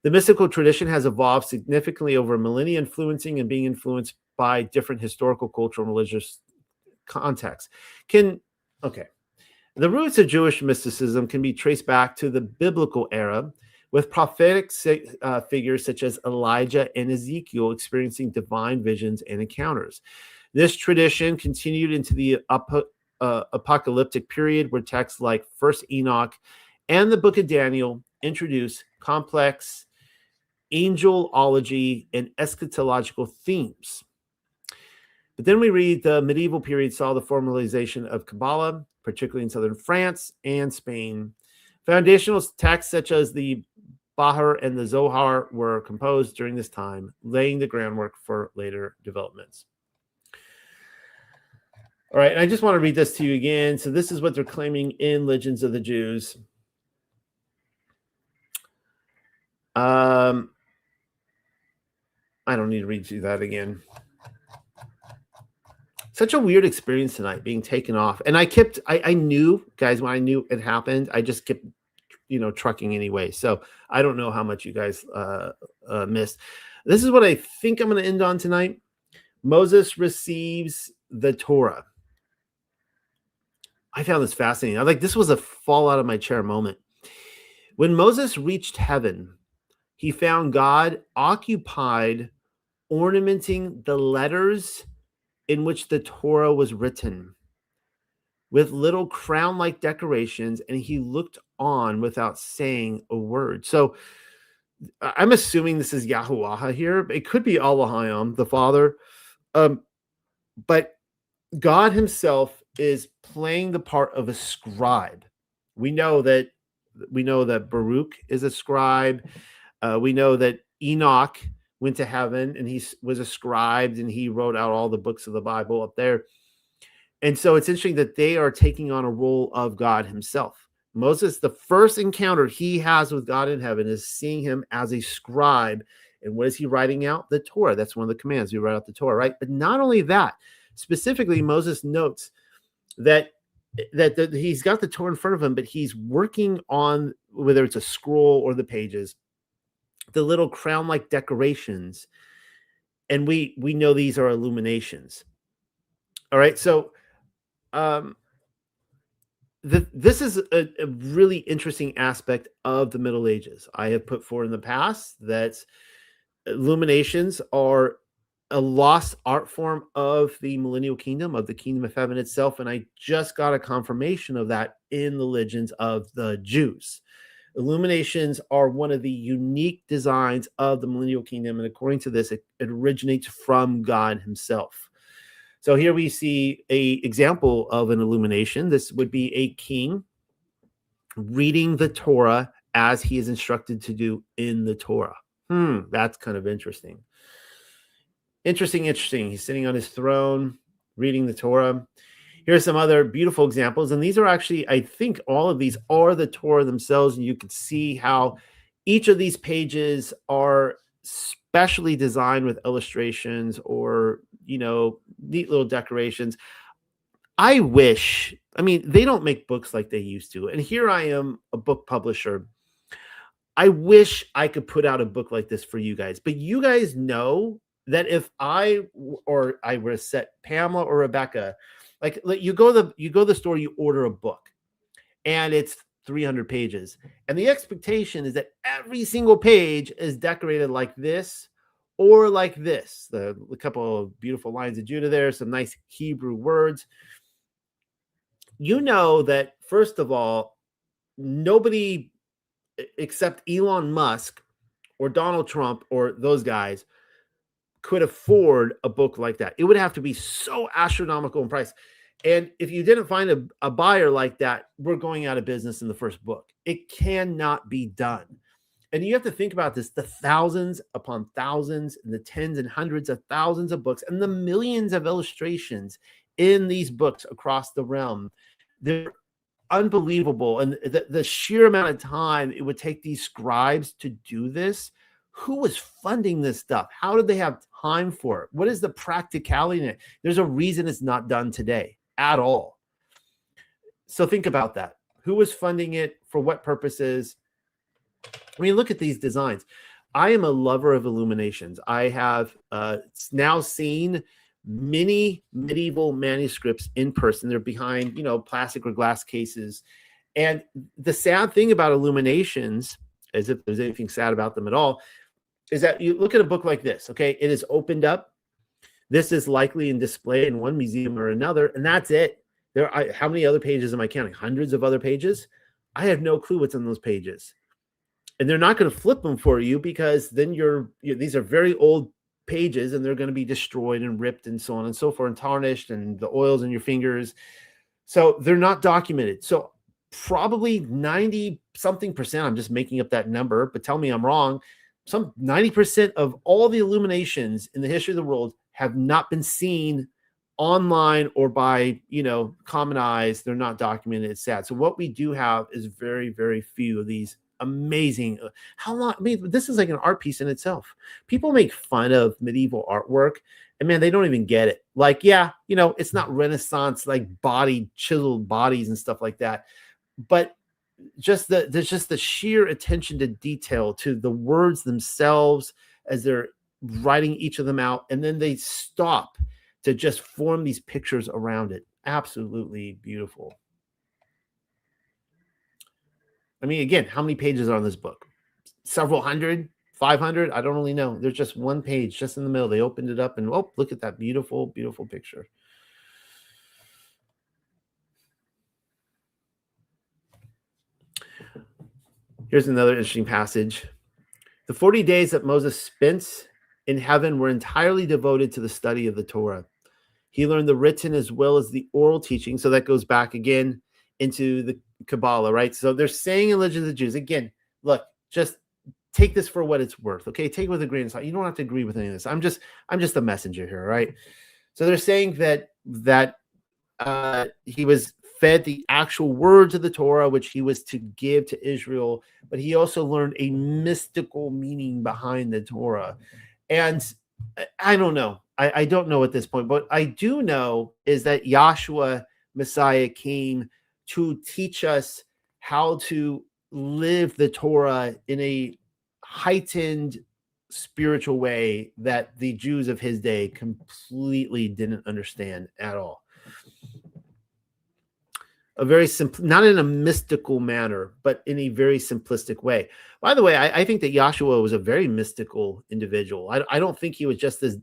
The mystical tradition has evolved significantly over millennia, influencing and being influenced by different historical, cultural, and religious contexts. The roots of Jewish mysticism can be traced back to the biblical era, with prophetic figures such as Elijah and Ezekiel experiencing divine visions and encounters. This tradition continued into the apocalyptic period, where texts like First Enoch and the Book of Daniel introduce complex angelology and eschatological themes. But then we read the medieval period saw the formalization of Kabbalah, particularly in southern France and Spain. Foundational texts such as the Bahar and the Zohar were composed during this time, laying the groundwork for later developments. All right, and I just want to read this to you again. So this is what they're claiming in Legends of the Jews. I don't need to read you that again. Such a weird experience tonight, being taken off. And I knew, guys, when I knew it happened, I just kept, trucking anyway. So I don't know how much you guys missed. This is what I think I'm going to end on tonight. Moses receives the Torah. I found this fascinating. This was a fall out of my chair moment. When Moses reached heaven, he found God occupied ornamenting the letters in which the Torah was written with little crown-like decorations, and he looked on without saying a word. So I'm assuming this is Yahuwah here. It could be Elohim, the Father. But God himself is playing the part of a scribe. We know that Baruch is a scribe. We know that Enoch went to heaven and he was a scribe and he wrote out all the books of the Bible up there. And so it's interesting that they are taking on a role of God himself. Moses, the first encounter he has with God in heaven is seeing him as a scribe. And what is he writing out? The Torah. That's one of the commands. We write out the Torah, right? But not only that, specifically, Moses notes that he's got the Torah in front of him, but he's working on, whether it's a scroll or the pages, the little crown-like decorations. And we know these are illuminations. All right, so this is a really interesting aspect of the Middle Ages. I have put forward in the past that illuminations are a lost art form of the millennial kingdom, of the kingdom of heaven itself, and I just got a confirmation of that in the Legends of the Jews. Illuminations are one of the unique designs of the millennial kingdom, and according to this, it originates from God himself. So here we see an example of an illumination. This would be a king reading the Torah as he is instructed to do in the Torah. That's kind of interesting. Interesting. He's sitting on his throne, reading the Torah. Here are some other beautiful examples. And these are actually, I think all of these are the Torah themselves. And you can see how each of these pages are specially designed with illustrations or, neat little decorations. They don't make books like they used to. And here I am, a book publisher. I wish I could put out a book like this for you guys. But you guys know that if I were to set Pamela or Rebecca, like you go to the store, you order a book, and it's 300 pages, and the expectation is that every single page is decorated like this or like this. A couple of beautiful lines of Judah there, some nice Hebrew words. You know that first of all, nobody except Elon Musk or Donald Trump or those guys could afford a book like that. It would have to be so astronomical in price. And if you didn't find a buyer like that, we're going out of business in the first book. It cannot be done. And you have to think about this, the thousands upon thousands, and the tens and hundreds of thousands of books, and the millions of illustrations in these books across the realm. They're unbelievable. And the sheer amount of time it would take these scribes to do this. Who was funding this stuff? How did they have time for it? What is the practicality in it? There's a reason it's not done today at all. So think about that. Who was funding it? For what purposes? I mean, look at these designs. I am a lover of illuminations. I have now seen many medieval manuscripts in person. They're behind, plastic or glass cases. And the sad thing about illuminations, as if there's anything sad about them at all, is that you look at a book like this, okay? It is opened up. This is likely in display in one museum or another, and that's it. How many other pages am I counting? Hundreds of other pages? I have no clue what's on those pages. And they're not going to flip them for you, because then these are very old pages, and they're going to be destroyed and ripped and so on and so forth, and tarnished, and the oils in your fingers. So they're not documented. So probably 90 something percent, I'm just making up that number, but tell me I'm wrong, some 90% of all the illuminations in the history of the world have not been seen online or by, common eyes. They're not documented. It's sad. So what we do have is very, very few of these amazing. How long? I mean, this is like an art piece in itself. People make fun of medieval artwork, and man, they don't even get it. Like, yeah, it's not Renaissance, like chiseled bodies and stuff like that. But there's just the sheer attention to detail, to the words themselves as they're writing each of them out, and then they stop to just form these pictures around it. Absolutely beautiful. I mean, again, how many pages are on this book? Several hundred, 500? I don't really know. There's just one page just in the middle. They opened it up, and oh, look at that beautiful, beautiful picture. Here's another interesting passage. The 40 days that Moses spent in heaven were entirely devoted to the study of the Torah. He learned the written as well as the oral teaching. So that goes back again into the Kabbalah, right? So they're saying in Legends of the Jews, again, look, just take this for what it's worth, okay? Take it with a grain of salt. You don't have to agree with any of this. I'm just a messenger here, right? So they're saying that he was fed the actual words of the Torah, which he was to give to Israel, but he also learned a mystical meaning behind the Torah. And I don't know. I don't know at this point, but I do know is that Yahshua, Messiah, came to teach us how to live the Torah in a heightened spiritual way that the Jews of his day completely didn't understand at all. A very simple, not in a mystical manner, but in a very simplistic way. By the way, I think that Yahshua was a very mystical individual. I don't think he was just this,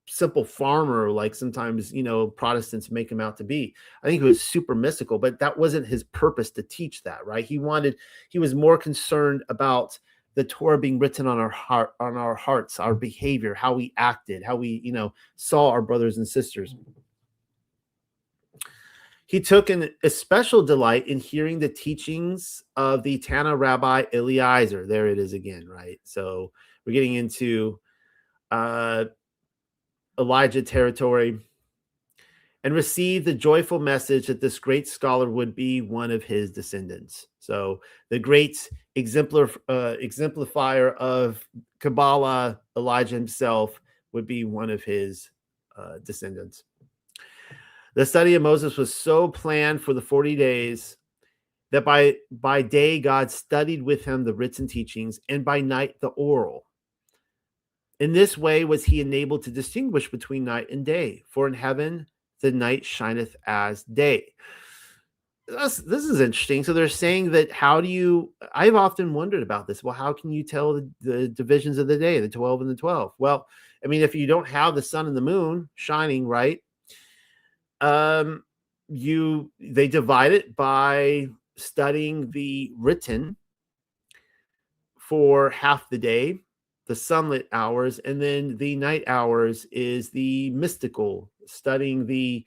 simple farmer like sometimes, Protestants make him out to be. I think he was super mystical, but that wasn't his purpose to teach that, right? He was more concerned about the Torah being written on our hearts, our behavior, how we acted, how we, saw our brothers and sisters. He took a special delight in hearing the teachings of the Tana Rabbi Eliezer. There it is again, right? So we're getting into Elijah territory, and received the joyful message that this great scholar would be one of his descendants. So the great exemplifier of Kabbalah, Elijah himself, would be one of his descendants. The study of Moses was so planned for the 40 days that by day God studied with him the written teachings, and by night the oral. In this way was he enabled to distinguish between night and day, for in heaven the night shineth as day. This is interesting. So they're saying that I've often wondered about this. Well, how can you tell the divisions of the day, the 12 and the 12? Well, I mean, if you don't have the sun and the moon shining, right? They divide it by studying the written for half the day, the sunlit hours, and then the night hours is the mystical, studying the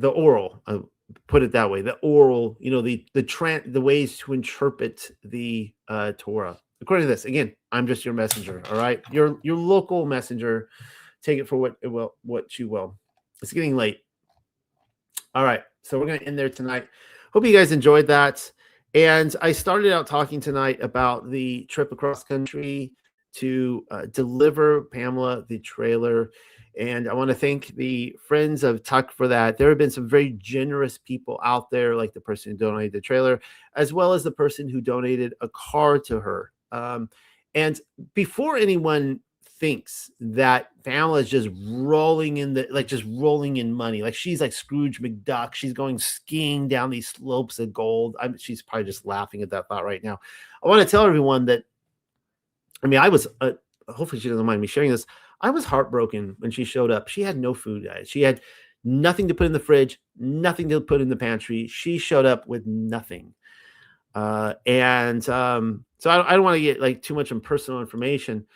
oral. Put it that way, the oral, the ways to interpret the Torah. According to this, again, I'm just your messenger. All right, your local messenger. Take it for what you will. It's getting late. All right, so we're going to end there tonight. Hope you guys enjoyed that. And I started out talking tonight about the trip across country to deliver Pamela the trailer. And I want to thank the friends of Tuck for that. There have been some very generous people out there, like the person who donated the trailer, as well as the person who donated a car to her. And before anyone thinks that Pamela is just rolling in money, like she's like Scrooge McDuck, she's going skiing down these slopes of gold. She's probably just laughing at that thought right now. I want to tell everyone that, I was, hopefully she doesn't mind me sharing this. I was heartbroken when she showed up. She had no food, guys. She had nothing to put in the fridge, nothing to put in the pantry. She showed up with nothing. So I don't want to get like too much personal information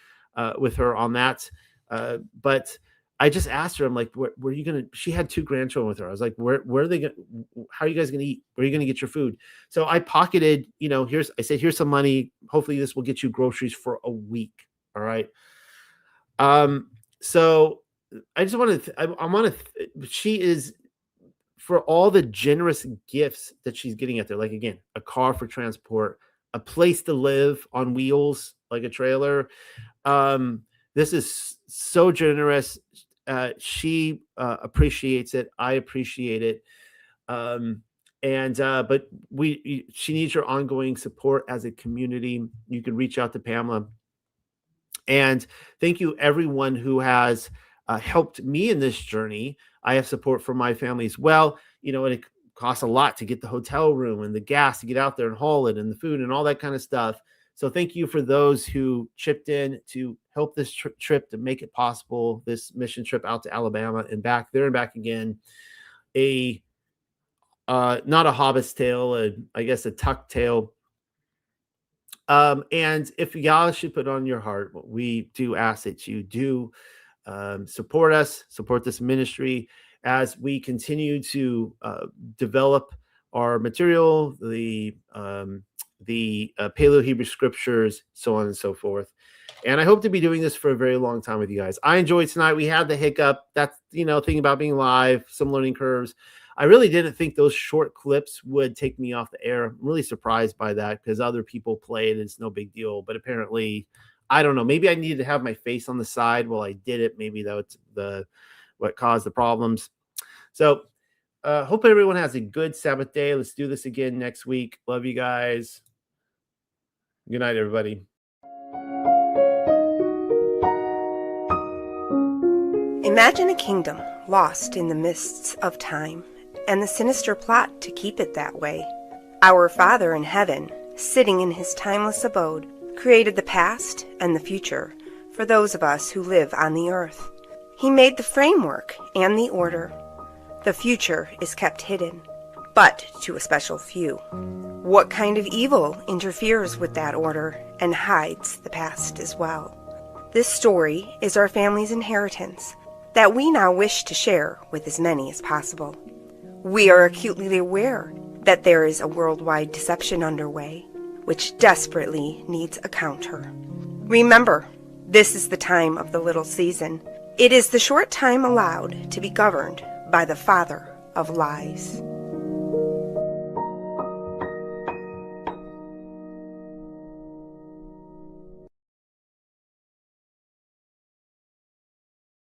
with her on that. But I just asked her, I'm like, where are you going to, she had 2 grandchildren with her. I was like, where are they going to, how are you guys going to eat? Where are you going to get your food? So I pocketed, here's some money. Hopefully this will get you groceries for a week. All right. So I just want to, she is, for all the generous gifts that she's getting out there, like, again, a car for transport, a place to live on wheels, like a trailer. This is so generous. She appreciates it. I appreciate it. But she needs your ongoing support as a community. You can reach out to Pamela. And thank you, everyone who has helped me in this journey. I have support from my family as well. And it costs a lot to get the hotel room and the gas to get out there and haul it and the food and all that kind of stuff. So thank you for those who chipped in to help this trip to make it possible, this mission trip out to Alabama and back there and back again. Not a hobbit's tale, I guess a tuck tale. And if y'all should put on your heart, we do ask that you do support this ministry as we continue to develop our material, the Paleo Hebrew scriptures, so on and so forth. And I hope to be doing this for a very long time with you guys. I enjoyed tonight. We had the hiccup. That's, thing about being live, some learning curves. I really didn't think those short clips would take me off the air. I'm really surprised by that because other people play it. It's no big deal. But apparently, I don't know. Maybe I needed to have my face on the side while I did it. Maybe that's what caused the problems. So hope everyone has a good Sabbath day. Let's do this again next week. Love you guys. Good night, everybody. Imagine a kingdom lost in the mists of time, and the sinister plot to keep it that way. Our Father in heaven, sitting in his timeless abode, created the past and the future for those of us who live on the earth. He made the framework and the order. The future is kept hidden, but to a special few. What kind of evil interferes with that order and hides the past as well? This story is our family's inheritance that we now wish to share with as many as possible. We are acutely aware that there is a worldwide deception underway, which desperately needs a counter. Remember, this is the time of the little season. It is the short time allowed to be governed by the father of lies.